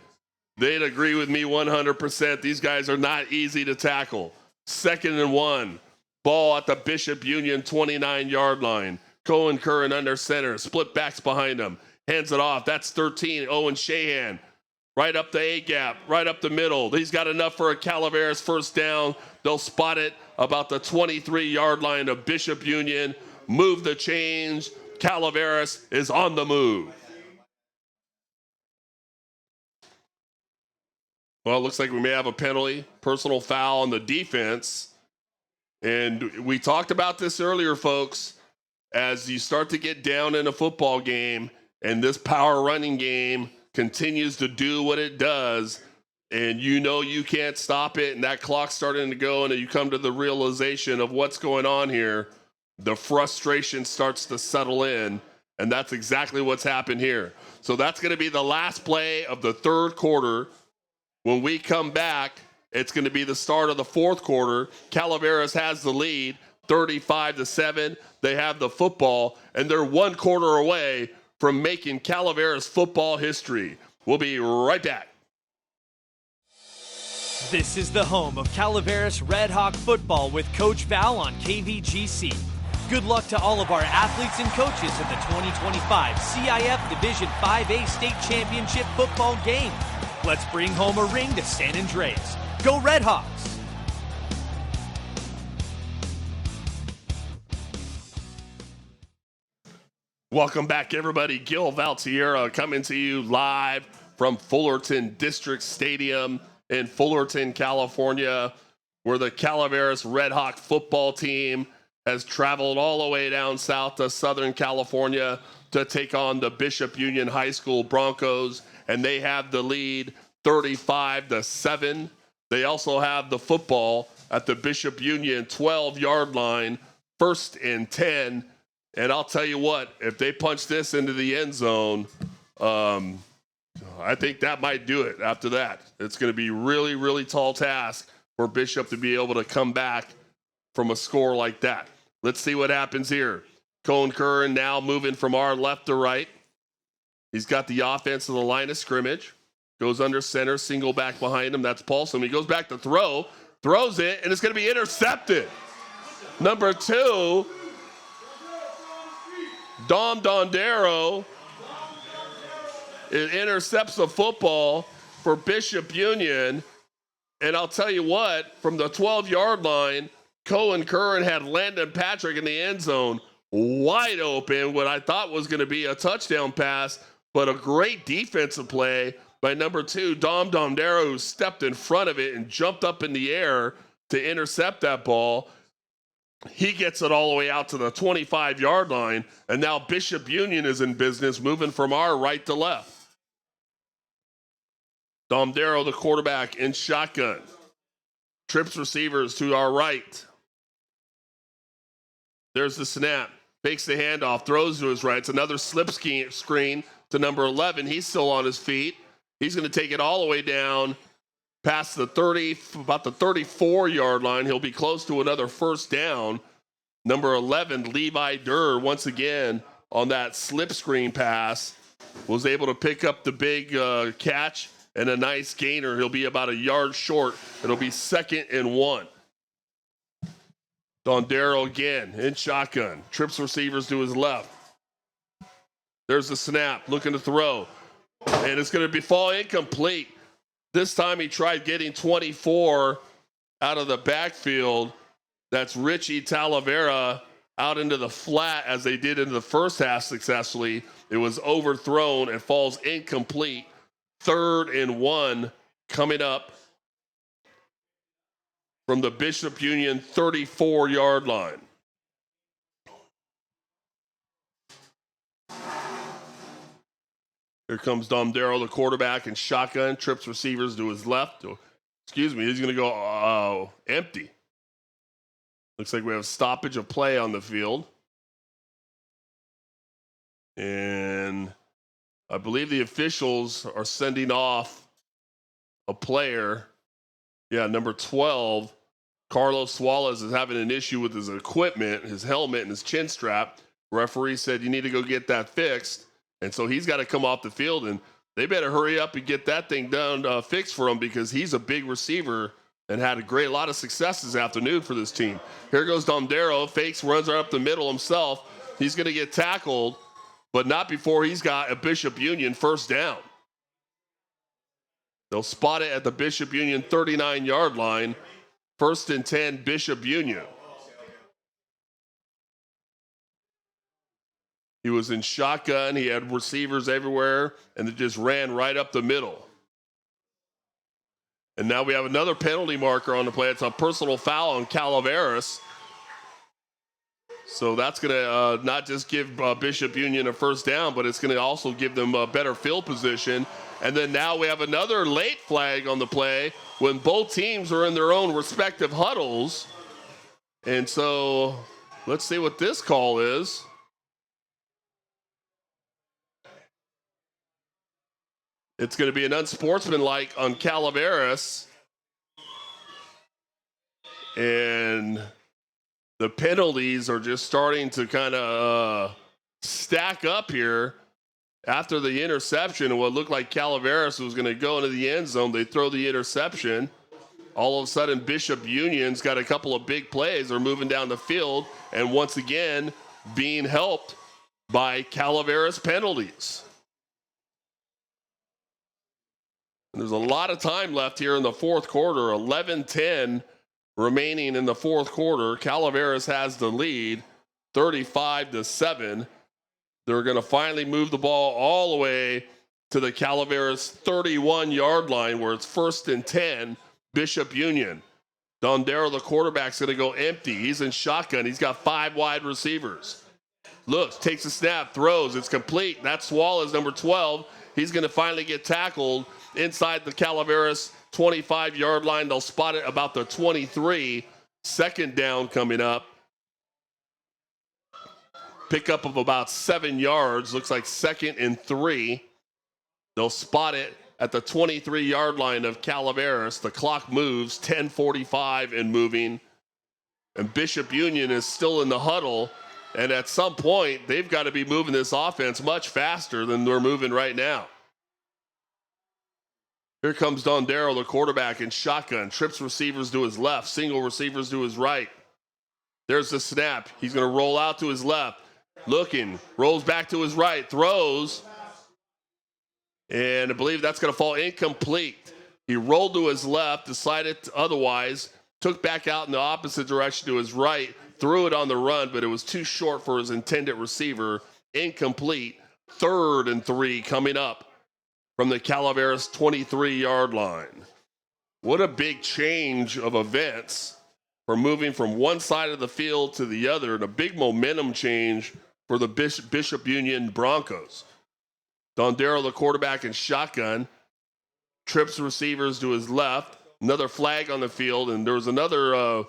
S1: they'd agree with me 100%. These guys are not easy to tackle. 2nd and 1. Ball at the Bishop Union 29-yard line. Cohen Curran under center. Split backs behind him. Hands it off. That's 13. Owen Shahan. Right up the A-gap. Right up the middle. He's got enough for a Calaveras first down. They'll spot it about the 23-yard line of Bishop Union. Move the change. Calaveras is on the move. Well, it looks like we may have a penalty, personal foul on the defense. And we talked about this earlier, folks. As you start to get down in a football game and this power running game continues to do what it does, and you know you can't stop it, and that clock's starting to go, and you come to the realization of what's going on here, the frustration starts to settle in, and that's exactly what's happened here. So that's going to be the last play of the third quarter. When we come back, it's going to be the start of the fourth quarter. Calaveras has the lead, 35-7. They have the football, and they're one quarter away from making Calaveras football history. We'll be right back.
S2: This is the home of Calaveras Red Hawk football with Coach Val on KVGC. Good luck to all of our athletes and coaches in the 2025 CIF Division 5A State Championship football game. Let's bring home a ring to San Andreas. Go Red Hawks!
S1: Welcome back, everybody. Gil Valtierra coming to you live from Fullerton District Stadium in Fullerton, California, where the Calaveras Red Hawk football team has traveled all the way down south to Southern California to take on the Bishop Union High School Broncos, and they have the lead 35-7. They also have the football at the Bishop Union 12-yard line, 1st and 10. And I'll tell you what, if they punch this into the end zone, I think that might do it after that. It's going to be really, really tall task for Bishop to be able to come back from a score like that. Let's see what happens here. Cohen Curran now moving from our left to right. He's got the offense of the line of scrimmage. Goes under center, single back behind him. That's Paulson. He goes back to throw, throws it, and it's going to be intercepted. Number 2, Dom Dondero. It intercepts the football for Bishop Union. And I'll tell you what, from the 12-yard line, Cohen Curran had Landon Patrick in the end zone, wide open, what I thought was going to be a touchdown pass, but a great defensive play by number 2, Dom Dondero, who stepped in front of it and jumped up in the air to intercept that ball. He gets it all the way out to the 25-yard line, and now Bishop Union is in business, moving from our right to left. Dondero, the quarterback, in shotgun. Trips receivers to our right. There's the snap. Fakes the handoff, throws to his right. It's another slip screen to number 11. He's still on his feet. He's going to take it all the way down past the 30, about the 34-yard line. He'll be close to another first down. Number 11, Levi Durr, once again on that slip screen pass, was able to pick up the big catch and a nice gainer. He'll be about a yard short. It'll be 2nd and 1. Dondero again in shotgun. Trips receivers to his left. There's the snap, looking to throw. And it's going to fall incomplete. This time he tried getting 24 out of the backfield. That's Richie Talavera out into the flat as they did in the first half successfully. It was overthrown and falls incomplete. 3rd and 1 coming up from the Bishop Union 34-yard line. Here comes Dondero, the quarterback, and shotgun. Trips receivers to his left. He's going to go empty. Looks like we have a stoppage of play on the field. And I believe the officials are sending off a player. Yeah, number 12, Carlos Suarez is having an issue with his equipment, his helmet, and his chin strap. Referee said you need to go get that fixed. And so he's got to come off the field, and they better hurry up and get that thing done, fixed for him, because he's a big receiver and had a lot of success this afternoon for this team. Here goes Dondero, fakes, runs right up the middle himself. He's going to get tackled, but not before he's got a Bishop Union first down. They'll spot it at the Bishop Union 39-yard line. 1st and 10, Bishop Union. He was in shotgun. He had receivers everywhere, and they just ran right up the middle. And now we have another penalty marker on the play. It's a personal foul on Calaveras. So that's going to not just give Bishop Union a first down, but it's going to also give them a better field position. And then now we have another late flag on the play when both teams are in their own respective huddles. And so let's see what this call is. It's going to be an unsportsmanlike on Calaveras. And the penalties are just starting to kind of stack up here after the interception. And what looked like Calaveras was going to go into the end zone, they throw the interception. All of a sudden, Bishop Union's got a couple of big plays. They're moving down the field, and once again, being helped by Calaveras penalties. And there's a lot of time left here in the fourth quarter. 11-10 remaining in the fourth quarter. Calaveras has the lead, 35-7. They're going to finally move the ball all the way to the Calaveras 31-yard line, where it's 1st and 10, Bishop Union. Dondero, the quarterback's going to go empty. He's in shotgun. He's got 5 wide receivers. Looks, takes a snap, throws. It's complete. That's Suarez, number 12. He's going to finally get tackled inside the Calaveras 25-yard line. They'll spot it about the 23. 2nd down coming up. Pickup of about 7 yards. Looks like 2nd and 3. They'll spot it at the 23-yard line of Calaveras. The clock moves, 10:45 and moving. And Bishop Union is still in the huddle. And at some point, they've got to be moving this offense much faster than they're moving right now. Here comes Dondero, the quarterback, in shotgun. Trips receivers to his left, single receivers to his right. There's the snap. He's going to roll out to his left. Looking, rolls back to his right, throws. And I believe that's going to fall incomplete. He rolled to his left, decided otherwise, took back out in the opposite direction to his right, threw it on the run, but it was too short for his intended receiver. Incomplete. 3rd and 3 coming up from the Calaveras 23-yard line. What a big change of events for moving from one side of the field to the other, and a big momentum change for the Bishop Union Broncos. Dondero, the quarterback, in shotgun, trips receivers to his left. Another flag on the field, and there was another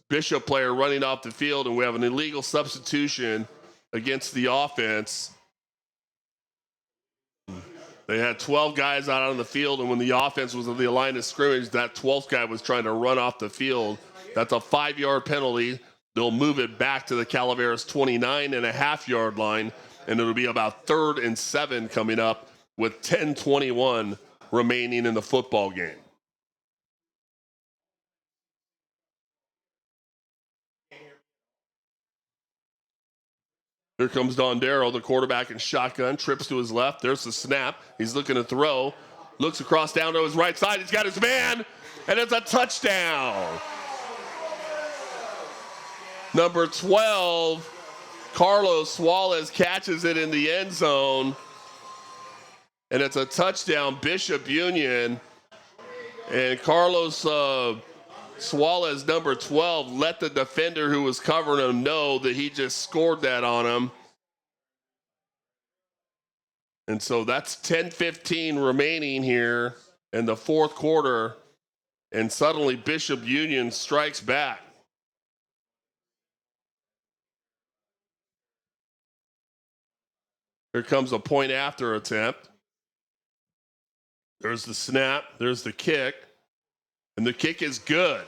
S1: Bishop player running off the field, and we have an illegal substitution against the offense. They had 12 guys out on the field, and when the offense was at the line of scrimmage, that 12th guy was trying to run off the field. That's a 5-yard penalty. They'll move it back to the Calaveras 29.5-yard line, and it'll be about 3rd and 7 coming up with 10:21 remaining in the football game. Here comes Dondero, the quarterback, in shotgun, trips to his left. There's the snap. He's looking to throw. Looks across down to his right side. He's got his man, and it's a touchdown. Number 12, Carlos Suarez, catches it in the end zone, and it's a touchdown, Bishop Union. And Carlos Suarez, number 12, let the defender who was covering him know that he just scored that on him. And so that's 10:15 remaining here in the fourth quarter. And suddenly Bishop Union strikes back. Here comes a point after attempt. There's the snap. There's the kick. And the kick is good.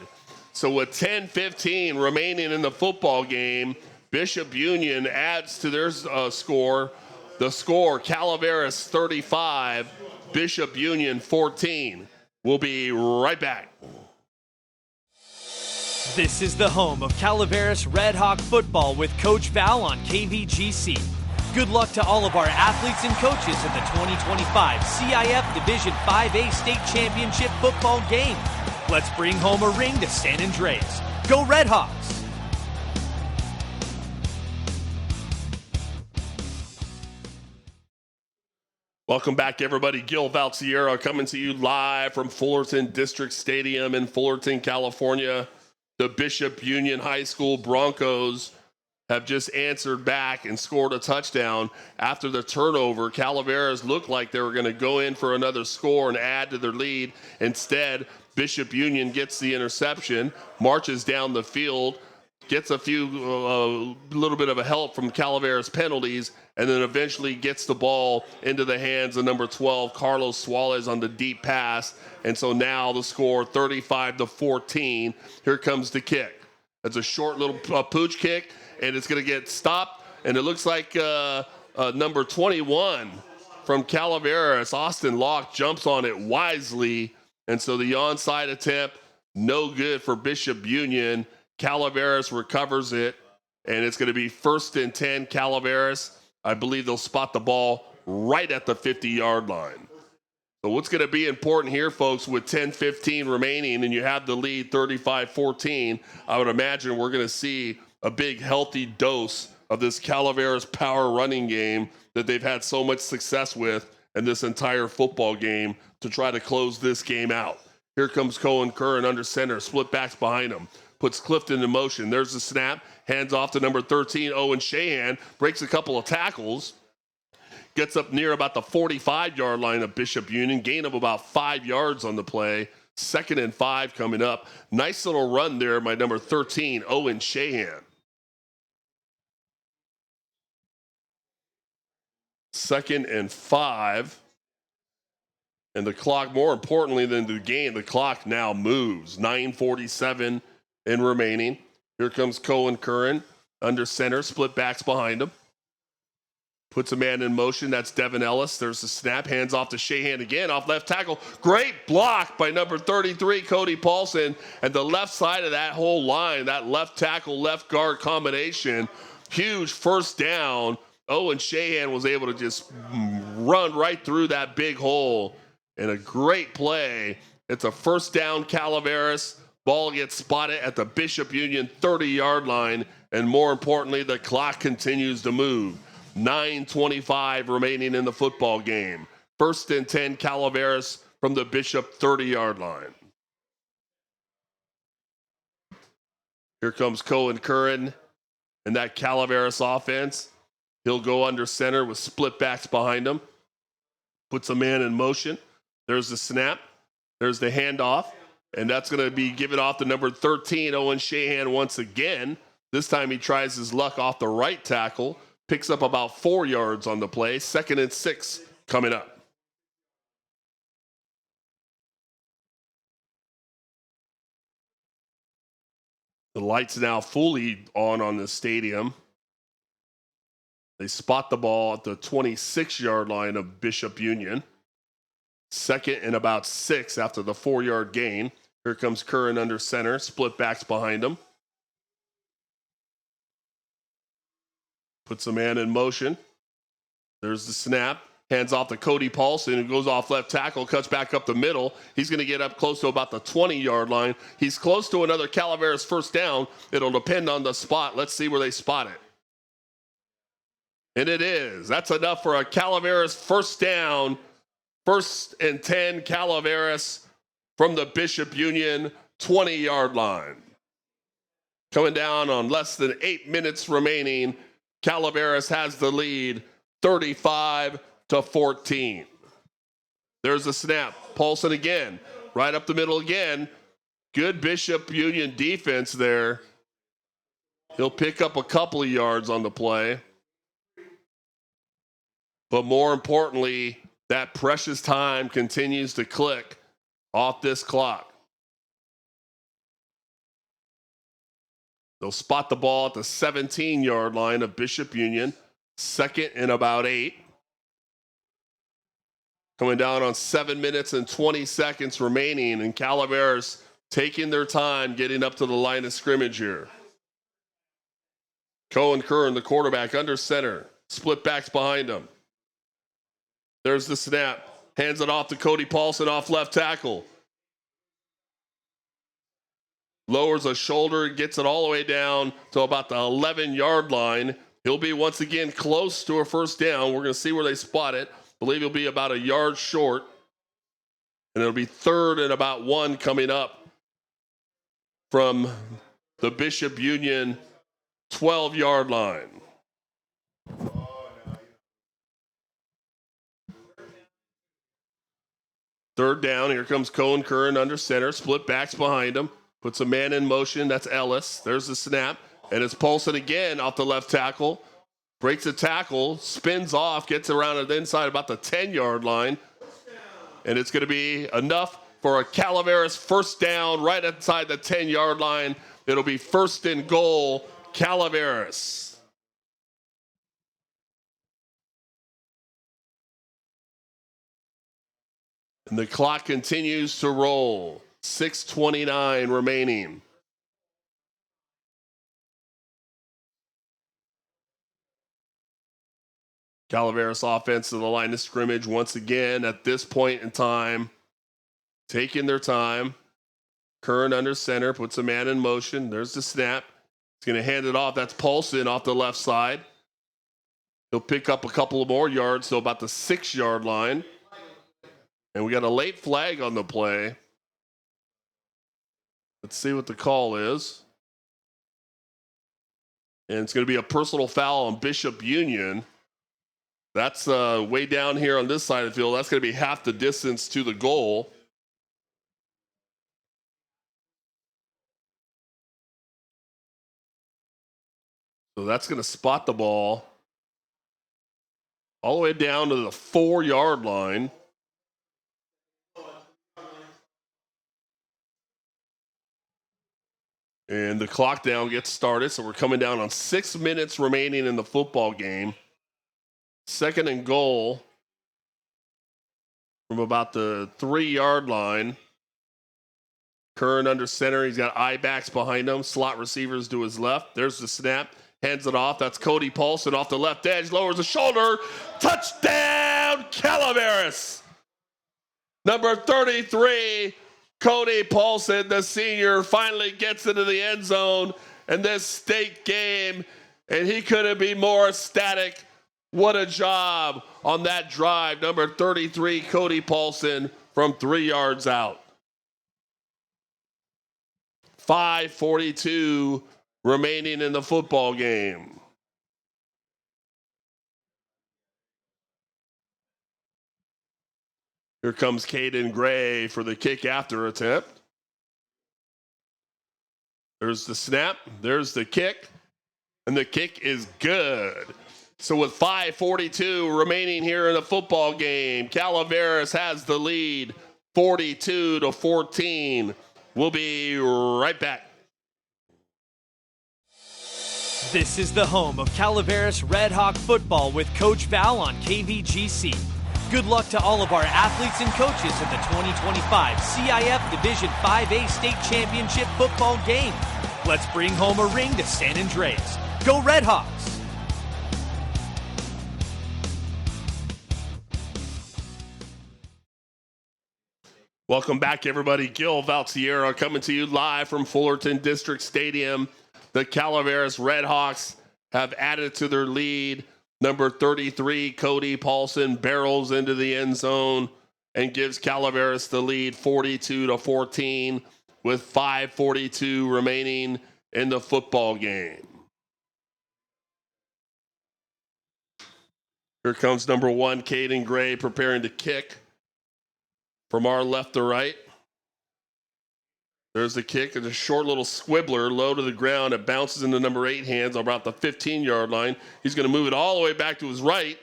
S1: So with 10:15 remaining in the football game, Bishop Union adds to their score. The score, Calaveras 35, Bishop Union 14. We'll be right back.
S2: This is the home of Calaveras Red Hawk football with Coach Val on KVGC. Good luck to all of our athletes and coaches in the 2025 CIF Division 5A State Championship football game. Let's bring home a ring to San Andreas. Go Red Hawks!
S1: Welcome back, everybody. Gil Valtiero coming to you live from Fullerton District Stadium in Fullerton, California. The Bishop Union High School Broncos have just answered back and scored a touchdown after the turnover. Calaveras looked like they were going to go in for another score and add to their lead. Instead, Bishop Union gets the interception, marches down the field, gets a little bit of a help from Calaveras penalties, and then eventually gets the ball into the hands of number 12, Carlos Suarez, on the deep pass. And so now the score 35-14. Here comes the kick. It's a short little pooch kick, and it's going to get stopped. And it looks like number 21 from Calaveras, Austin Locke, jumps on it wisely. And so the onside attempt, no good for Bishop Union. Calaveras recovers it, and it's going to be 1st and 10 Calaveras. I believe they'll spot the ball right at the 50-yard line. So what's going to be important here, folks, with 10:15 remaining and you have the lead 35-14, I would imagine we're going to see a big healthy dose of this Calaveras power running game that they've had so much success with in this entire football game to try to close this game out. Here comes Cohen Curran under center, split backs behind him. Puts Clifton in motion. There's the snap. Hands off to number 13, Owen Shahan. Breaks a couple of tackles. Gets up near about the 45-yard line of Bishop Union. Gain of about 5 yards on the play. 2nd and 5 coming up. Nice little run there by number 13, Owen Shahan. 2nd and 5. And the clock, more importantly than the game, the clock now moves. 9:47 in remaining. Here comes Cohen Curran under center, split backs behind him. Puts a man in motion. That's Devin Ellis. There's the snap. Hands off to Shahan again, off left tackle. Great block by number 33, Cody Paulson. And the left side of that whole line, that left tackle, left guard combination, huge first down. Owen Shahan was able to just run right through that big hole. And a great play. It's a first down, Calaveras. Ball gets spotted at the Bishop Union 30-yard line, and more importantly, the clock continues to move. 9:25 remaining in the football game. 1st and 10 Calaveras from the Bishop 30-yard line. Here comes Cohen Curran and that Calaveras offense. He'll go under center with split backs behind him. Puts a man in motion. There's the snap. There's the handoff. And that's going to be given off to number 13, Owen Shahan, once again. This time he tries his luck off the right tackle. Picks up about 4 yards on the play. 2nd and 6 coming up. The lights now fully on the stadium. They spot the ball at the 26-yard line of Bishop Union. 2nd and about 6 after the 4-yard gain. Here comes Curran under center, split backs behind him. Puts a man in motion. There's the snap. Hands off to Cody Paulson, who goes off left tackle, cuts back up the middle. He's going to get up close to about the 20-yard line. He's close to another Calaveras first down. It'll depend on the spot. Let's see where they spot it. And it is. That's enough for a Calaveras first down. 1st and 10 Calaveras from the Bishop Union 20-yard line. Coming down on less than 8 minutes remaining, Calaveras has the lead 35-14. There's the snap. Paulson again, right up the middle again. Good Bishop Union defense there. He'll pick up a couple of yards on the play. But more importantly, that precious time continues to click off this clock. They'll spot the ball at the 17-yard line of Bishop Union. 2nd and about 8. Coming down on 7 minutes and 20 seconds remaining, and Calaveras taking their time getting up to the line of scrimmage here. Cohen Curran, the quarterback, under center. Split backs behind him. There's the snap. Hands it off to Cody Paulson off left tackle. Lowers a shoulder, gets it all the way down to about the 11-yard line. He'll be once again close to a first down. We're going to see where they spot it. Believe he'll be about a yard short. And it'll be 3rd and about 1 coming up from the Bishop Union 12-yard line. Third down. Here comes Cohen Curran under center. Split backs behind him. Puts a man in motion. That's Ellis. There's the snap. And it's Paulson again off the left tackle. Breaks a tackle. Spins off. Gets around the inside about the 10-yard line. And it's going to be enough for a Calaveras first down right inside the 10-yard line. It'll be 1st and goal, Calaveras. And the clock continues to roll. 6:29 remaining. Calaveras offense to the line of scrimmage once again at this point in time. Taking their time. Curran under center, puts a man in motion. There's the snap. He's going to hand it off. That's Paulson off the left side. He'll pick up a couple of more yards, so about the 6-yard line. And we got a late flag on the play. Let's see what the call is. And it's going to be a personal foul on Bishop Union. That's way down here on this side of the field. That's going to be half the distance to the goal. So that's going to spot the ball all the way down to the 4-yard line. And the clock down gets started, so we're coming down on 6 minutes remaining in the football game. 2nd and goal from about the 3-yard line. Curran under center. He's got eye backs behind him. Slot receivers to his left. There's the snap. Hands it off. That's Cody Paulson off the left edge. Lowers the shoulder. Touchdown, Calaveras. Number 33, Cody Paulson, the senior, finally gets into the end zone in this state game, and he couldn't be more ecstatic. What a job on that drive. Number 33, Cody Paulson, from 3 yards out. 5:42 remaining in the football game. Here comes Caden Gray for the kick after attempt. There's the snap. There's the kick. And the kick is good. So with 5:42 remaining here in the football game, Calaveras has the lead 42-14. We'll be right back.
S2: This is the home of Calaveras Red Hawk football with Coach Val on KVGC. Good luck to all of our athletes and coaches in the 2025 CIF Division 5A State Championship football game. Let's bring home a ring to San Andreas. Go Red Hawks!
S1: Welcome back, everybody. Gil Valtiero coming to you live from Fullerton District Stadium. The Calaveras Red Hawks have added to their lead. Number 33, Cody Paulson, barrels into the end zone and gives Calaveras the lead 42-14 with 5:42 remaining in the football game. Here comes number 1, Caden Gray, preparing to kick from our left to right. There's the kick. It's a short little squibbler, low to the ground. It bounces into number 8 hands about the 15-yard line. He's going to move it all the way back to his right.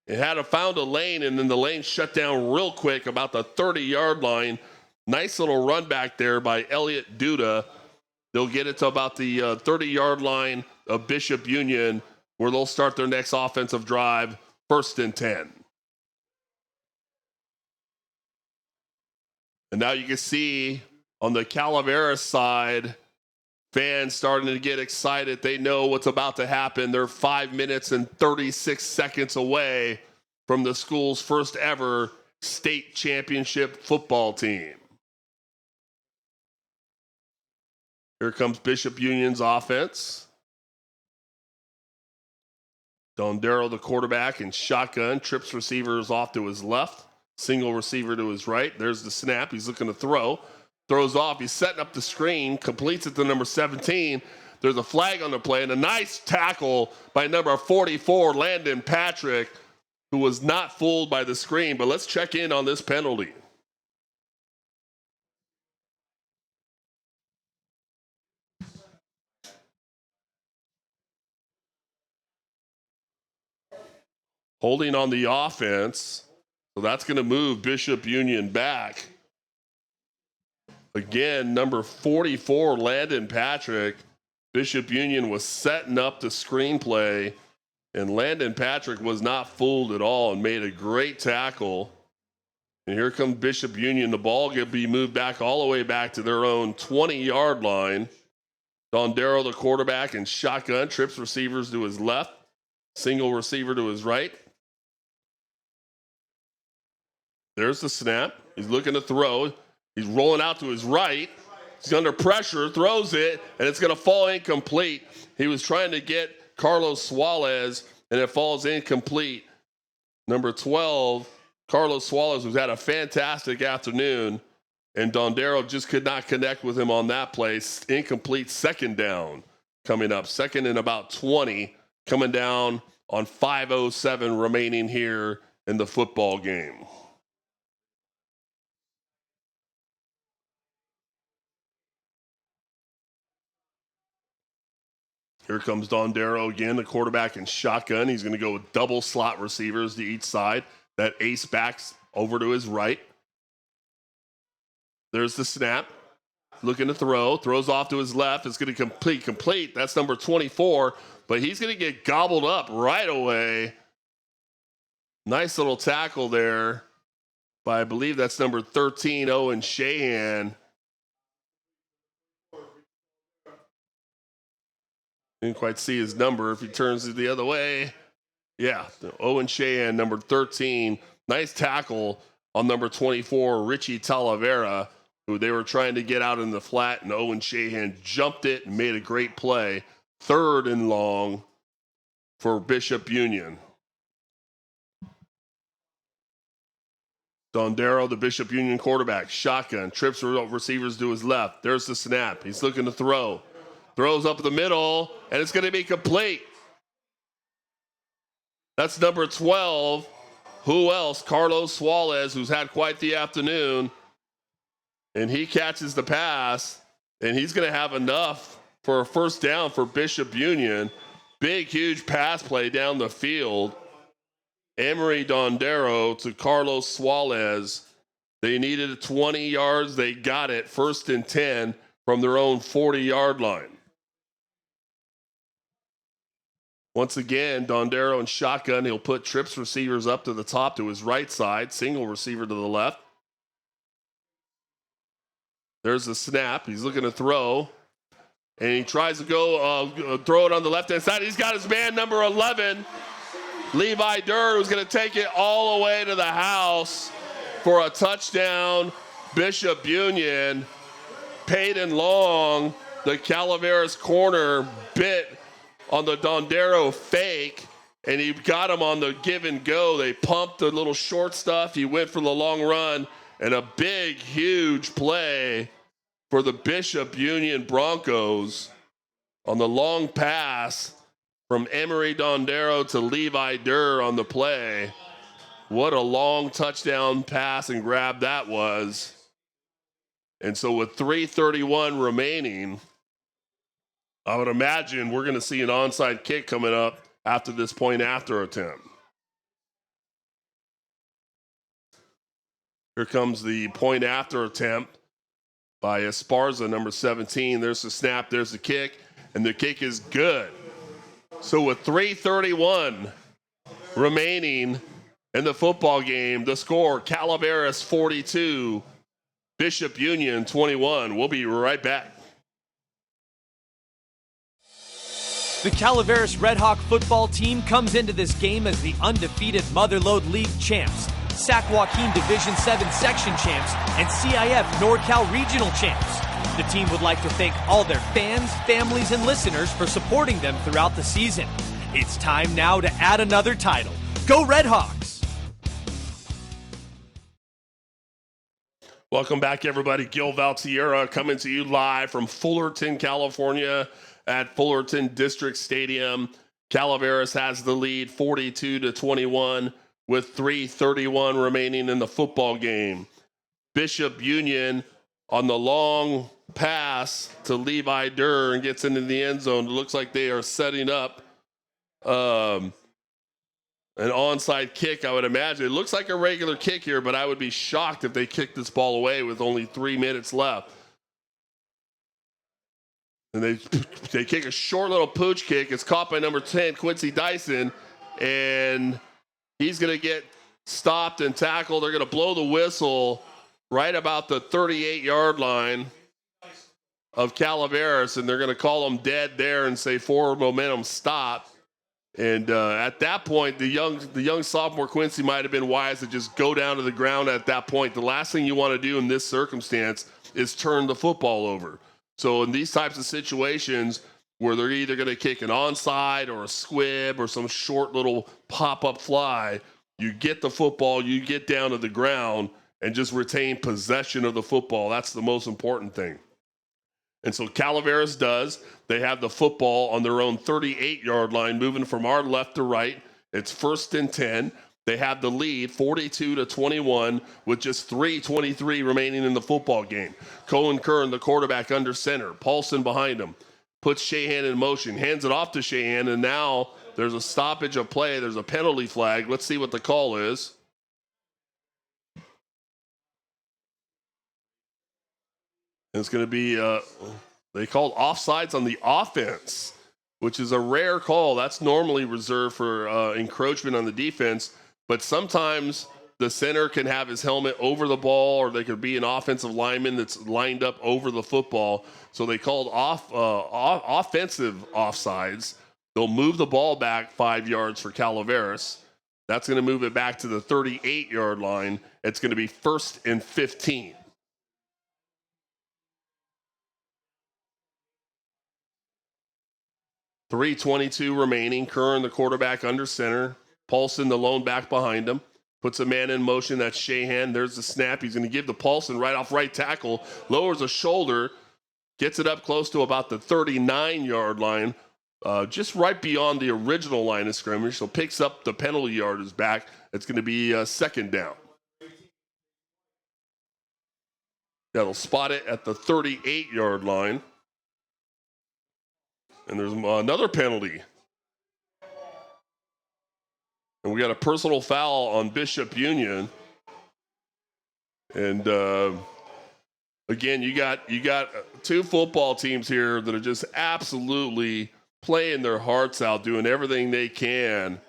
S1: It had found a lane, and then the lane shut down real quick about the 30-yard line. Nice little run back there by Elliot Duda. They'll get it to about the 30-yard line of Bishop Union, where they'll start their next offensive drive, 1st and 10. And now you can see on the Calaveras side, fans starting to get excited. They know what's about to happen. They're 5 minutes and 36 seconds away from the school's first ever state championship football team. Here comes Bishop Union's offense. Dondero, the quarterback, in shotgun. Trips receivers off to his left. Single receiver to his right. There's the snap. He's looking to throw. Throws off. He's setting up the screen. Completes it to number 17. There's a flag on the play. And a nice tackle by number 44, Landon Patrick, who was not fooled by the screen. But let's check in on this penalty. Holding on the offense. So that's going to move Bishop Union back. Again, number 44, Landon Patrick. Bishop Union was setting up the screenplay, and Landon Patrick was not fooled at all and made a great tackle. And here comes Bishop Union. The ball will be moved back all the way back to their own 20-yard line. Dondero, the quarterback, in shotgun. Trips receivers to his left. Single receiver to his right. There's the snap. He's looking to throw. He's rolling out to his right. He's under pressure, throws it, and it's going to fall incomplete. He was trying to get Carlos Suarez, and it falls incomplete. Number 12, Carlos Suarez, who's had a fantastic afternoon, and Dondero just could not connect with him on that play. Incomplete, 2nd down coming up. 2nd and about 20 coming down on 5:07 remaining here in the football game. Here comes Dondero again, the quarterback in shotgun. He's going to go with double slot receivers to each side. That ace backs over to his right. There's the snap. Looking to throw. Throws off to his left. It's going to complete. That's number 24, but he's going to get gobbled up right away. Nice little tackle there by, I believe that's number 13, Owen Shahan. Didn't quite see his number if he turns it the other way. Yeah, Owen Shahan, number 13. Nice tackle on number 24, Richie Talavera, who they were trying to get out in the flat, and Owen Shahan jumped it and made a great play. 3rd and long for Bishop Union. Dondero, the Bishop Union quarterback, shotgun, trips receivers to his left. There's the snap. He's looking to throw. Throws up the middle, and it's going to be complete. That's number 12. Who else? Carlos Suarez, who's had quite the afternoon. And he catches the pass, and he's going to have enough for a 1st down for Bishop Union. Big, huge pass play down the field. Emery Dondero to Carlos Suarez. They needed 20 yards. They got it. 1st and 10 from their own 40-yard line. Once again, Dondero in shotgun. He'll put trips receivers up to the top to his right side. Single receiver to the left. There's the snap. He's looking to throw. And he tries to go throw it on the left-hand side. He's got his man, number 11, Levi Durr, who's going to take it all the way to the house for a touchdown. Bishop Union, Peyton Long, the Calaveras corner, bit on the Dondero fake, and he got him on the give and go. They pumped the little short stuff. He went for the long run, and a big, huge play for the Bishop Union Broncos on the long pass from Emery Dondero to Levi Durr on the play. What a long touchdown pass and grab that was. And so with 3:31 remaining, I would imagine we're going to see an onside kick coming up after this point after attempt. Here comes the point after attempt by Esparza, number 17. There's the snap, there's the kick, and the kick is good. So with 3:31 remaining in the football game, the score, Calaveras 42, Bishop Union 21. We'll be right back.
S2: The Calaveras Red Hawk football team comes into this game as the undefeated Motherlode League champs, Sac Joaquin Division 7 section champs, and CIF NorCal regional champs. The team would like to thank all their fans, families, and listeners for supporting them throughout the season. It's time now to add another title. Go Red Hawks!
S1: Welcome back, everybody. Gil Valtierra coming to you live from Fullerton, California at Fullerton District Stadium. Calaveras has the lead 42-21 with 3:31 remaining in the football game. Bishop Union on the long pass to Levi Durr and gets into the end zone. It looks like they are setting up an onside kick, I would imagine. It looks like a regular kick here, but I would be shocked if they kicked this ball away with only 3 minutes left. And they kick a short little pooch kick. It's caught by number 10, Quincy Dyson, and he's going to get stopped and tackled. They're going to blow the whistle right about the 38-yard line of Calaveras, and they're going to call them dead there and say forward momentum stop. And at that point, the young sophomore Quincy might have been wise to just go down to the ground at that point. The last thing you want to do in this circumstance is turn the football over. So in these types of situations where they're either going to kick an onside or a squib or some short little pop-up fly, you get the football, you get down to the ground, and just retain possession of the football. That's the most important thing. And so Calaveras does. They have the football on their own 38-yard line, moving from our left to right. It's 1st and 10. They have the lead 42-21 with just 3:23 remaining in the football game. Cohen Kern, the quarterback, under center. Paulson behind him. Puts Shahan in motion. Hands it off to Shahan, and now there's a stoppage of play. There's a penalty flag. Let's see what the call is. It's going to be, they called offsides on the offense, which is a rare call. That's normally reserved for encroachment on the defense. But sometimes the center can have his helmet over the ball, or they could be an offensive lineman that's lined up over the football. So they called offensive offsides. They'll move the ball back 5 yards for Calaveras. That's going to move it back to the 38-yard line. It's going to be 1st and 15. .322 remaining. Curran, the quarterback, under center. Paulson, the lone back behind him. Puts a man in motion. That's Shahan. There's the snap. He's going to give to Paulson right off right tackle. Lowers a shoulder. Gets it up close to about the 39-yard line. Just right beyond the original line of scrimmage. So picks up the penalty yardage back. It's going to be 2nd down. That'll spot it at the 38-yard line. And there's another penalty. And we got a personal foul on Bishop Union. And again, you got two football teams here that are just absolutely playing their hearts out, doing everything they can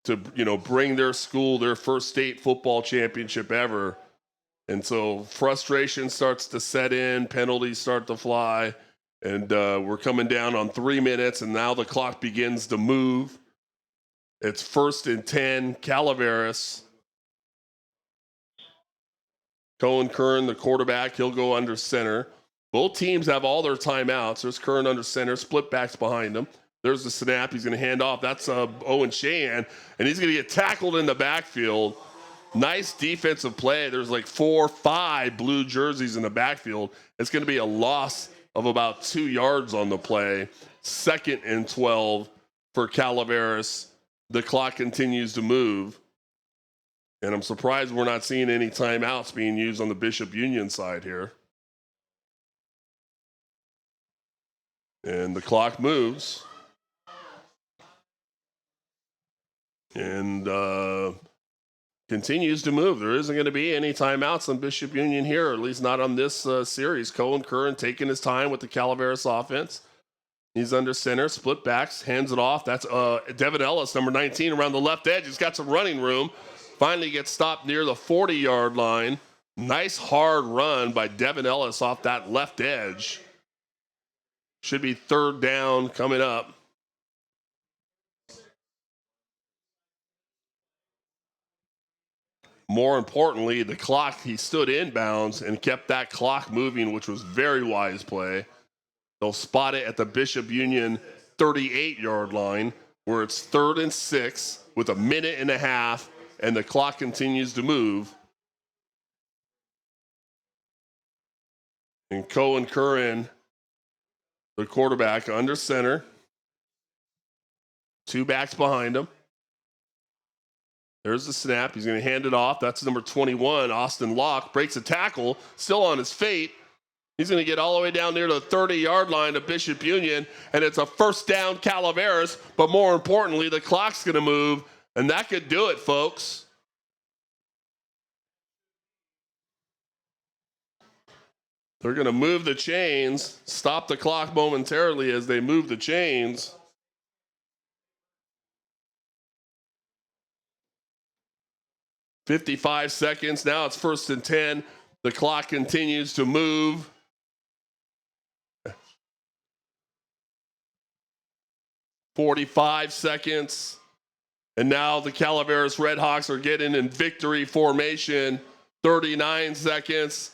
S1: to, bring their school their first state football championship ever. And so frustration starts to set in, penalties start to fly, and we're coming down on 3 minutes, and now the clock begins to move. It's 1st and 10, Calaveras. Cohen Kern, the quarterback, he'll go under center. Both teams have all their timeouts. There's Kern under center, split backs behind him. There's the snap. He's going to hand off. That's Owen Shahan, and he's going to get tackled in the backfield. Nice defensive play. There's like 4 or 5 blue jerseys in the backfield. It's going to be a loss of about 2 yards on the play. 2nd and 12 for Calaveras. The clock continues to move. And I'm surprised we're not seeing any timeouts being used on the Bishop Union side here. And the clock moves. And continues to move. There isn't going to be any timeouts on Bishop Union here, or at least not on this series. Cohen Curran taking his time with the Calaveras offense. He's under center, split backs, hands it off. That's Devin Ellis, number 19, around the left edge. He's got some running room. Finally gets stopped near the 40-yard line. Nice hard run by Devin Ellis off that left edge. Should be third down coming up. More importantly, the clock, he stood inbounds and kept that clock moving, which was very wise play. They'll spot it at the Bishop Union 38-yard line, where it's 3rd and 6 with a minute and a half, and the clock continues to move. And Cohen Curran, the quarterback, under center. 2 backs behind him. There's the snap. He's going to hand it off. That's number 21, Austin Locke. Breaks a tackle, still on his feet. He's going to get all the way down near the 30-yard line of Bishop Union, and it's a first down Calaveras. But more importantly, the clock's going to move, and that could do it, folks. They're going to move the chains, stop the clock momentarily as they move the chains. "55 seconds. Now it's 1st and 10. The clock continues to move. "45 seconds. And now the Calaveras Redhawks are getting in victory formation. 39 seconds.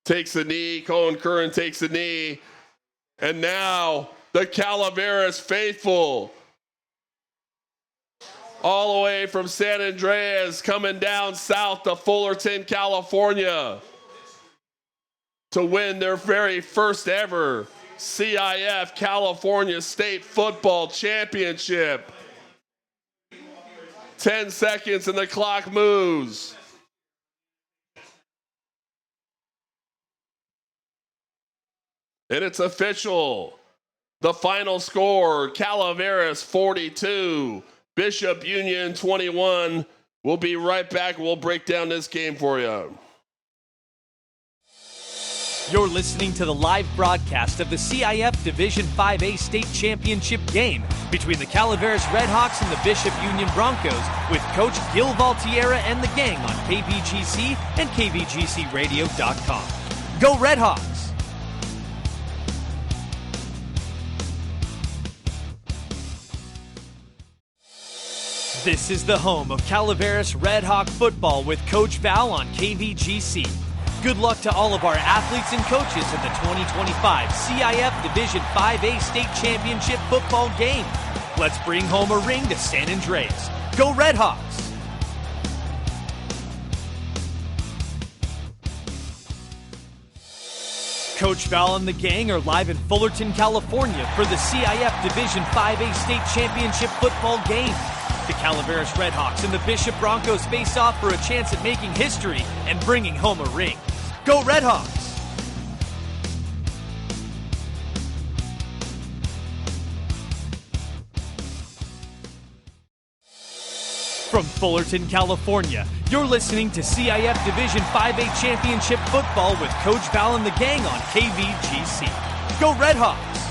S1: Takes a knee. Cohen Curran takes a knee. And now the Calaveras faithful, all the way from San Andreas, coming down south to Fullerton, California, to win their very first ever CIF California State Football Championship. 10 seconds and the clock moves. And it's official. The final score, Calaveras 42, Bishop Union 21. We'll be right back. We'll break down this game for you.
S2: You're listening to the live broadcast of the CIF Division 5A State Championship game between the Calaveras Redhawks and the Bishop Union Broncos with Coach Gil Valtierra and the gang on KVGC and KVGCradio.com. Go Redhawks! This is the home of Calaveras Redhawk football with Coach Val on KVGC. Good luck to all of our athletes and coaches in the 2025 CIF Division 5A State Championship football game. Let's bring home a ring to San Andreas. Go Redhawks! Coach Val and the gang are live in Fullerton, California for the CIF Division 5A State Championship football game. The Calaveras Redhawks and the Bishop Broncos face off for a chance at making history and bringing home a ring. Go Redhawks! From Fullerton, California, you're listening to CIF Division 5A Championship Football with Coach Val and the gang on KVGC. Go Redhawks!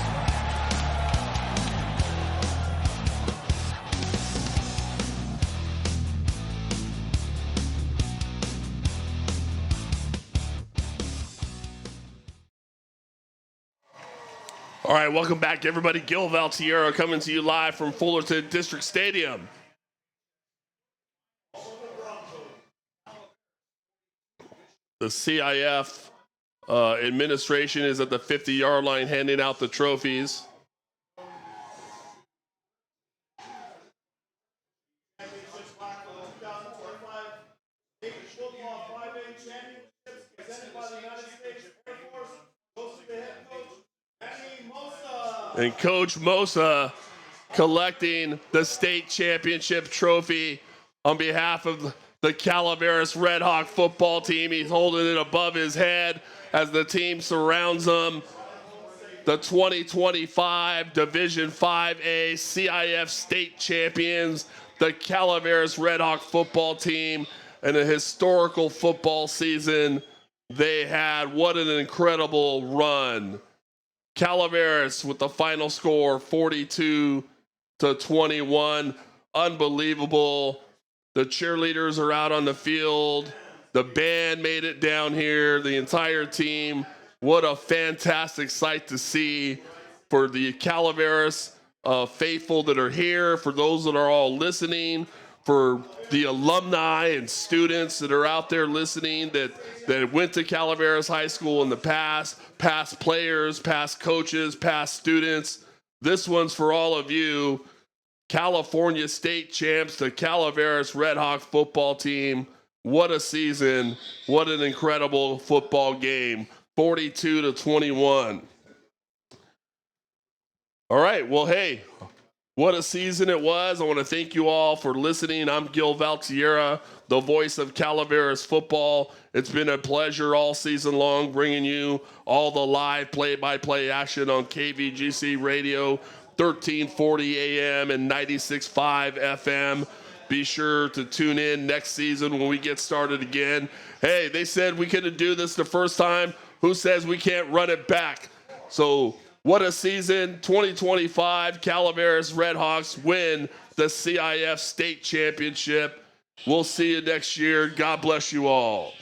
S1: All right, welcome back, everybody. Gil Valtierra coming to you live from Fullerton District Stadium. The CIF administration is at the 50-yard line handing out the trophies. And Coach Mosa collecting the state championship trophy on behalf of the Calaveras Redhawk football team. He's holding it above his head as the team surrounds him. The 2025 Division 5A CIF state champions, the Calaveras Redhawk football team and a historical football season they had. What an incredible run. Calaveras with the final score 42-21. Unbelievable. The cheerleaders are out on the field. The band made it down here. The entire team. What a fantastic sight to see for the Calaveras faithful that are here, for those that are all listening, for the alumni and students that are out there listening that went to Calaveras High School in the past players, past coaches, past students. This one's for all of you. California state champs, the Calaveras Redhawk football team. What a season. What an incredible football game. 42-21. All right, well, hey, what a season it was. I want to thank you all for listening. I'm Gil Valtierra, the voice of Calaveras football. It's been a pleasure all season long bringing you all the live play-by-play action on KVGC Radio, 1340 AM and 96.5 FM. Be sure to tune in next season when we get started again. Hey, they said we couldn't do this the first time. Who says we can't run it back? So what a season. 2025, Calaveras Redhawks win the CIF State Championship. We'll see you next year. God bless you all.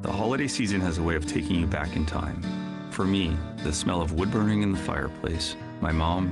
S4: The holiday season has a way of taking you back in time. For me, the smell of wood burning in the fireplace, my mom